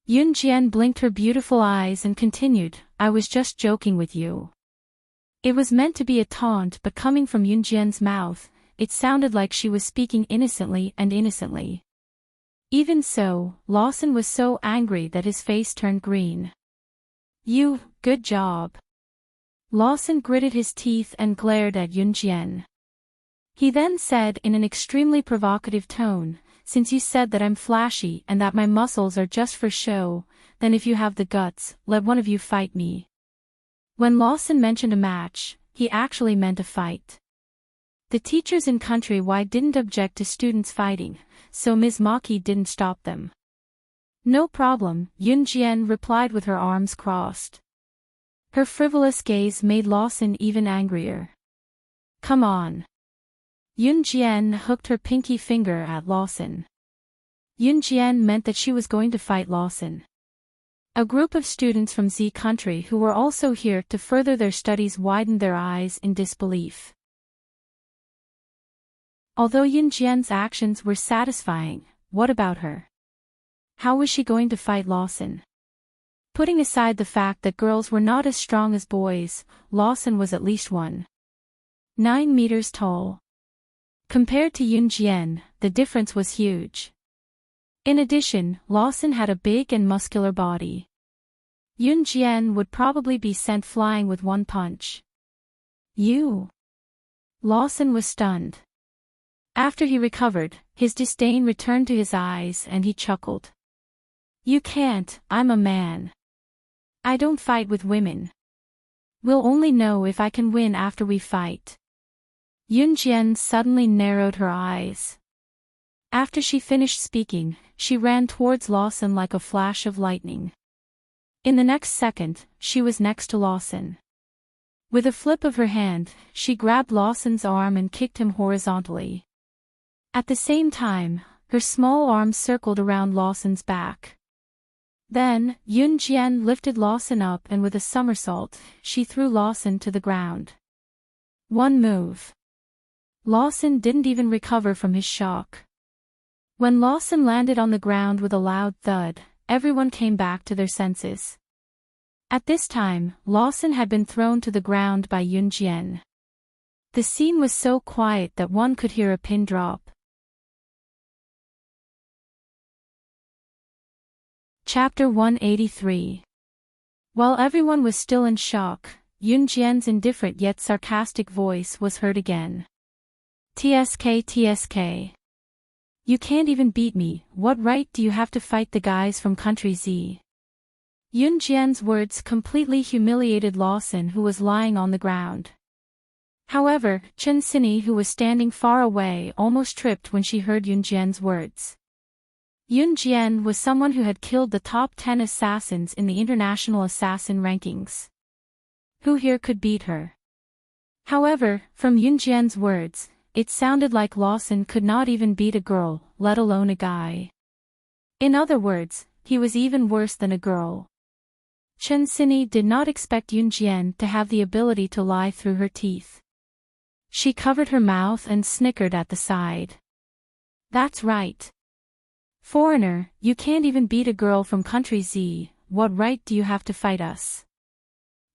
Yun Jian blinked her beautiful eyes and continued, "I was just joking with you." It was meant to be a taunt, but coming from Yun Jian's mouth, it sounded like she was speaking innocently and innocently. Even so, Lawson was so angry that his face turned green. Good job." Lawson gritted his teeth and glared at Yun Jian. He then said in an extremely provocative tone, "Since you said that I'm flashy and that my muscles are just for show, then if you have the guts, let one of you fight me." When Lawson mentioned a match, he actually meant a fight. The teachers in countrywide didn't object to students fighting, so Ms. Maki didn't stop them. "No problem," Yun Jian replied with her arms crossed. Her frivolous gaze made Lawson even angrier. "Come on." Yun Jian hooked her pinky finger at Lawson. Yun Jian meant that she was going to fight Lawson. A group of students from Z country who were also here to further their studies widened their eyes in disbelief. Although Yun Jian's actions were satisfying, what about her? How was she going to fight Lawson? Putting aside the fact that girls were not as strong as boys, Lawson was at least 1.9 meters tall. Compared to Yun Jian, the difference was huge. In addition, Lawson had a big and muscular body. Yun Jian would probably be sent flying with one punch. Lawson was stunned. After he recovered, his disdain returned to his eyes and he chuckled. You can't, I'm a man. I don't fight with women. We'll only know if I can win after we fight. Yunjian suddenly narrowed her eyes. After she finished speaking, she ran towards Lawson like a flash of lightning. In the next second, she was next to Lawson. With a flip of her hand, she grabbed Lawson's arm and kicked him horizontally. At the same time, her small arms circled around Lawson's back. Then, Yunjian lifted Lawson up and with a somersault, she threw Lawson to the ground. One move. Lawson didn't even recover from his shock. When Lawson landed on the ground with a loud thud, everyone came back to their senses. At this time, Lawson had been thrown to the ground by Yunjian. The scene was so quiet that one could hear a pin drop. Chapter 183. While everyone was still in shock, Yunjian's indifferent yet sarcastic voice was heard again. TSK. You can't even beat me, what right do you have to fight the guys from Country Z? Yunjian's words completely humiliated Lawson, who was lying on the ground. However, Chen Xinyi, who was standing far away, almost tripped when she heard Yunjian's words. Yunjian was someone who had killed the top 10 assassins in the international assassin rankings. Who here could beat her? However, from Yunjian's words, it sounded like Lawson could not even beat a girl, let alone a guy. In other words, he was even worse than a girl. Chen Xinyi did not expect Yunjian to have the ability to lie through her teeth. She covered her mouth and snickered at the side. That's right. Foreigner, you can't even beat a girl from Country Z, what right do you have to fight us?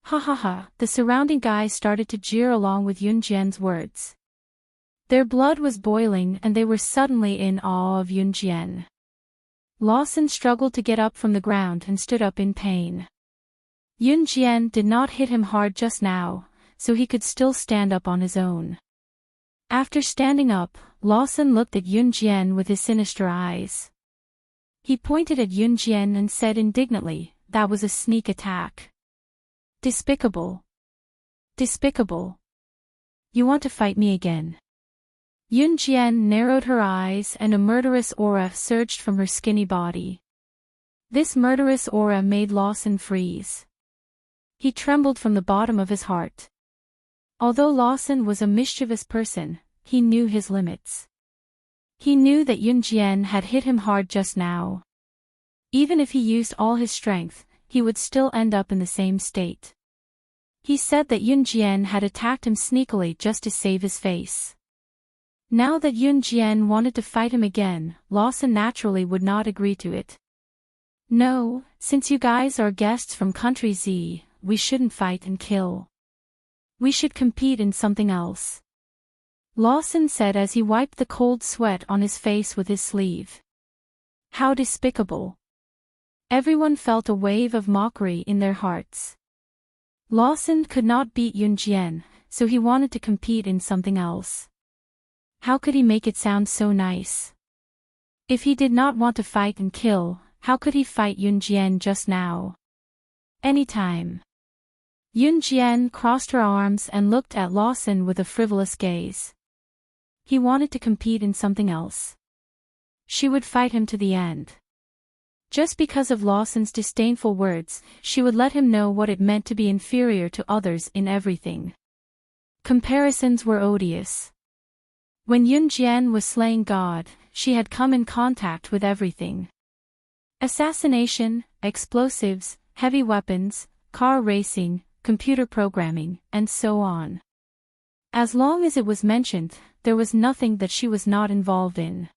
Ha ha ha, the surrounding guys started to jeer along with Yunjian's words. Their blood was boiling and they were suddenly in awe of Yunjian. Lawson struggled to get up from the ground and stood up in pain. Yunjian did not hit him hard just now, so he could still stand up on his own. After standing up, Lawson looked at Yunjian with his sinister eyes. He pointed at Yunjian and said indignantly, that was a sneak attack. Despicable. Despicable. You want to fight me again? Yunjian narrowed her eyes and a murderous aura surged from her skinny body. This murderous aura made Lawson freeze. He trembled from the bottom of his heart. Although Lawson was a mischievous person, he knew his limits. He knew that Yunjian had hit him hard just now. Even if he used all his strength, he would still end up in the same state. He said that Yunjian had attacked him sneakily just to save his face. Now that Yunjian wanted to fight him again, Lawson naturally would not agree to it. No, since you guys are guests from Country Z, we shouldn't fight and kill. We should compete in something else. Lawson said as he wiped the cold sweat on his face with his sleeve. How despicable. Everyone felt a wave of mockery in their hearts. Lawson could not beat Yunjian, so he wanted to compete in something else. How could he make it sound so nice? If he did not want to fight and kill, how could he fight Yunjian just now? Anytime. Yunjian crossed her arms and looked at Lawson with a frivolous gaze. He wanted to compete in something else. She would fight him to the end. Just because of Lawson's disdainful words, she would let him know what it meant to be inferior to others in everything. Comparisons were odious. When Yunjian was slaying God, she had come in contact with everything. Assassination, explosives, heavy weapons, car racing, computer programming, and so on. As long as it was mentioned, there was nothing that she was not involved in.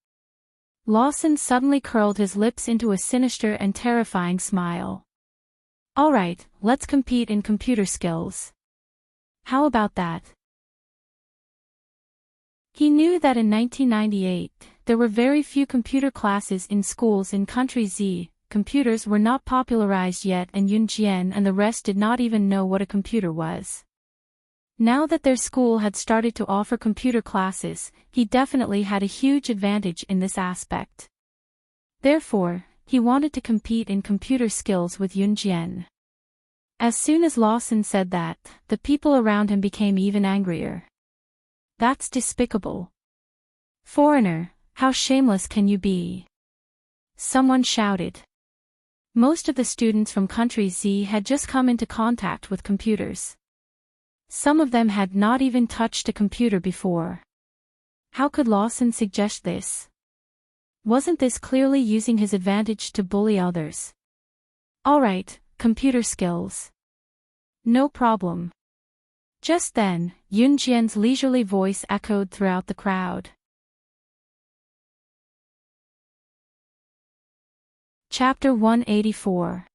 Lawson suddenly curled his lips into a sinister and terrifying smile. Alright, let's compete in computer skills. How about that? He knew that in 1998, there were very few computer classes in schools in Country Z. Computers were not popularized yet and Yunjian and the rest did not even know what a computer was. Now that their school had started to offer computer classes, he definitely had a huge advantage in this aspect. Therefore, he wanted to compete in computer skills with Yunjian. As soon as Lawson said that, the people around him became even angrier. That's despicable. Foreigner, how shameless can you be? Someone shouted. Most of the students from Country Z had just come into contact with computers. Some of them had not even touched a computer before. How could Lawson suggest this? Wasn't this clearly using his advantage to bully others? Alright, computer skills. No problem. Just then, Yunjian's leisurely voice echoed throughout the crowd. Chapter 184.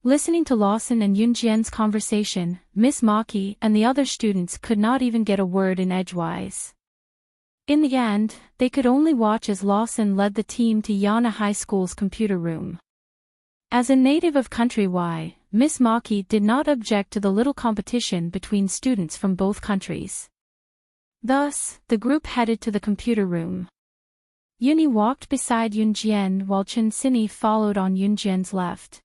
Listening to Lawson and Yunjian's conversation, Miss Maki and the other students could not even get a word in edgewise. In the end, they could only watch as Lawson led the team to Yana High School's computer room. As a native of Country Y, Miss Maki did not object to the little competition between students from both countries. Thus, the group headed to the computer room. Yuni walked beside Yunjian while Chen Xini followed on Yunjian's left.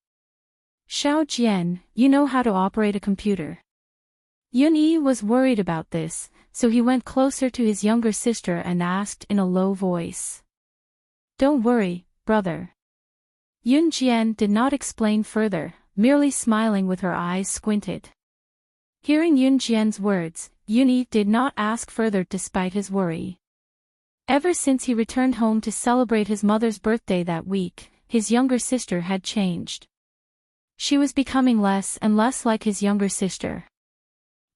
Xiao Jian, you know how to operate a computer. Yuni was worried about this, so he went closer to his younger sister and asked in a low voice. Don't worry, brother. Yunjian did not explain further, merely smiling with her eyes squinted. Hearing Yunjian's words, Yuni did not ask further despite his worry. Ever since he returned home to celebrate his mother's birthday that week, his younger sister had changed. She was becoming less and less like his younger sister.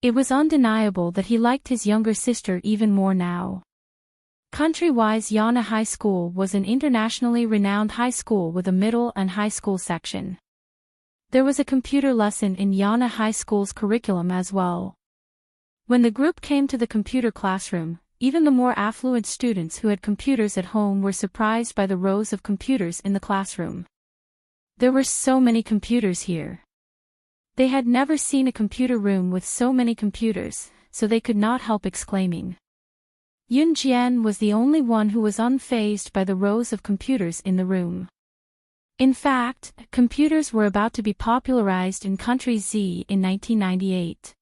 It was undeniable that he liked his younger sister even more now. Country-wise Yana High School was an internationally renowned high school with a middle and high school section. There was a computer lesson in Yana High School's curriculum as well. When the group came to the computer classroom, even the more affluent students who had computers at home were surprised by the rows of computers in the classroom. There were so many computers here. They had never seen a computer room with so many computers, so they could not help exclaiming. Yunjian was the only one who was unfazed by the rows of computers in the room. In fact, computers were about to be popularized in Country Z in 1998.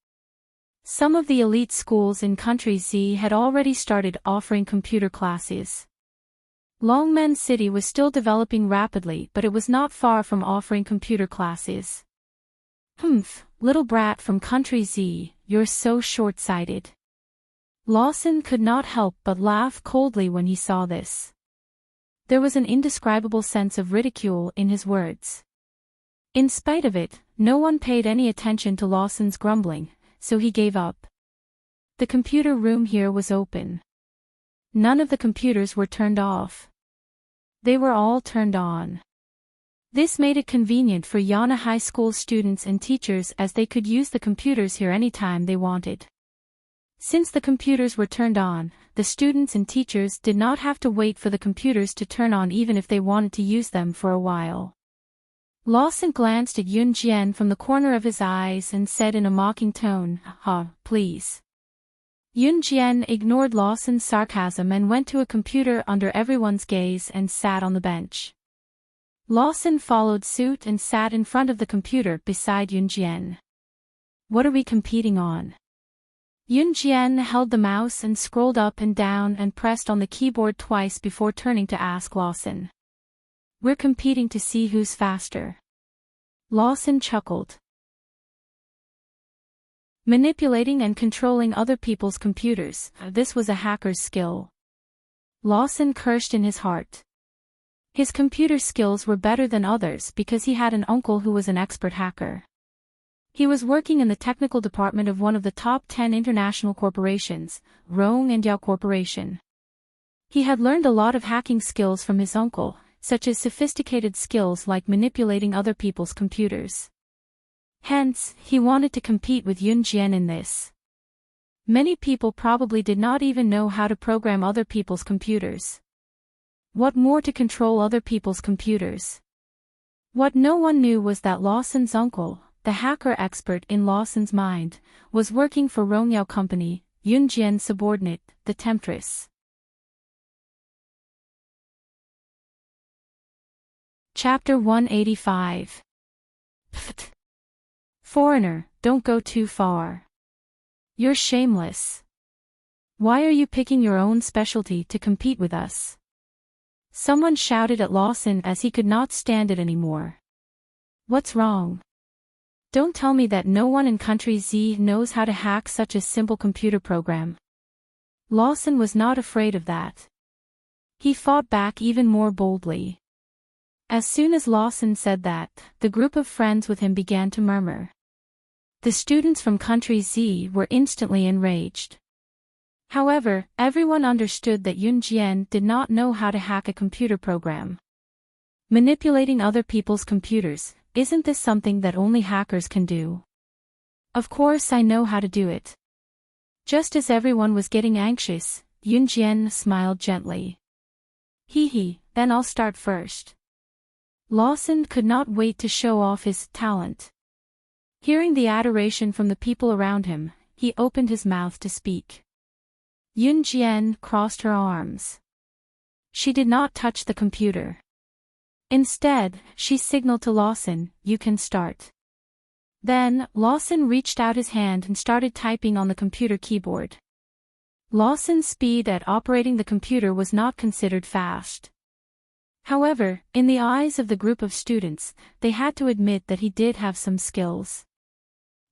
Some of the elite schools in Country Z had already started offering computer classes. Longmen City was still developing rapidly, but it was not far from offering computer classes. Humph, little brat from Country Z, you're so short-sighted. Lawson could not help but laugh coldly when he saw this. There was an indescribable sense of ridicule in his words. In spite of it, no one paid any attention to Lawson's grumbling, so he gave up. The computer room here was open. None of the computers were turned off. They were all turned on. This made it convenient for Yana High School students and teachers as they could use the computers here anytime they wanted. Since the computers were turned on, the students and teachers did not have to wait for the computers to turn on even if they wanted to use them for a while. Lawson glanced at Yunjian from the corner of his eyes and said in a mocking tone, please. Yunjian ignored Lawson's sarcasm and went to a computer under everyone's gaze and sat on the bench. Lawson followed suit and sat in front of the computer beside Yunjian. What are we competing on? Yunjian held the mouse and scrolled up and down and pressed on the keyboard twice before turning to ask Lawson. We're competing to see who's faster. Lawson chuckled. Manipulating and controlling other people's computers, this was a hacker's skill. Lawson cursed in his heart. His computer skills were better than others because he had an uncle who was an expert hacker. He was working in the technical department of one of the top 10 international corporations, Rong and Yao Corporation. He had learned a lot of hacking skills from his uncle, such as sophisticated skills like manipulating other people's computers. Hence, he wanted to compete with Yunjian in this. Many people probably did not even know how to program other people's computers. What more to control other people's computers? What no one knew was that Lawson's uncle, the hacker expert in Lawson's mind, was working for Rongyao Company, Yunjian's subordinate, the Temptress. Chapter 185. Pft. Foreigner, don't go too far. You're shameless. Why are you picking your own specialty to compete with us? Someone shouted at Lawson as he could not stand it anymore. What's wrong? Don't tell me that no one in Country Z knows how to hack such a simple computer program. Lawson was not afraid of that. He fought back even more boldly. As soon as Lawson said that, the group of friends with him began to murmur. The students from Country Z were instantly enraged. However, everyone understood that Yunjian did not know how to hack a computer program. Manipulating other people's computers, isn't this something that only hackers can do? Of course I know how to do it. Just as everyone was getting anxious, Yunjian smiled gently. Hee, then I'll start first. Lawson could not wait to show off his talent. Hearing the adoration from the people around him, he opened his mouth to speak. Yunjian crossed her arms. She did not touch the computer. Instead, she signaled to Lawson, "You can start." Then, Lawson reached out his hand and started typing on the computer keyboard. Lawson's speed at operating the computer was not considered fast. However, in the eyes of the group of students, they had to admit that he did have some skills.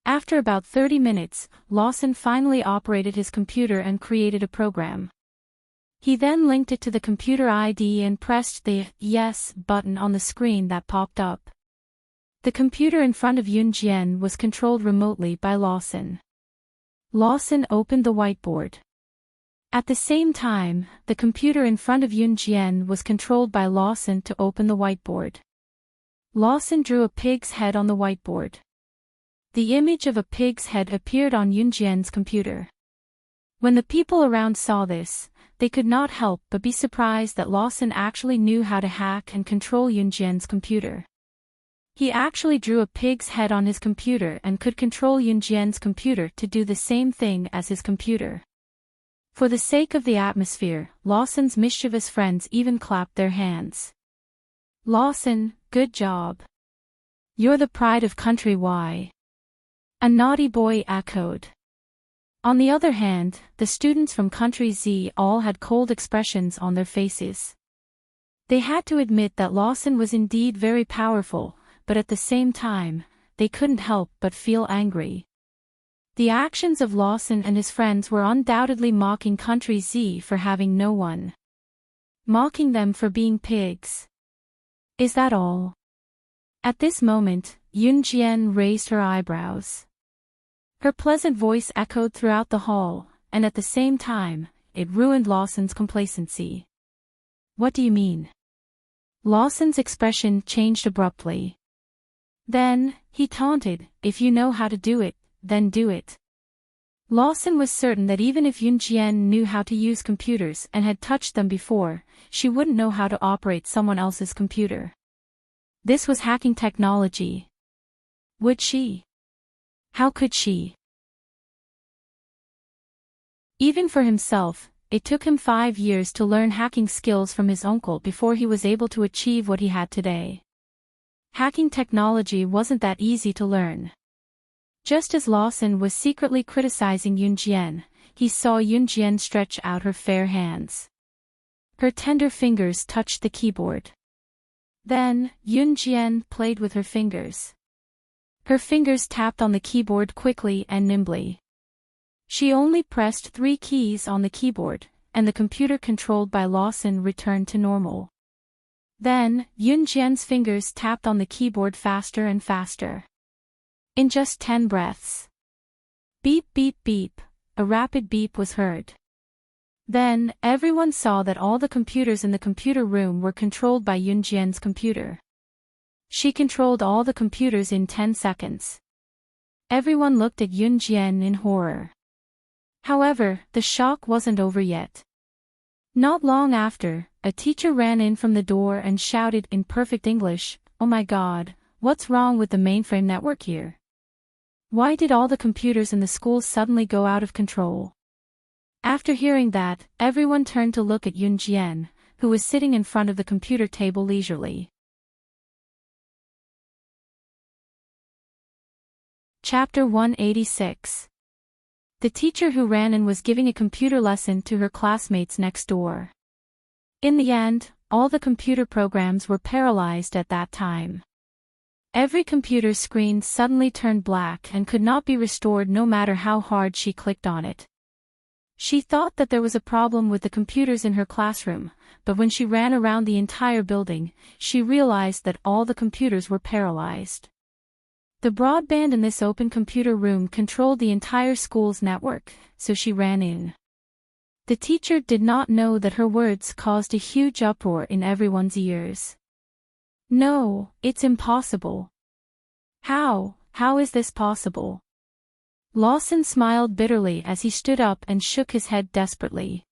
After about 30 minutes, Lawson finally operated his computer and created a program. He then linked it to the computer ID and pressed the "Yes" button on the screen that popped up. The computer in front of Yunjian was controlled remotely by Lawson. Lawson opened the whiteboard. At the same time, the computer in front of Yunjian was controlled by Lawson to open the whiteboard. Lawson drew a pig's head on the whiteboard. The image of a pig's head appeared on Yunjian's computer. When the people around saw this, they could not help but be surprised that Lawson actually knew how to hack and control Yunjian's computer. He actually drew a pig's head on his computer and could control Yunjian's computer to do the same thing as his computer. For the sake of the atmosphere, Lawson's mischievous friends even clapped their hands. "Lawson, good job. You're the pride of Country Y." A naughty boy echoed. On the other hand, the students from Country Z all had cold expressions on their faces. They had to admit that Lawson was indeed very powerful, but at the same time, they couldn't help but feel angry. The actions of Lawson and his friends were undoubtedly mocking Country Z for having no one. Mocking them for being pigs. Is that all? At this moment, Yunjian raised her eyebrows. Her pleasant voice echoed throughout the hall, and at the same time, it ruined Lawson's complacency. "What do you mean?" Lawson's expression changed abruptly. Then, he taunted, "If you know how to do it, then do it." Lawson was certain that even if Yunjian knew how to use computers and had touched them before, she wouldn't know how to operate someone else's computer. This was hacking technology. Would she? How could she? Even for himself, it took him 5 years to learn hacking skills from his uncle before he was able to achieve what he had today. Hacking technology wasn't that easy to learn. Just as Lawson was secretly criticizing Yunjian, he saw Yunjian stretch out her fair hands. Her tender fingers touched the keyboard. Then, Yunjian played with her fingers. Her fingers tapped on the keyboard quickly and nimbly. She only pressed 3 keys on the keyboard, and the computer controlled by Lawson returned to normal. Then, Yunjian's fingers tapped on the keyboard faster and faster. In just 10 breaths. Beep beep beep, a rapid beep was heard. Then, everyone saw that all the computers in the computer room were controlled by Yunjian's computer. She controlled all the computers in 10 seconds. Everyone looked at Yunjian in horror. However, the shock wasn't over yet. Not long after, a teacher ran in from the door and shouted in perfect English, "Oh my God, what's wrong with the mainframe network here? Why did all the computers in the school suddenly go out of control? After hearing that, everyone turned to look at Yunjian, who was sitting in front of the computer table leisurely. Chapter 186. The teacher who ran in was giving a computer lesson to her classmates next door. In the end, all the computer programs were paralyzed at that time. Every computer screen suddenly turned black and could not be restored no matter how hard she clicked on it. She thought that there was a problem with the computers in her classroom, but when she ran around the entire building, she realized that all the computers were paralyzed. The broadband in this open computer room controlled the entire school's network, so she ran in. The teacher did not know that her words caused a huge uproar in everyone's ears. No, it's impossible. How is this possible? Lawson smiled bitterly as he stood up and shook his head desperately.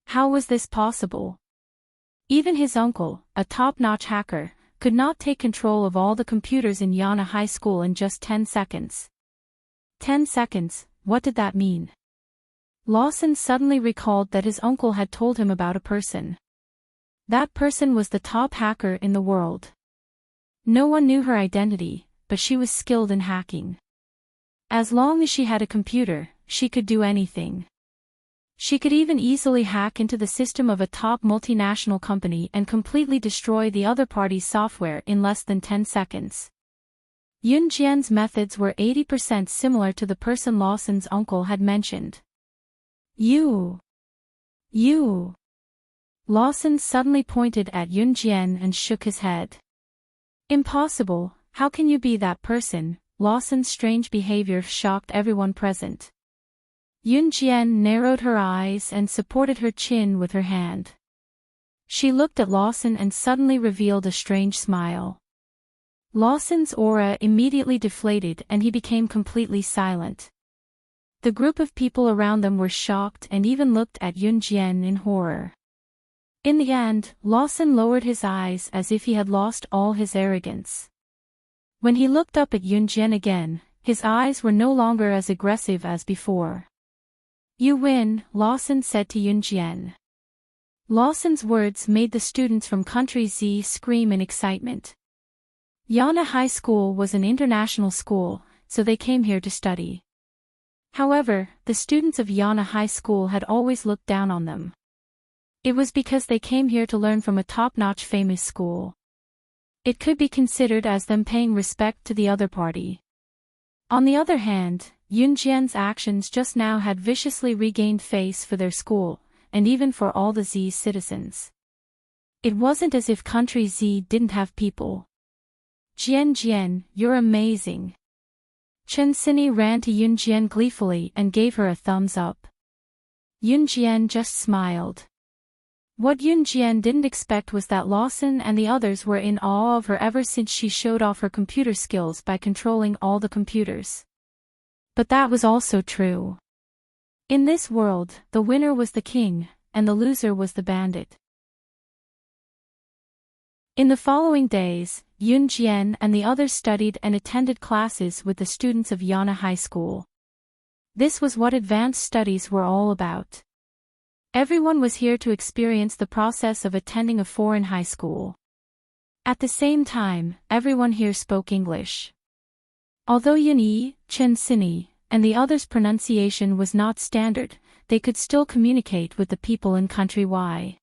How was this possible? Even his uncle, a top-notch hacker, could not take control of all the computers in Yana High School in just 10 seconds. 10 seconds, what did that mean? Lawson suddenly recalled that his uncle had told him about a person. That person was the top hacker in the world. No one knew her identity, but she was skilled in hacking. As long as she had a computer, she could do anything. She could even easily hack into the system of a top multinational company and completely destroy the other party's software in less than 10 seconds. Yun Jian's methods were 80% similar to the person Lawson's uncle had mentioned. You. Lawson suddenly pointed at Yun Jian and shook his head. Impossible, how can you be that person? Lawson's strange behavior shocked everyone present. Yun Jian narrowed her eyes and supported her chin with her hand. She looked at Lawson and suddenly revealed a strange smile. Lawson's aura immediately deflated and he became completely silent. The group of people around them were shocked and even looked at Yun Jian in horror. In the end, Lawson lowered his eyes as if he had lost all his arrogance. When he looked up at Yun Jian again, his eyes were no longer as aggressive as before. You win, Lawson said to Yun Jian. Lawson's words made the students from Country Z scream in excitement. Yana High School was an international school, so they came here to study. However, the students of Yana High School had always looked down on them. It was because they came here to learn from a top-notch famous school. It could be considered as them paying respect to the other party. On the other hand, Yun Jian's actions just now had viciously regained face for their school, and even for all the Z's citizens. It wasn't as if Country Z didn't have people. Jian, you're amazing. Chen Xinyi ran to Yun Jian gleefully and gave her a thumbs up. Yun Jian just smiled. What Yun Jian didn't expect was that Lawson and the others were in awe of her ever since she showed off her computer skills by controlling all the computers. But that was also true. In this world, the winner was the king, and the loser was the bandit. In the following days, Yun Jian and the others studied and attended classes with the students of Yana High School. This was what advanced studies were all about. Everyone was here to experience the process of attending a foreign high school. At the same time, everyone here spoke English. Although Yunyi, Chen Xinyi, and the others' pronunciation was not standard, they could still communicate with the people in Country Y.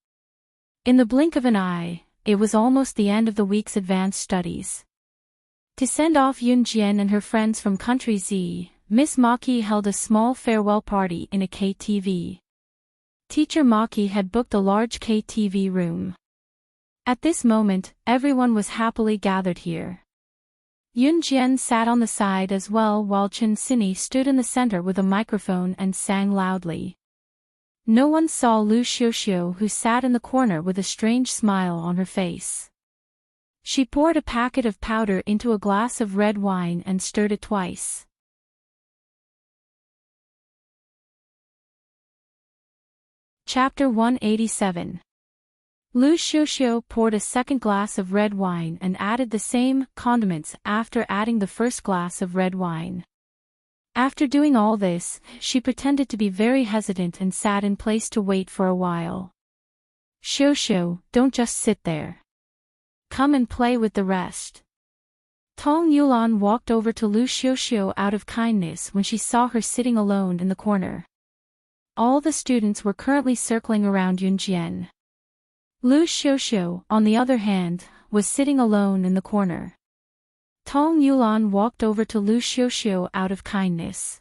In the blink of an eye, it was almost the end of the week's advanced studies. To send off Yun Jian and her friends from Country Z, Miss Maki held a small farewell party in a KTV. Teacher Maki had booked a large KTV room. At this moment, everyone was happily gathered here. Yun Jian sat on the side as well while Chen Xinyi stood in the center with a microphone and sang loudly. No one saw Lu Xiuxiu, who sat in the corner with a strange smile on her face. She poured a packet of powder into a glass of red wine and stirred it twice. Chapter 187. Lu Xiuxiu poured a second glass of red wine and added the same condiments after adding the first glass of red wine. After doing all this, she pretended to be very hesitant and sat in place to wait for a while. Xiao, don't just sit there. Come and play with the rest. Tong Yulan walked over to Lu Xiao out of kindness when she saw her sitting alone in the corner. All the students were currently circling around Yunjian. Lu Xiao, on the other hand, was sitting alone in the corner. Tong Yulan walked over to Lu Xiao out of kindness.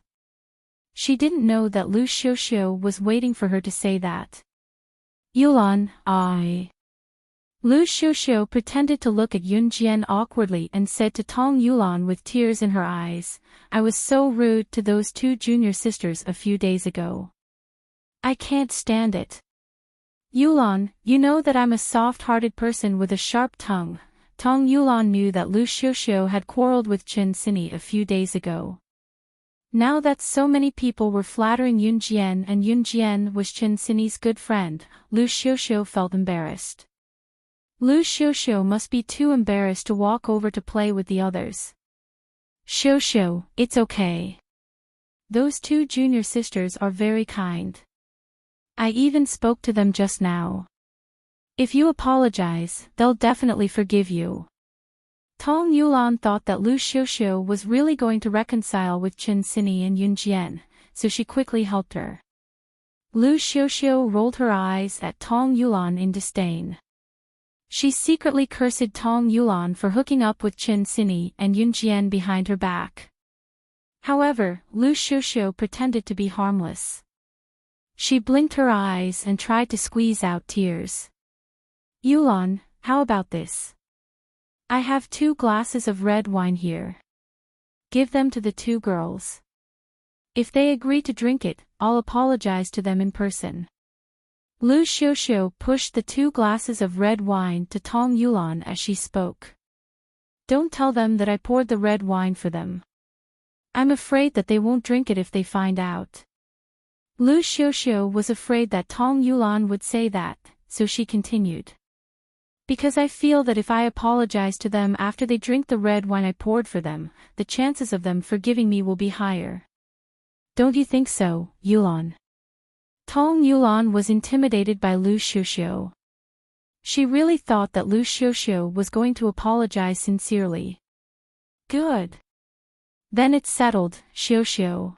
She didn't know that Lu Xiao was waiting for her to say that. Yulan, I. Lu Xiao pretended to look at Yunjian awkwardly and said to Tong Yulan with tears in her eyes, I was so rude to those two junior sisters a few days ago. I can't stand it. Yulan, you know that I'm a soft-hearted person with a sharp tongue. Tong Yulan knew that Lu Xiao had quarreled with Chen Xini a few days ago. Now that so many people were flattering Yunjian and Yunjian was Chen Xini's good friend, Lu Xiao felt embarrassed. Lu Xiao must be too embarrassed to walk over to play with the others. Xiao, it's okay. Those two junior sisters are very kind. I even spoke to them just now. If you apologize, they'll definitely forgive you. Tong Yulan thought that Lu Xiao was really going to reconcile with Chen Xini and Yunjian, so she quickly helped her. Lu Xiao rolled her eyes at Tong Yulan in disdain. She secretly cursed Tong Yulan for hooking up with Chen Xini and Yunjian behind her back. However, Lu Xiao pretended to be harmless. She blinked her eyes and tried to squeeze out tears. Yulan, how about this? I have 2 glasses of red wine here. Give them to the 2 girls. If they agree to drink it, I'll apologize to them in person. Lu Xiao pushed the 2 glasses of red wine to Tong Yulan as she spoke. Don't tell them that I poured the red wine for them. I'm afraid that they won't drink it if they find out. Lu Xiao was afraid that Tong Yulan would say that, so she continued. Because I feel that if I apologize to them after they drink the red wine I poured for them, the chances of them forgiving me will be higher. Don't you think so, Yulan? Tong Yulan was intimidated by Lu Xiao. She really thought that Lu Xiao was going to apologize sincerely. Good. Then it's settled, Xiao.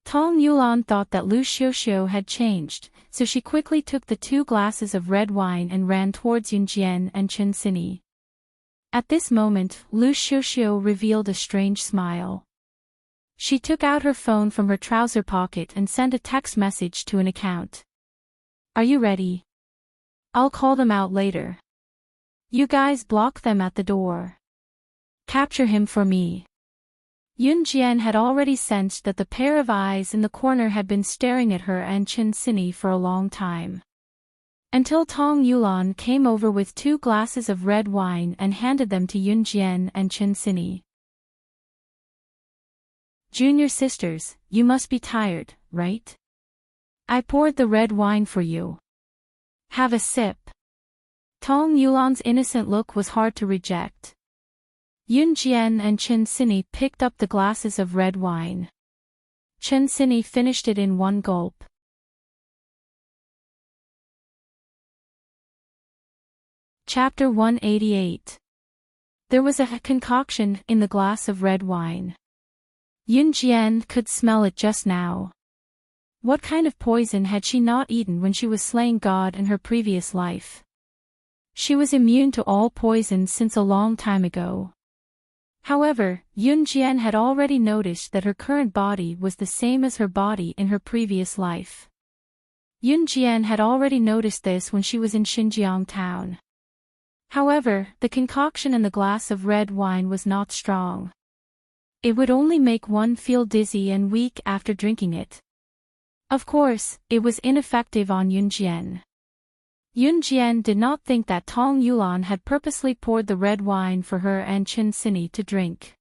Tong Yulan thought that Lu Xiao had changed, so she quickly took the 2 glasses of red wine and ran towards Yunjian and Chen Xini. At this moment, Lu Xiao revealed a strange smile. She took out her phone from her trouser pocket and sent a text message to an account. Are you ready? I'll call them out later. You guys block them at the door. Capture him for me. Yunjian had already sensed that the pair of eyes in the corner had been staring at her and Chen Xini for a long time. Until Tong Yulan came over with 2 glasses of red wine and handed them to Yunjian and Chen Xini. Junior sisters, you must be tired, right? I poured the red wine for you. Have a sip. Tong Yulan's innocent look was hard to reject. Yunjian and Chen Xini picked up the glasses of red wine. Chen Xini finished it in one gulp. Chapter 188. There was a concoction in the glass of red wine. Yunjian could smell it just now. What kind of poison had she not eaten when she was slaying God in her previous life? She was immune to all poisons since a long time ago. However, Yunjian had already noticed that her current body was the same as her body in her previous life. Yunjian had already noticed this when she was in Xinjiang town. However, the concoction in the glass of red wine was not strong. It would only make one feel dizzy and weak after drinking it. Of course, it was ineffective on Yunjian. Yunjian did not think that Tong Yulan had purposely poured the red wine for her and Chen Xini to drink.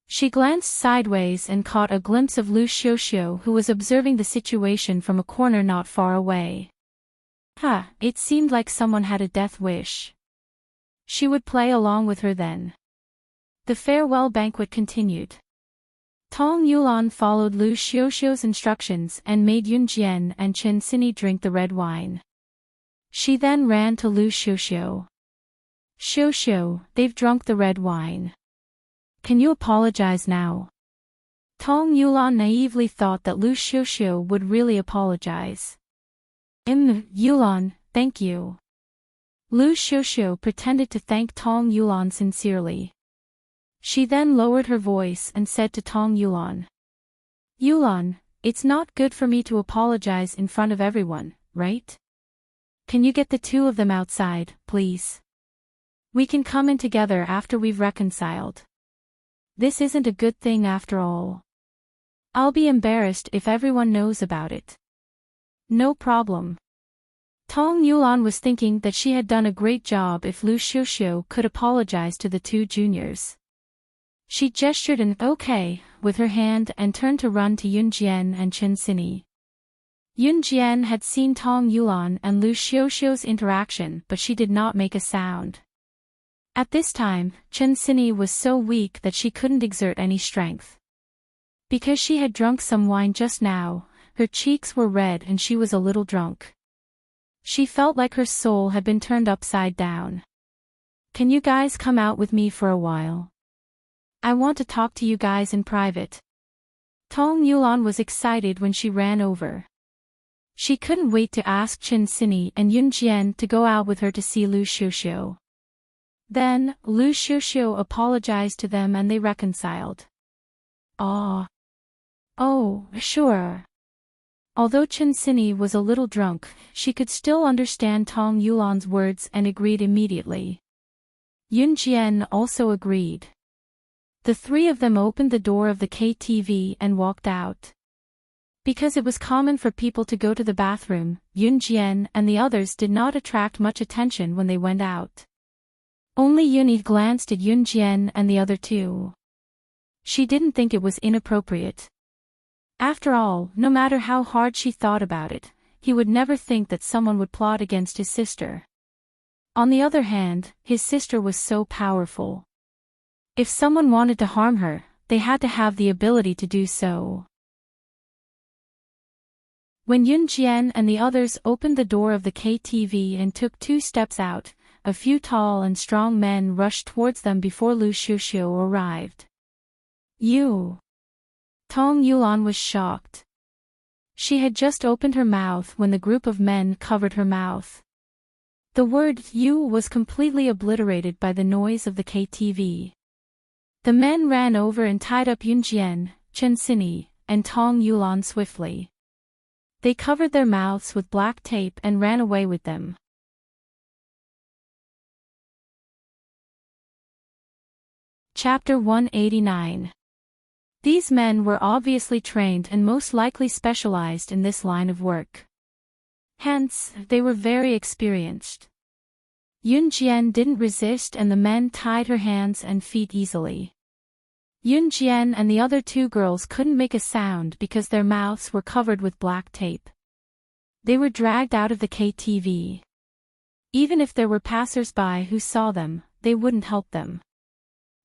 She glanced sideways and caught a glimpse of Lu Xiao, who was observing the situation from a corner not far away. It seemed like someone had a death wish. She would play along with her then. The farewell banquet continued. Tong Yulan followed Lu Xiuxiu's instructions and made Yunjian and Chen Xini drink the red wine. She then ran to Lu Xiuxiu. Xiuxiu, they've drunk the red wine. Can you apologize now? Tong Yulan naively thought that Lu Xiuxiu would really apologize. Yulan, thank you. Lu Xiuxiu pretended to thank Tong Yulan sincerely. She then lowered her voice and said to Tong Yulan. Yulan, it's not good for me to apologize in front of everyone, right? Can you get the two of them outside, please? We can come in together after we've reconciled. This isn't a good thing after all. I'll be embarrassed if everyone knows about it. No problem. Tong Yulan was thinking that she had done a great job if Lu Xiuxiu could apologize to the two juniors. She gestured an okay with her hand and turned to run to Yunjian and Chen Xini. Yunjian had seen Tong Yulan and Lu Xiuxiu's interaction, but she did not make a sound. At this time, Chen Xini was so weak that she couldn't exert any strength. Because she had drunk some wine just now, her cheeks were red and she was a little drunk. She felt like her soul had been turned upside down. Can you guys come out with me for a while? I want to talk to you guys in private. Tong Yulan was excited when she ran over. She couldn't wait to ask Chen Xini and Yunjian to go out with her to see Lu Xiuxiu. Then, Lu Xiuxiu apologized to them and they reconciled. Oh, sure. Although Chen Xini was a little drunk, she could still understand Tong Yulan's words and agreed immediately. Yunjian also agreed. The three of them opened the door of the KTV and walked out. Because it was common for people to go to the bathroom, Yunjian and the others did not attract much attention when they went out. Only Yuni glanced at Yunjian and the other two. She didn't think it was inappropriate. After all, no matter how hard she thought about it, he would never think that someone would plot against his sister. On the other hand, his sister was so powerful. If someone wanted to harm her, they had to have the ability to do so. When Yunjian and the others opened the door of the KTV and took 2 steps out, a few tall and strong men rushed towards them before Lu Xiuxiu arrived. You! Tong Yulan was shocked. She had just opened her mouth when the group of men covered her mouth. The word you was completely obliterated by the noise of the KTV. The men ran over and tied up Yunjian, Chen Xini, and Tong Yulan swiftly. They covered their mouths with black tape and ran away with them. Chapter 189. These men were obviously trained and most likely specialized in this line of work. Hence, they were very experienced. Yunjian didn't resist and the men tied her hands and feet easily. Yunjian and the other 2 girls couldn't make a sound because their mouths were covered with black tape. They were dragged out of the KTV. Even if there were passers-by who saw them, they wouldn't help them.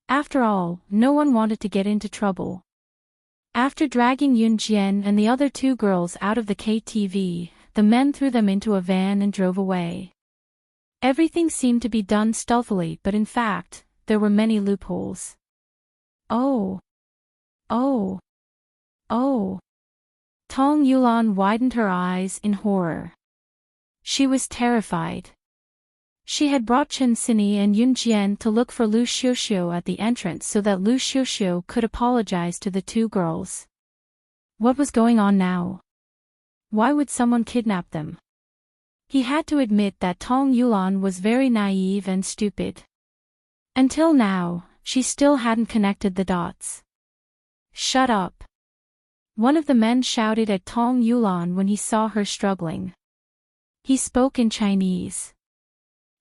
After all, no one wanted to get into trouble. After dragging Yunjian and the other 2 girls out of the KTV, the men threw them into a van and drove away. Everything seemed to be done stealthily, but in fact, there were many loopholes. Oh! Tong Yulan widened her eyes in horror. She was terrified. She had brought Chen Xini and Yunjian to look for Lu Xiuxiu at the entrance so that Lu Xiuxiu could apologize to the 2 girls. What was going on now? Why would someone kidnap them? He had to admit that Tong Yulan was very naive and stupid. Until now, she still hadn't connected the dots. Shut up! One of the men shouted at Tong Yulan when he saw her struggling. He spoke in Chinese.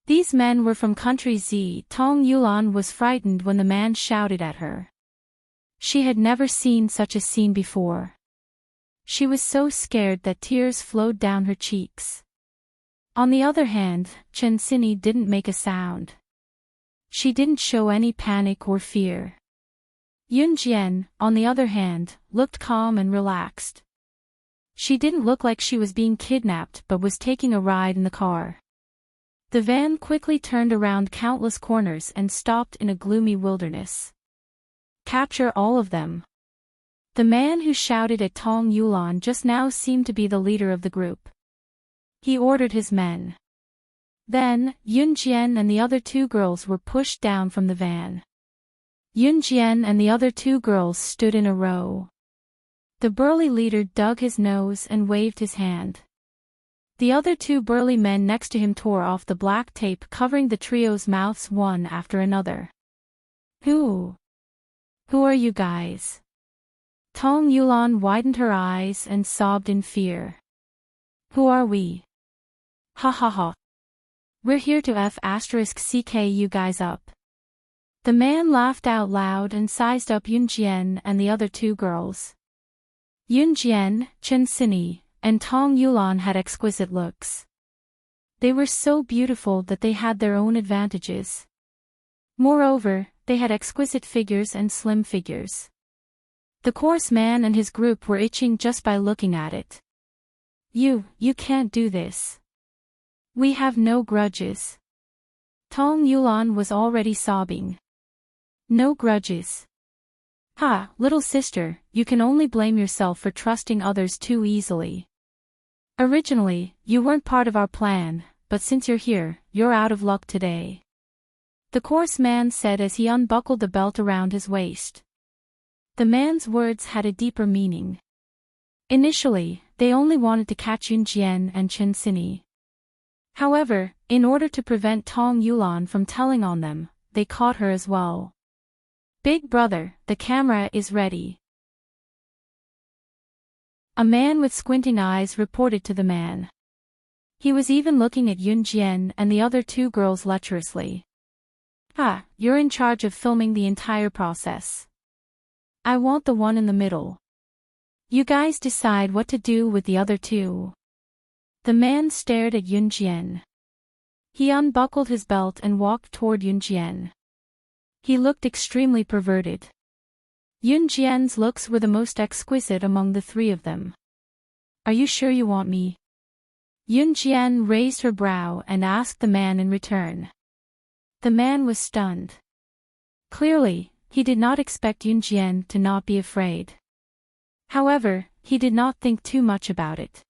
These men were from country Z. Tong Yulan was frightened when the man shouted at her. She had never seen such a scene before. She was so scared that tears flowed down her cheeks. On the other hand, Chen Xini didn't make a sound. She didn't show any panic or fear. Yun Jian, on the other hand, looked calm and relaxed. She didn't look like she was being kidnapped but was taking a ride in the car. The van quickly turned around countless corners and stopped in a gloomy wilderness. Capture all of them. The man who shouted at Tong Yulan just now seemed to be the leader of the group. He ordered his men. Then, Yun Jian and the other two girls were pushed down from the van. Yun Jian and the other two girls stood in a row. The burly leader dug his nose and waved his hand. The other two burly men next to him tore off the black tape covering the trio's mouths one after another. Who are you guys? Tong Yulan widened her eyes and sobbed in fear. Who are we? Ha ha ha. We're here to *CK you guys up. The man laughed out loud and sized up Yun Jian and the other two girls. Yun Jian, Chen Xinyi, and Tong Yulan had exquisite looks. They were so beautiful that they had their own advantages. Moreover, they had exquisite figures and slim figures. The coarse man and his group were itching just by looking at it. You can't do this. We have no grudges. Tong Yulan was already sobbing. No grudges. Ha, little sister, you can only blame yourself for trusting others too easily. Originally, you weren't part of our plan, but since you're here, you're out of luck today. The coarse man said as he unbuckled the belt around his waist. The man's words had a deeper meaning. Initially, they only wanted to catch Yun Jian and Chen Xinyi. However, in order to prevent Tong Yulan from telling on them, they caught her as well. Big brother, the camera is ready. A man with squinting eyes reported to the man. He was even looking at Yun Jian and the other two girls lecherously. Ah, you're in charge of filming the entire process. I want the one in the middle. You guys decide what to do with the other two. The man stared at Yun Jian. He unbuckled his belt and walked toward Yun Jian. He looked extremely perverted. Yun Jian's looks were the most exquisite among the three of them. Are you sure you want me? Yun Jian raised her brow and asked the man in return. The man was stunned. Clearly, he did not expect Yun Jian to not be afraid. However, he did not think too much about it.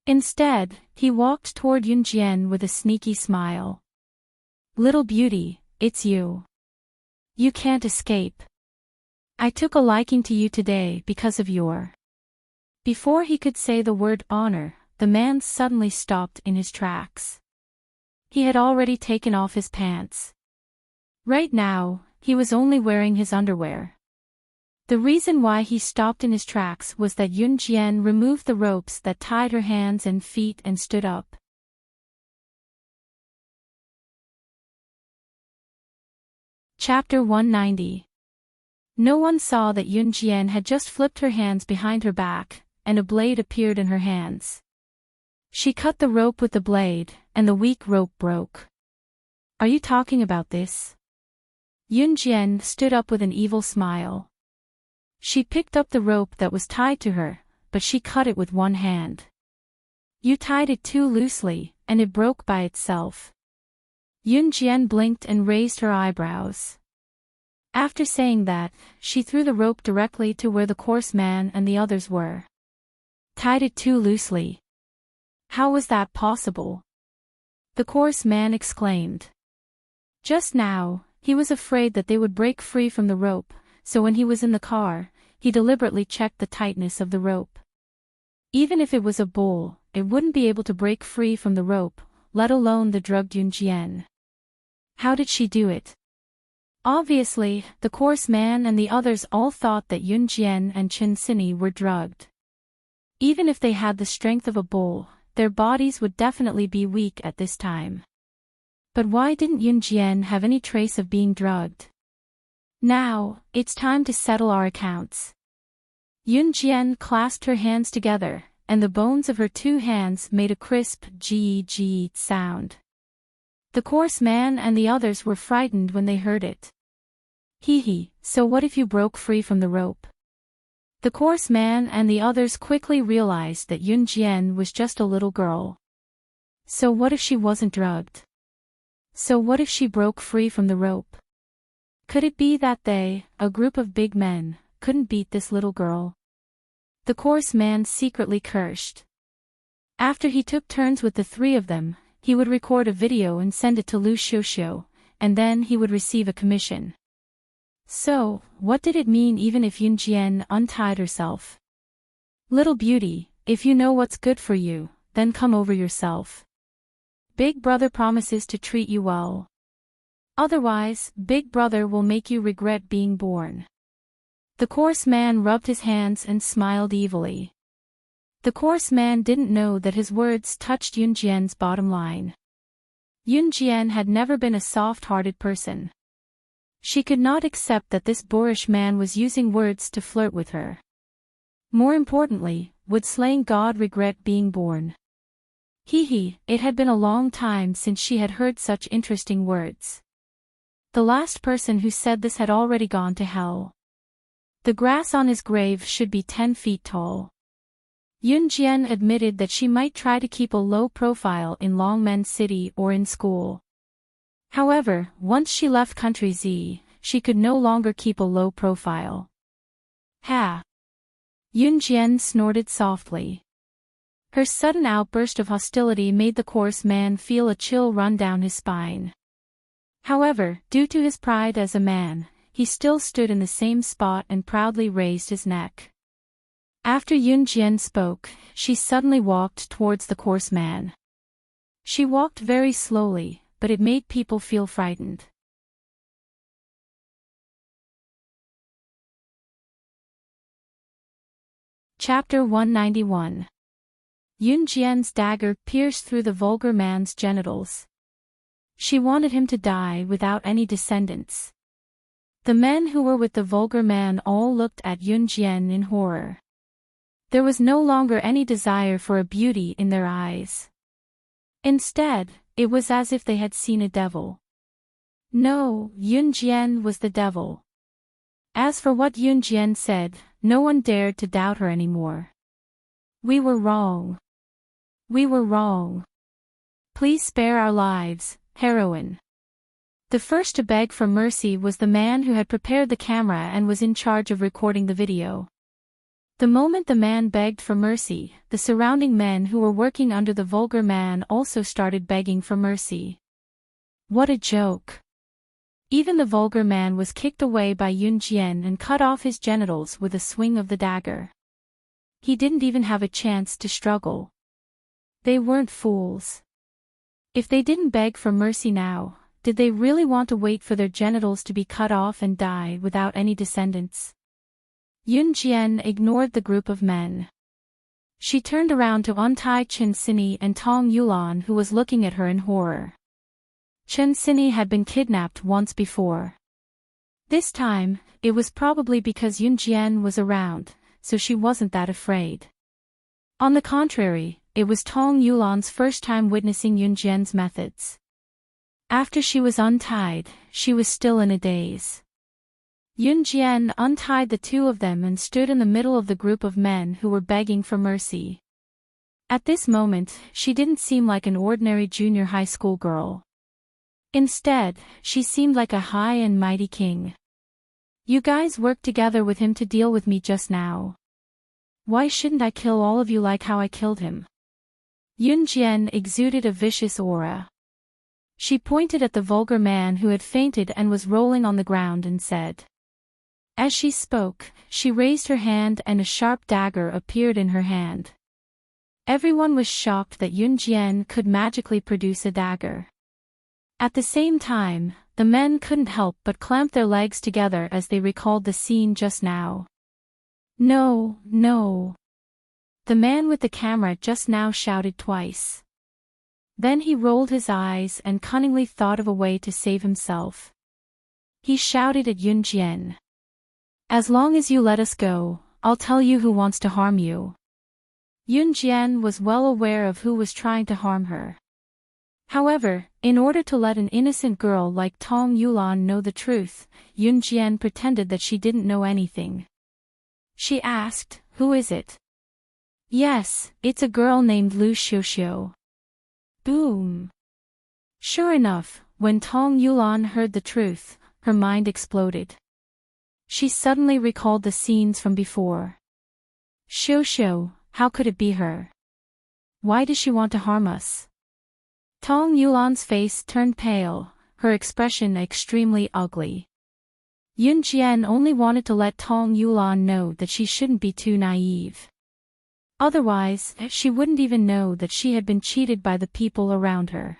Instead, he walked toward Yun Jian with a sneaky smile. Little beauty, it's you. You can't escape. I took a liking to you today because of your... Before he could say the word honor, the man suddenly stopped in his tracks. He had already taken off his pants. Right now, he was only wearing his underwear. The reason why he stopped in his tracks was that Yun Jian removed the ropes that tied her hands and feet and stood up. Chapter 190. No one saw that Yun Jian had just flipped her hands behind her back, and a blade appeared in her hands. She cut the rope with the blade, and the weak rope broke. Are you talking about this? Yun Jian stood up with an evil smile. She picked up the rope that was tied to her, but she cut it with one hand. You tied it too loosely, and it broke by itself. Yun Jian blinked and raised her eyebrows. After saying that, she threw the rope directly to where the coarse man and the others were. Tied it too loosely. How was that possible? The coarse man exclaimed. Just now, he was afraid that they would break free from the rope, so when he was in the car, he deliberately checked the tightness of the rope. Even if it was a bull, it wouldn't be able to break free from the rope, let alone the drugged Yun Jian. How did she do it? Obviously, the coarse man and the others all thought that Yun Jian and Chen Xinyi were drugged. Even if they had the strength of a bull, their bodies would definitely be weak at this time. But why didn't Yun Jian have any trace of being drugged? Now, it's time to settle our accounts. Yun Jian clasped her hands together, and the bones of her two hands made a crisp "gee" sound. The coarse man and the others were frightened when they heard it. Hee hee, so what if you broke free from the rope? The coarse man and the others quickly realized that Yun Jian was just a little girl. So what if she wasn't drugged? So what if she broke free from the rope? Could it be that they, a group of big men, couldn't beat this little girl? The coarse man secretly cursed. After he took turns with the three of them, he would record a video and send it to Lu Xiuxiu, and then he would receive a commission. So, what did it mean even if Yun Jian untied herself? Little beauty, if you know what's good for you, then come over yourself. Big brother promises to treat you well. Otherwise, big brother will make you regret being born. The coarse man rubbed his hands and smiled evilly. The coarse man didn't know that his words touched Yun Jian's bottom line. Yun Jian had never been a soft-hearted person. She could not accept that this boorish man was using words to flirt with her. More importantly, would slaying God regret being born? Hee hee, it had been a long time since she had heard such interesting words. The last person who said this had already gone to hell. The grass on his grave should be 10 feet tall. Yun Jian admitted that she might try to keep a low profile in Longmen City or in school. However, once she left Country Z, she could no longer keep a low profile. Ha! Yun Jian snorted softly. Her sudden outburst of hostility made the coarse man feel a chill run down his spine. However, due to his pride as a man, he still stood in the same spot and proudly raised his neck. After Yun Jian spoke, she suddenly walked towards the coarse man. She walked very slowly, but it made people feel frightened. Chapter 191. Yun Jian's dagger pierced through the vulgar man's genitals. She wanted him to die without any descendants. The men who were with the vulgar man all looked at Yun Jian in horror. There was no longer any desire for a beauty in their eyes. Instead, it was as if they had seen a devil. No, Yun Jian was the devil. As for what Yun Jian said, no one dared to doubt her anymore. We were wrong. We were wrong. Please spare our lives, heroine. The first to beg for mercy was the man who had prepared the camera and was in charge of recording the video. The moment the man begged for mercy, the surrounding men who were working under the vulgar man also started begging for mercy. What a joke. Even the vulgar man was kicked away by Yun Jian and cut off his genitals with a swing of the dagger. He didn't even have a chance to struggle. They weren't fools. If they didn't beg for mercy now, did they really want to wait for their genitals to be cut off and die without any descendants? Yun Jian ignored the group of men. She turned around to untie Chen Sini and Tong Yulan, who was looking at her in horror. Chen Sini had been kidnapped once before. This time, it was probably because Yun Jian was around, so she wasn't that afraid. On the contrary, it was Tong Yulan's first time witnessing Yun Jian's methods. After she was untied, she was still in a daze. Yun Jian untied the two of them and stood in the middle of the group of men who were begging for mercy. At this moment, she didn't seem like an ordinary junior high school girl. Instead, she seemed like a high and mighty king. You guys worked together with him to deal with me just now. Why shouldn't I kill all of you like how I killed him? Yun Jian exuded a vicious aura. She pointed at the vulgar man who had fainted and was rolling on the ground and said. As she spoke, she raised her hand and a sharp dagger appeared in her hand. Everyone was shocked that Yun Jian could magically produce a dagger. At the same time, the men couldn't help but clamp their legs together as they recalled the scene just now. No, no. The man with the camera just now shouted twice. Then he rolled his eyes and cunningly thought of a way to save himself. He shouted at Yun Jian. As long as you let us go, I'll tell you who wants to harm you. Yun Jian was well aware of who was trying to harm her. However, In order to let an innocent girl like Tong Yulan know the truth, Yun Jian pretended that she didn't know anything. She asked, "Who is it?" "Yes, it's a girl named Lu Xiuxiu." Boom. Sure enough, when Tong Yulan heard the truth, her mind exploded. She suddenly recalled the scenes from before. Xiuxiu, how could it be her? Why does she want to harm us? Tong Yulan's face turned pale, her expression extremely ugly. Yun Jian only wanted to let Tong Yulan know that she shouldn't be too naive. Otherwise, she wouldn't even know that she had been cheated by the people around her.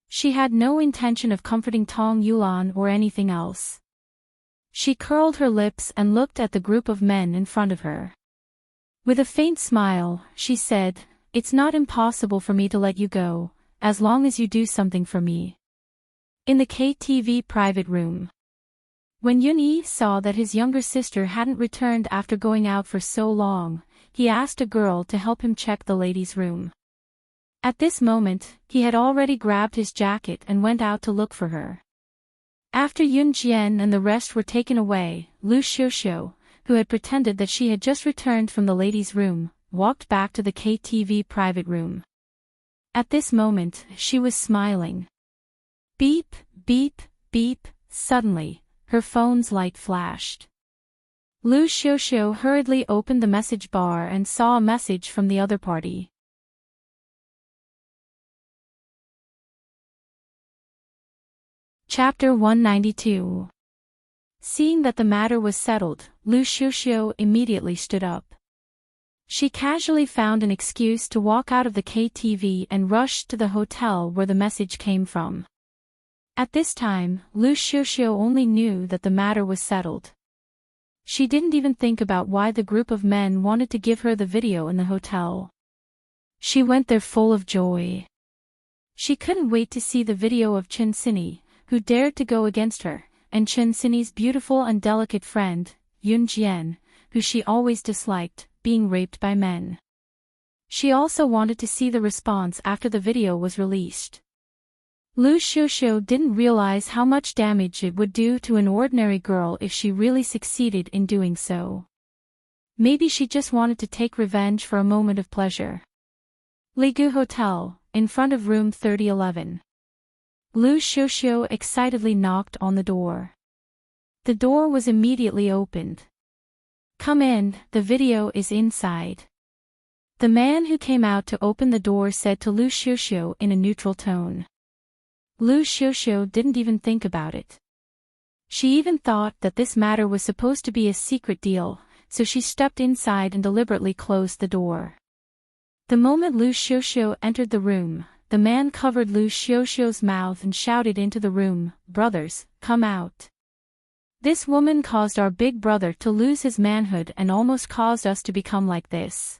She had no intention of comforting Tong Yulan or anything else. She curled her lips and looked at the group of men in front of her. With a faint smile, she said, "It's not impossible for me to let you go, as long as you do something for me." In the KTV private room. When Yun Yi saw that his younger sister hadn't returned after going out for so long, he asked a girl to help him check the ladies' room. At this moment, he had already grabbed his jacket and went out to look for her. After Yun Jian and the rest were taken away, Lu Xiuxiu, who had pretended that she had just returned from the ladies' room, walked back to the KTV private room. At this moment, she was smiling. Beep, beep, beep, suddenly, her phone's light flashed. Lu Xiuxiu hurriedly opened the message bar and saw a message from the other party. Chapter 192. Seeing that the matter was settled, Lu Xiuxiu immediately stood up. She casually found an excuse to walk out of the KTV and rushed to the hotel where the message came from. At this time, Lu Xiuxiu only knew that the matter was settled. She didn't even think about why the group of men wanted to give her the video in the hotel. She went there full of joy. She couldn't wait to see the video of Chen Xinyi, who dared to go against her, and Chen Xinyi's beautiful and delicate friend, Yun Jian, who she always disliked, being raped by men. She also wanted to see the response after the video was released. Lu Xiuxiu didn't realize how much damage it would do to an ordinary girl if she really succeeded in doing so. Maybe she just wanted to take revenge for a moment of pleasure. Ligu Hotel, in front of room 3011. Lu Xiuxiu excitedly knocked on the door. The door was immediately opened. "Come in, the video is inside." The man who came out to open the door said to Lu Xiuxiu in a neutral tone. Lu Xiuxiu didn't even think about it. She even thought that this matter was supposed to be a secret deal, so she stepped inside and deliberately closed the door. The moment Lu Xiuxiu entered the room, the man covered Lu Xiuxiu's mouth and shouted into the room, "Brothers, come out. This woman caused our big brother to lose his manhood and almost caused us to become like this.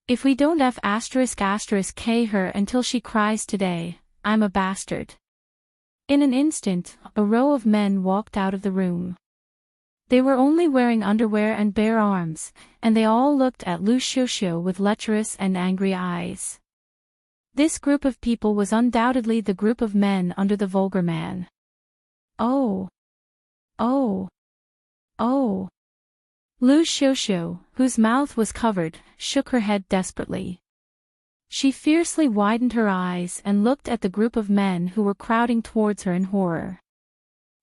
If we don't F***k her until she cries today, I'm a bastard." In an instant, a row of men walked out of the room. They were only wearing underwear and bare arms, and they all looked at Lu Xiuxiu with lecherous and angry eyes. This group of people was undoubtedly the group of men under the vulgar man. Oh! Oh! Oh! Lu Xiuxiu, whose mouth was covered, shook her head desperately. She fiercely widened her eyes and looked at the group of men who were crowding towards her in horror.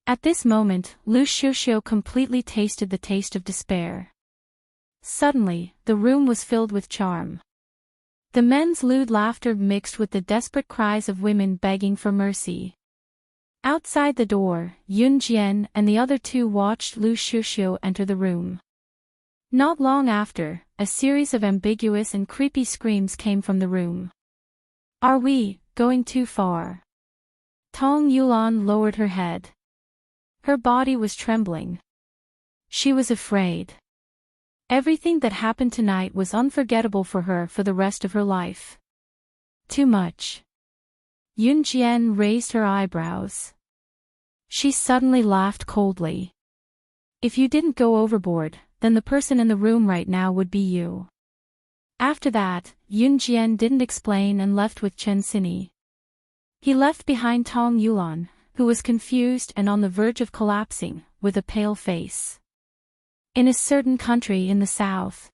At this moment, Lu Xiuxiu completely tasted the taste of despair. Suddenly, the room was filled with charm. The men's lewd laughter mixed with the desperate cries of women begging for mercy. Outside the door, Yun Jian and the other two watched Lu Xiuxiu enter the room. Not long after, a series of ambiguous and creepy screams came from the room. "Are we going too far?" Tong Yulan lowered her head. Her body was trembling. She was afraid. Everything that happened tonight was unforgettable for her for the rest of her life. Too much. Yun Jian raised her eyebrows. She suddenly laughed coldly. "If you didn't go overboard, then the person in the room right now would be you." After that, Yun Jian didn't explain and left with Chen Sini. He left behind Tong Yulan, who was confused and on the verge of collapsing, with a pale face. In a certain country in the south,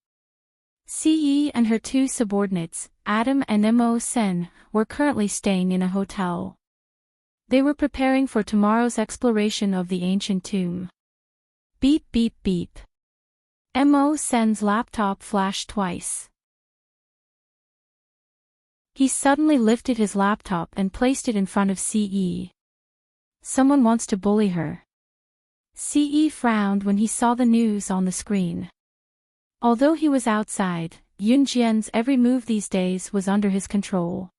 Ce and her two subordinates, Adam and Mo Sen, were currently staying in a hotel. They were preparing for tomorrow's exploration of the ancient tomb. Beep beep beep. Mo Sen's laptop flashed twice. He suddenly lifted his laptop and placed it in front of Ce. Someone wants to bully her. Ce frowned when he saw the news on the screen. Although he was outside, Yun Jian's every move these days was under his control.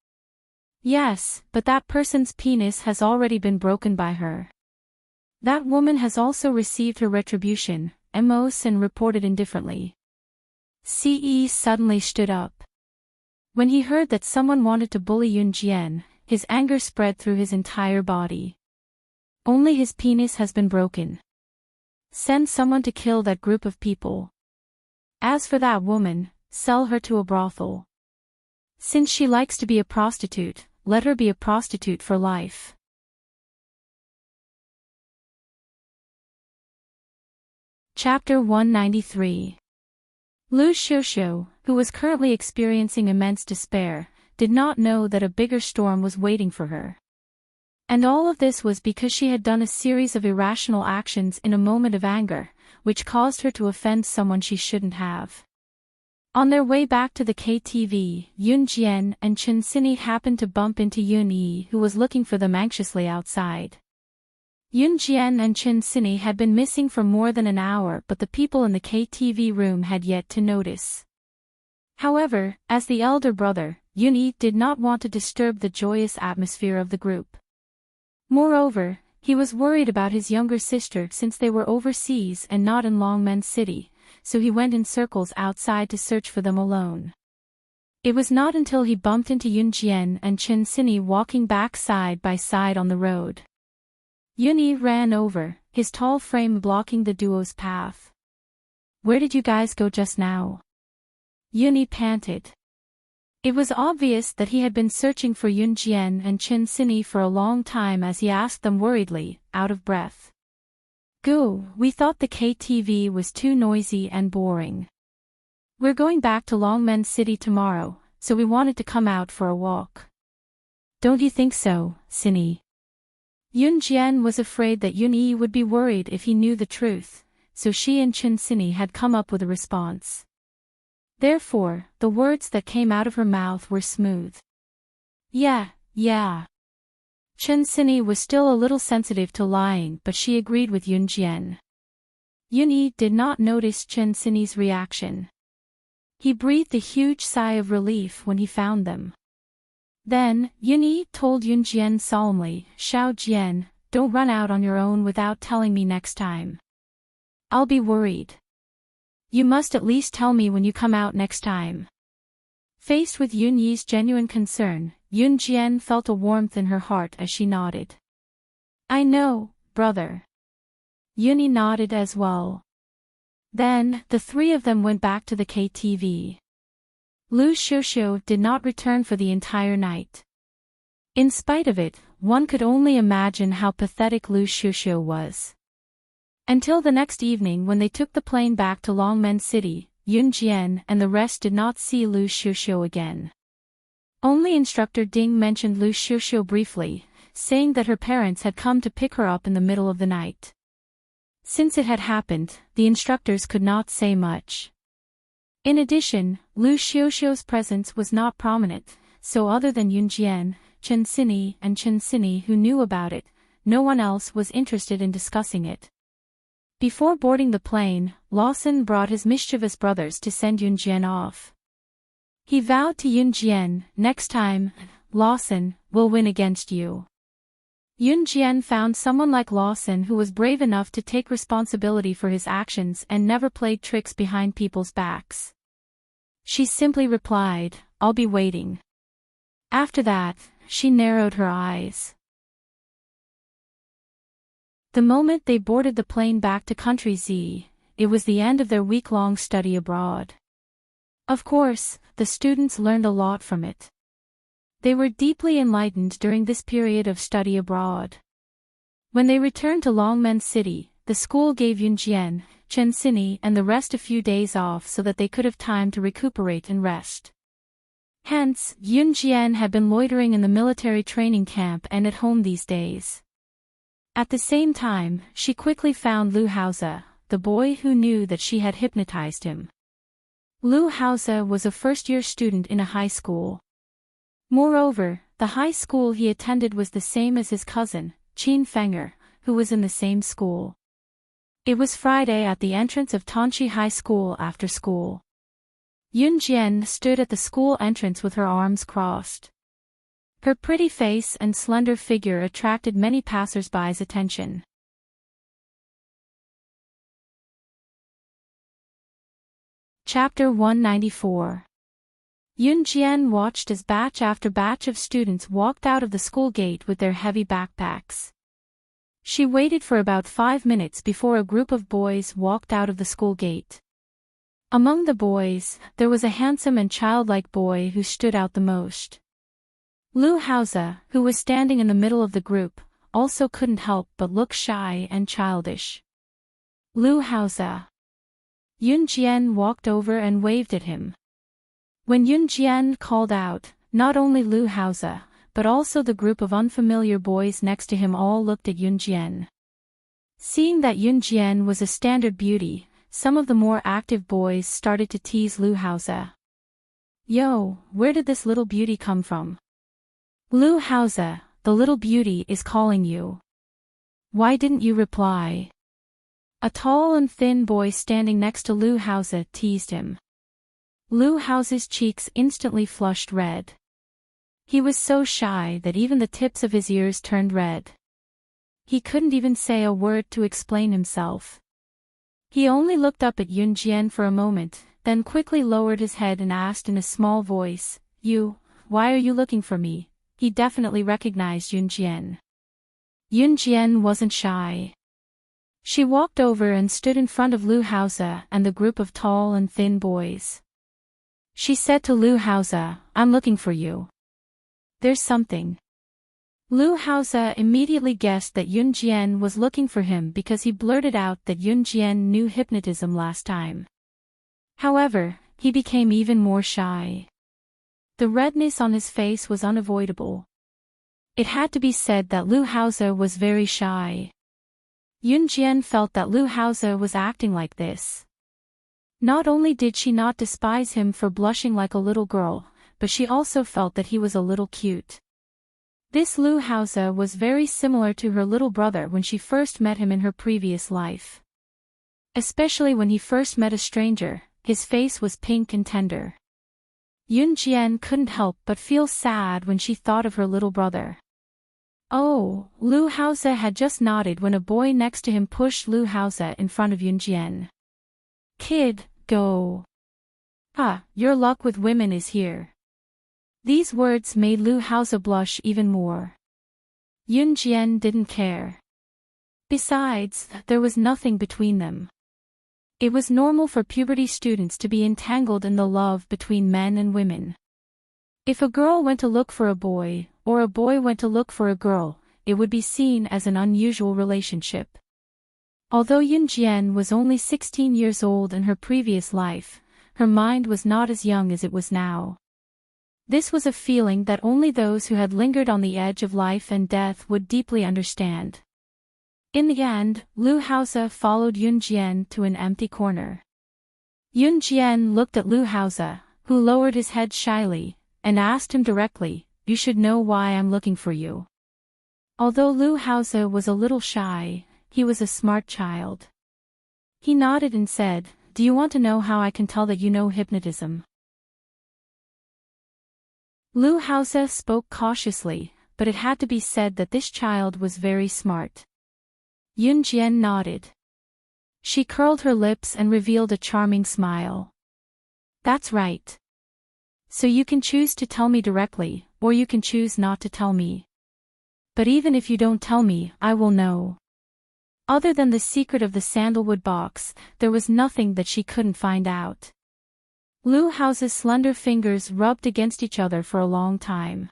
Yes, but that person's penis has already been broken by her. That woman has also received her retribution, Mo Sen reported indifferently. Ce suddenly stood up. When he heard that someone wanted to bully Yun Jian, his anger spread through his entire body. Only his penis has been broken. Send someone to kill that group of people. As for that woman, sell her to a brothel. Since she likes to be a prostitute, let her be a prostitute for life. Chapter 193. Lu Xiuxiu, who was currently experiencing immense despair, did not know that a bigger storm was waiting for her. And all of this was because she had done a series of irrational actions in a moment of anger, which caused her to offend someone she shouldn't have. On their way back to the KTV, Yun Jian and Chen Sini happened to bump into Yun Yi, who was looking for them anxiously outside. Yun Jian and Chen Sini had been missing for more than an hour, but the people in the KTV room had yet to notice. However, as the elder brother, Yun Yi did not want to disturb the joyous atmosphere of the group. Moreover, he was worried about his younger sister since they were overseas and not in Longmen City, so he went in circles outside to search for them alone. It was not until he bumped into Yun Jian and Chen Sini walking back side by side on the road. Yun Yi ran over, his tall frame blocking the duo's path. "Where did you guys go just now?" Yun Yi panted. It was obvious that he had been searching for Yun Jian and Chen Sini for a long time as he asked them worriedly, out of breath. "Goo, we thought the KTV was too noisy and boring. We're going back to Longmen City tomorrow, so we wanted to come out for a walk." "Don't you think so, Sini?" Yun Jian was afraid that Yun Yi would be worried if he knew the truth, so she and Chen Sini had come up with a response. Therefore, the words that came out of her mouth were smooth. Yeah. Chen Sini was still a little sensitive to lying, but she agreed with Yun Jian. Yun Yi did not notice Chen Sini's reaction. He breathed a huge sigh of relief when he found them. Then, Yun Yi told Yun Jian solemnly, "Xiao Jian, don't run out on your own without telling me next time. I'll be worried. You must at least tell me when you come out next time." Faced with Yun Yi's genuine concern, Yun Jian felt a warmth in her heart as she nodded. "I know, brother." Yun Yi nodded as well. Then, the three of them went back to the KTV. Lu Xiuxiu did not return for the entire night. In spite of it, one could only imagine how pathetic Lu Xiuxiu was. Until the next evening when they took the plane back to Longmen City, Yun Jian and the rest did not see Lu Xiuxiu again. Only Instructor Ding mentioned Lu Xiuxiu briefly, saying that her parents had come to pick her up in the middle of the night. Since it had happened, the instructors could not say much. In addition, Lu Xiuxiu's presence was not prominent, so other than Yun Jian, Chen Sini and Chen Sini who knew about it, no one else was interested in discussing it. Before boarding the plane, Lawson brought his mischievous brothers to send Yun Jian off. He vowed to Yun Jian, "Next time, Lawson, we'll win against you." Yun Jian found someone like Lawson who was brave enough to take responsibility for his actions and never played tricks behind people's backs. She simply replied, "I'll be waiting." After that, she narrowed her eyes. The moment they boarded the plane back to Country Z, it was the end of their week-long study abroad. Of course, the students learned a lot from it. They were deeply enlightened during this period of study abroad. When they returned to Longmen City, the school gave Yunjian, Chensini and the rest a few days off so that they could have time to recuperate and rest. Hence, Yunjian had been loitering in the military training camp and at home these days. At the same time, she quickly found Lu Haoze, the boy who knew that she had hypnotized him. Lu Haoze was a first-year student in a high school. Moreover, the high school he attended was the same as his cousin, Qin Fenger, who was in the same school. It was Friday at the entrance of Tanchi High School after school. Yunjian stood at the school entrance with her arms crossed. Her pretty face and slender figure attracted many passers-by's attention. Chapter 194. Yunjian watched as batch after batch of students walked out of the school gate with their heavy backpacks. She waited for about 5 minutes before a group of boys walked out of the school gate. Among the boys, there was a handsome and childlike boy who stood out the most. Lu Haoze, who was standing in the middle of the group, also couldn't help but look shy and childish. Lu Haoze. Yunjian walked over and waved at him. When Yunjian called out, not only Lu Haoze, but also the group of unfamiliar boys next to him all looked at Yunjian. Seeing that Yunjian was a standard beauty, some of the more active boys started to tease Lu Haoze. Yo, where did this little beauty come from? Lu Haoze, the little beauty is calling you. Why didn't you reply? A tall and thin boy standing next to Lu Haoze teased him. Lu Haoze's cheeks instantly flushed red. He was so shy that even the tips of his ears turned red. He couldn't even say a word to explain himself. He only looked up at Yunjian for a moment, then quickly lowered his head and asked in a small voice, why are you looking for me? He definitely recognized Yunjian. Yunjian wasn't shy. She walked over and stood in front of Lu Haoze and the group of tall and thin boys. She said to Lu Haoze, I'm looking for you. There's something. Lu Haoze immediately guessed that Yunjian was looking for him because he blurted out that Yunjian knew hypnotism last time. However, he became even more shy. The redness on his face was unavoidable. It had to be said that Lu Haoze was very shy. Yunjian felt that Lu Haoze was acting like this. Not only did she not despise him for blushing like a little girl, but she also felt that he was a little cute. This Lu Haoze was very similar to her little brother when she first met him in her previous life. Especially when he first met a stranger, his face was pink and tender. Yunjian couldn't help but feel sad when she thought of her little brother. Oh, Lu Haoze had just nodded when a boy next to him pushed Lu Haoze in front of Yunjian. Kid, go. Your luck with women is here. These words made Lu Haoze blush even more. Yunjian didn't care. Besides, there was nothing between them. It was normal for puberty students to be entangled in the love between men and women. If a girl went to look for a boy, or a boy went to look for a girl, it would be seen as an unusual relationship. Although Yunjian was only 16 years old in her previous life, her mind was not as young as it was now. This was a feeling that only those who had lingered on the edge of life and death would deeply understand. In the end, Lu Haoze followed Yunjian to an empty corner. Yunjian looked at Lu Haoze, who lowered his head shyly, and asked him directly, You should know why I'm looking for you. Although Lu Haoze was a little shy, he was a smart child. He nodded and said, Do you want to know how I can tell that you know hypnotism? Lu Haoze spoke cautiously, but it had to be said that this child was very smart. Yunjian nodded. She curled her lips and revealed a charming smile. That's right. So you can choose to tell me directly, or you can choose not to tell me. But even if you don't tell me, I will know. Other than the secret of the sandalwood box, there was nothing that she couldn't find out. Lu Hao's slender fingers rubbed against each other for a long time.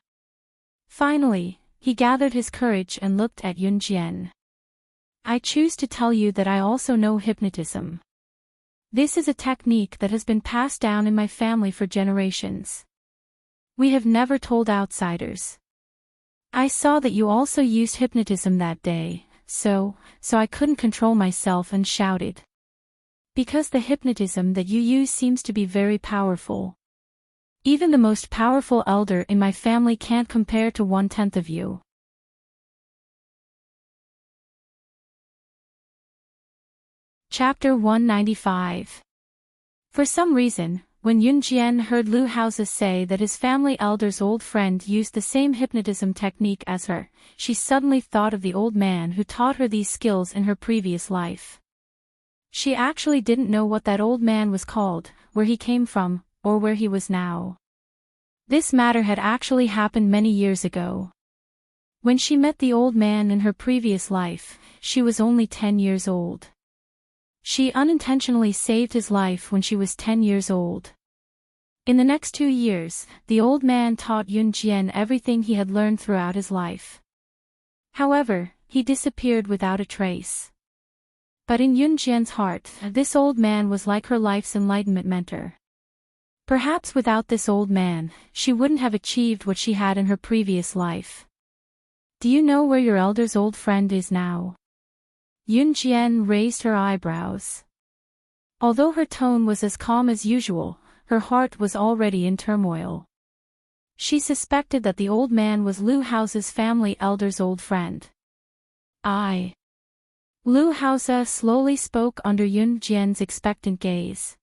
Finally, he gathered his courage and looked at Yunjian. I choose to tell you that I also know hypnotism. This is a technique that has been passed down in my family for generations. We have never told outsiders. I saw that you also used hypnotism that day, so I couldn't control myself and shouted. Because the hypnotism that you use seems to be very powerful. Even the most powerful elder in my family can't compare to 1/10 of you. Chapter 195. For some reason, when Yunjian heard Lu Hao's say that his family elder's old friend used the same hypnotism technique as her, she suddenly thought of the old man who taught her these skills in her previous life. She actually didn't know what that old man was called, where he came from, or where he was now. This matter had actually happened many years ago. When she met the old man in her previous life, she was only 10 years old. She unintentionally saved his life when she was 10 years old. In the next 2 years, the old man taught Yunjian everything he had learned throughout his life. However, he disappeared without a trace. But in Yunjian's heart, this old man was like her life's enlightenment mentor. Perhaps without this old man, she wouldn't have achieved what she had in her previous life. Do you know where your elder's old friend is now? Yunjian raised her eyebrows. Although her tone was as calm as usual, her heart was already in turmoil. She suspected that the old man was Lu Hao's family elder's old friend. Lu Hao slowly spoke under Yunjian's expectant gaze.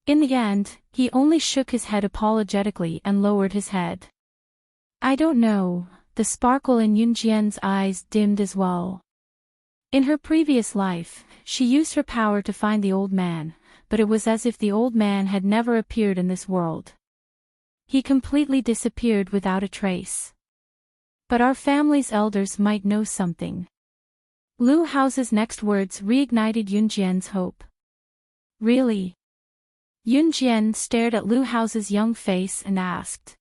In the end, he only shook his head apologetically and lowered his head. I don't know. The sparkle in Yunjian's eyes dimmed as well. In her previous life, she used her power to find the old man, but it was as if the old man had never appeared in this world. He completely disappeared without a trace. But our family's elders might know something. Lu Hao's next words reignited Yunjian's hope. Really? Yunjian stared at Lu Hao's young face and asked.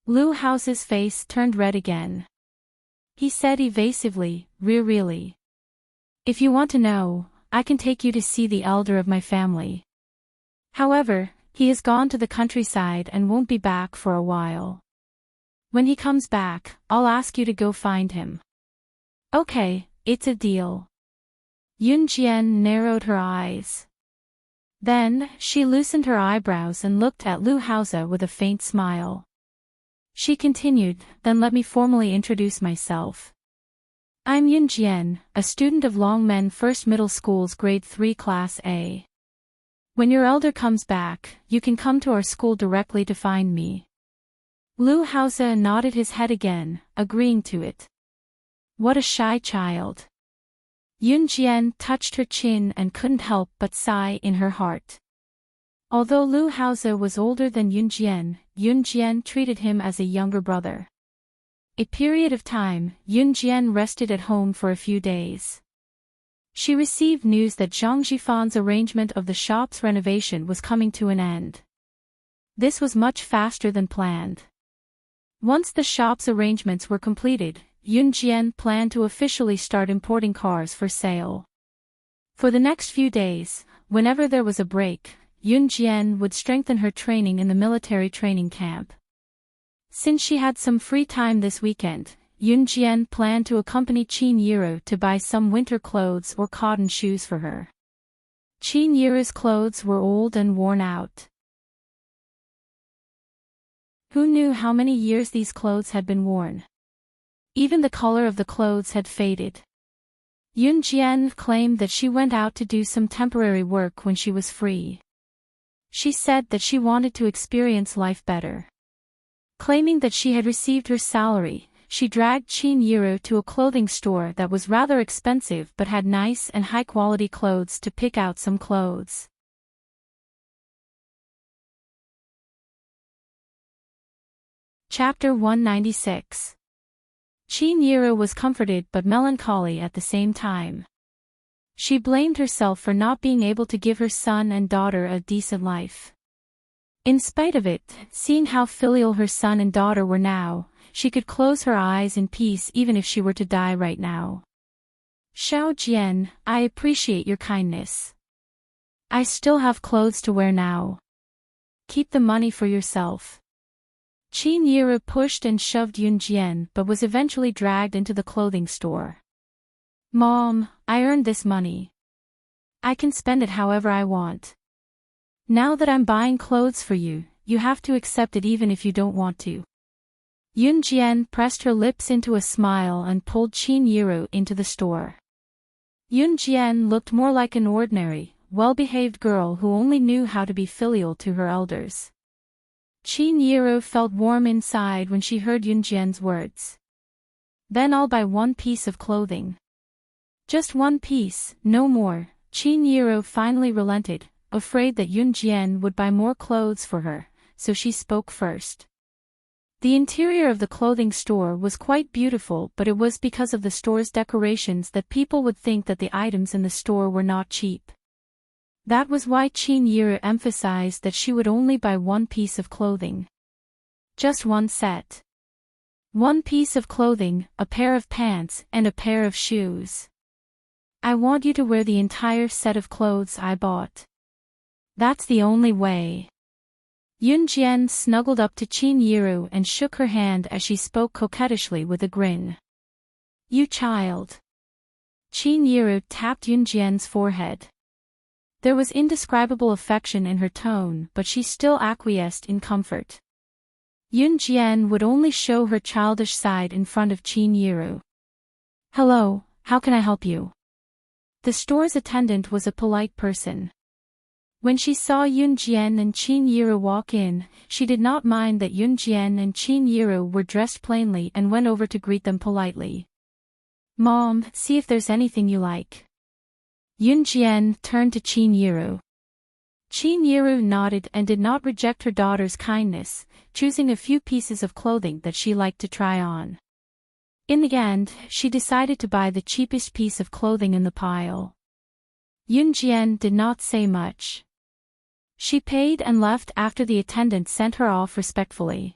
Lu Hao's face turned red again. He said evasively, really. If you want to know, I can take you to see the elder of my family. However, he has gone to the countryside and won't be back for a while. When he comes back, I'll ask you to go find him. Okay, it's a deal. Yunjian narrowed her eyes. Then, she loosened her eyebrows and looked at Lu Hao with a faint smile. She continued, then let me formally introduce myself. I'm Yunjian, a student of Longmen First Middle School's Grade 3 Class A. When your elder comes back, you can come to our school directly to find me. Lu Hao nodded his head again, agreeing to it. What a shy child. Yunjian touched her chin and couldn't help but sigh in her heart. Although Lu Hao was older than Yunjian, Yunjian treated him as a younger brother. A period of time, Yunjian rested at home for a few days. She received news that Zhang Jifan's arrangement of the shop's renovation was coming to an end. This was much faster than planned. Once the shop's arrangements were completed, Yunjian planned to officially start importing cars for sale. For the next few days, whenever there was a break, Yunjian would strengthen her training in the military training camp. Since she had some free time this weekend, Yunjian planned to accompany Qin Yiro to buy some winter clothes or cotton shoes for her. Qin Yiro's clothes were old and worn out. Who knew how many years these clothes had been worn? Even the color of the clothes had faded. Yunjian claimed that she went out to do some temporary work when she was free. She said that she wanted to experience life better. Claiming that she had received her salary, she dragged Qin Yiro to a clothing store that was rather expensive but had nice and high-quality clothes to pick out some clothes. Chapter 196. Qin Yiro was comforted but melancholy at the same time. She blamed herself for not being able to give her son and daughter a decent life. In spite of it, seeing how filial her son and daughter were now, she could close her eyes in peace even if she were to die right now. Xiao Jian, I appreciate your kindness. I still have clothes to wear now. Keep the money for yourself. Qin Yiru pushed and shoved Yun Jian but was eventually dragged into the clothing store. Mom, I earned this money. I can spend it however I want. Now that I'm buying clothes for you, you have to accept it even if you don't want to. Yun Jian pressed her lips into a smile and pulled Qin Yiru into the store. Yun Jian looked more like an ordinary, well-behaved girl who only knew how to be filial to her elders. Qin Yiru felt warm inside when she heard Yun Jian's words. Then I'll buy one piece of clothing. Just one piece, no more. Qin Yiru finally relented, afraid that Yun Jian would buy more clothes for her, so she spoke first. The interior of the clothing store was quite beautiful, but it was because of the store's decorations that people would think that the items in the store were not cheap. That was why Qin Yiru emphasized that she would only buy one piece of clothing. Just one set. One piece of clothing, a pair of pants, and a pair of shoes. I want you to wear the entire set of clothes I bought. That's the only way. Yun Jian snuggled up to Qin Yiru and shook her hand as she spoke coquettishly with a grin. You child. Qin Yiru tapped Yun Jian's forehead. There was indescribable affection in her tone, but she still acquiesced in comfort. Yun Jian would only show her childish side in front of Qin Yiru. Hello, how can I help you? The store's attendant was a polite person. When she saw Yun Jian and Qin Yiru walk in, she did not mind that Yun Jian and Qin Yiru were dressed plainly and went over to greet them politely. Mom, see if there's anything you like. Yun Jian turned to Qin Yiru. Qin Yiru nodded and did not reject her daughter's kindness, choosing a few pieces of clothing that she liked to try on. In the end, she decided to buy the cheapest piece of clothing in the pile. Yun Jian did not say much. She paid and left after the attendant sent her off respectfully.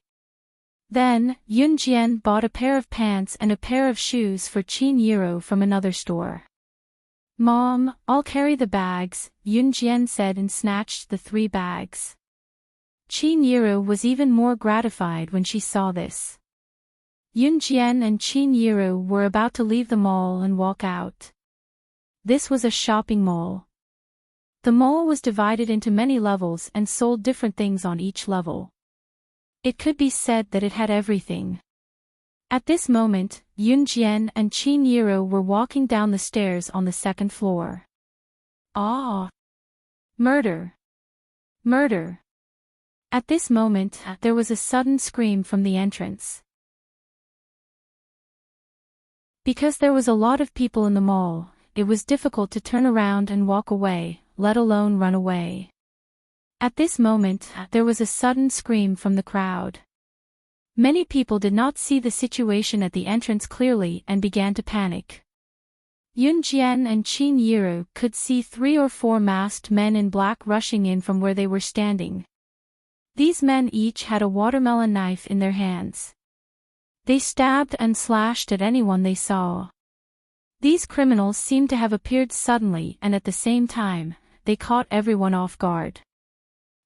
Then, Yun Jian bought a pair of pants and a pair of shoes for Qin Yiru from another store. Mom, I'll carry the bags, Yun Jian said and snatched the 3 bags. Qin Yiru was even more gratified when she saw this. Yun Jian and Qin Yiru were about to leave the mall and walk out. This was a shopping mall. The mall was divided into many levels and sold different things on each level. It could be said that it had everything. At this moment, Yun Jian and Qin Yiru were walking down the stairs on the 2nd floor. Ah! Murder! Murder! At this moment, there was a sudden scream from the entrance. Because there was a lot of people in the mall, it was difficult to turn around and walk away, let alone run away. At this moment, there was a sudden scream from the crowd. Many people did not see the situation at the entrance clearly and began to panic. Yun Jian and Qin Yiru could see 3 or 4 masked men in black rushing in from where they were standing. These men each had a watermelon knife in their hands. They stabbed and slashed at anyone they saw. These criminals seemed to have appeared suddenly and at the same time, they caught everyone off guard.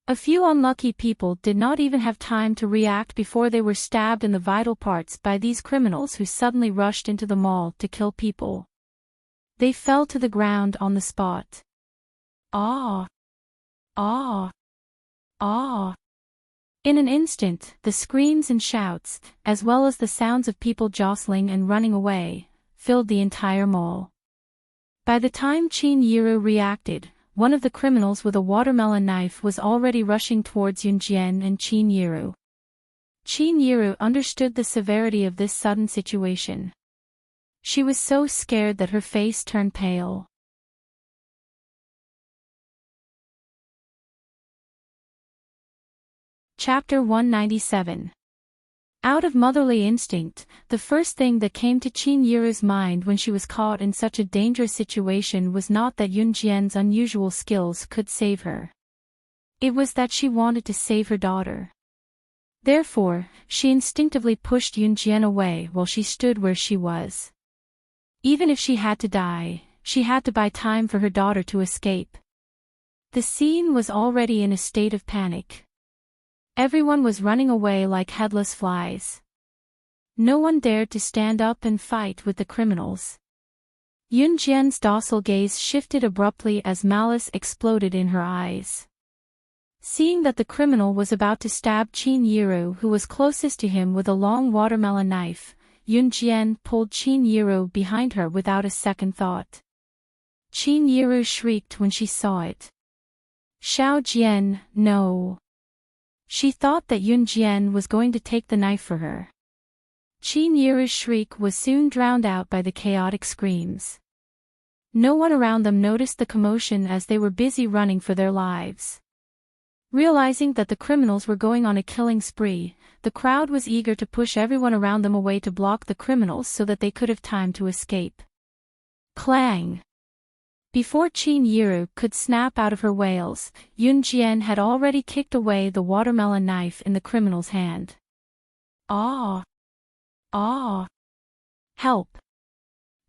A few unlucky people did not even have time to react before they were stabbed in the vital parts by these criminals who suddenly rushed into the mall to kill people. They fell to the ground on the spot. Ah! Ah! Ah! In an instant, the screams and shouts, as well as the sounds of people jostling and running away, filled the entire mall. By the time Qin Yiru reacted, one of the criminals with a watermelon knife was already rushing towards Yun Jian and Qin Yiru. Qin Yiru understood the severity of this sudden situation. She was so scared that her face turned pale. Chapter 197. Out of motherly instinct, the first thing that came to Qin Yiru's mind when she was caught in such a dangerous situation was not that Yun Jian's unusual skills could save her. It was that she wanted to save her daughter. Therefore, she instinctively pushed Yunjian away while she stood where she was. Even if she had to die, she had to buy time for her daughter to escape. The scene was already in a state of panic. Everyone was running away like headless flies. No one dared to stand up and fight with the criminals. Yunjian's docile gaze shifted abruptly as malice exploded in her eyes. Seeing that the criminal was about to stab Qin Yiru, who was closest to him, with a long watermelon knife, Yunjian pulled Qin Yiru behind her without a second thought. Qin Yiru shrieked when she saw it. Xiao Jian, no. She thought that Yunjian was going to take the knife for her. Qin Yiru's shriek was soon drowned out by the chaotic screams. No one around them noticed the commotion as they were busy running for their lives. Realizing that the criminals were going on a killing spree, the crowd was eager to push everyone around them away to block the criminals so that they could have time to escape. Clang! Before Qin Yiru could snap out of her wails, Yunjian had already kicked away the watermelon knife in the criminal's hand. Ah! Ah! Help!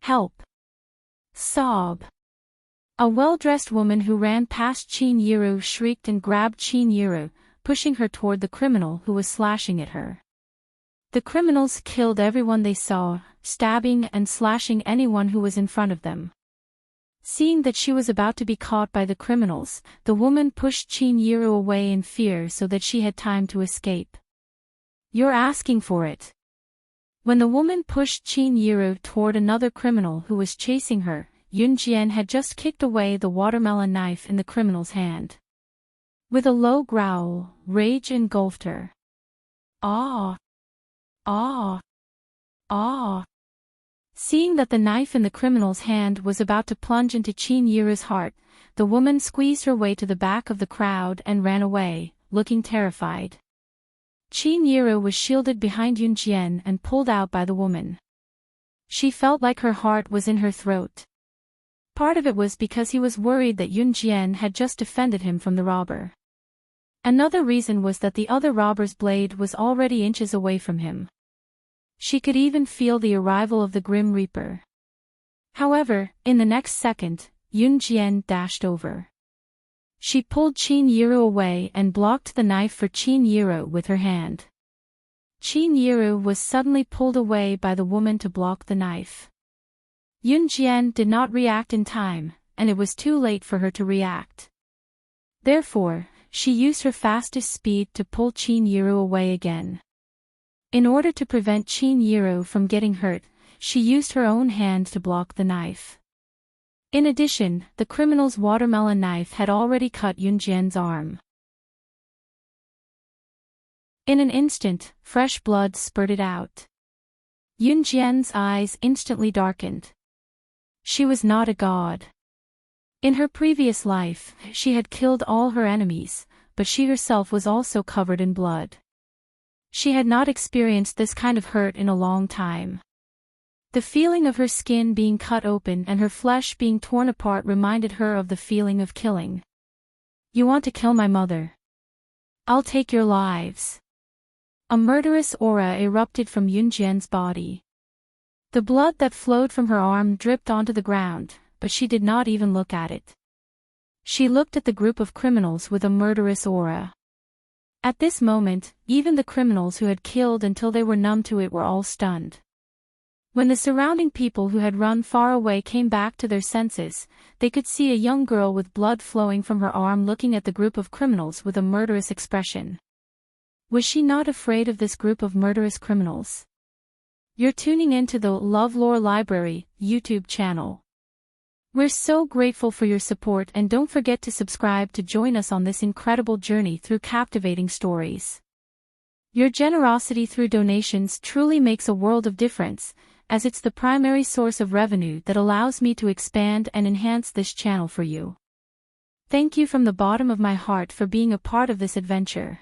Help! Sob! A well-dressed woman who ran past Qin Yiru shrieked and grabbed Qin Yiru, pushing her toward the criminal who was slashing at her. The criminals killed everyone they saw, stabbing and slashing anyone who was in front of them. Seeing that she was about to be caught by the criminals, the woman pushed Qin Yiru away in fear so that she had time to escape. You're asking for it. When the woman pushed Qin Yiru toward another criminal who was chasing her, Yunjian had just kicked away the watermelon knife in the criminal's hand. With a low growl, rage engulfed her. Ah! Ah! Ah! Seeing that the knife in the criminal's hand was about to plunge into Qin Yiru's heart, the woman squeezed her way to the back of the crowd and ran away, looking terrified. Qin Yiru was shielded behind Yunjian and pulled out by the woman. She felt like her heart was in her throat. Part of it was because he was worried that Yunjian had just defended him from the robber. Another reason was that the other robber's blade was already inches away from him. She could even feel the arrival of the Grim Reaper. However, in the next second, Yunjian dashed over. She pulled Qin Yiru away and blocked the knife for Qin Yiru with her hand. Qin Yiru was suddenly pulled away by the woman to block the knife. Yunjian did not react in time, and it was too late for her to react. Therefore, she used her fastest speed to pull Qin Yiru away again. In order to prevent Qin Yiru from getting hurt, she used her own hand to block the knife. In addition, the criminal's watermelon knife had already cut Yunjian's arm. In an instant, fresh blood spurted out. Yunjian's eyes instantly darkened. She was not a god. In her previous life, she had killed all her enemies, but she herself was also covered in blood. She had not experienced this kind of hurt in a long time. The feeling of her skin being cut open and her flesh being torn apart reminded her of the feeling of killing. You want to kill my mother? I'll take your lives. A murderous aura erupted from Yunjian's body. The blood that flowed from her arm dripped onto the ground, but she did not even look at it. She looked at the group of criminals with a murderous aura. At this moment, even the criminals who had killed until they were numb to it were all stunned. When the surrounding people who had run far away came back to their senses, they could see a young girl with blood flowing from her arm looking at the group of criminals with a murderous expression. Was she not afraid of this group of murderous criminals? You're tuning into the LoveLore Library YouTube channel. We're so grateful for your support, and don't forget to subscribe to join us on this incredible journey through captivating stories. Your generosity through donations truly makes a world of difference, as it's the primary source of revenue that allows me to expand and enhance this channel for you. Thank you from the bottom of my heart for being a part of this adventure.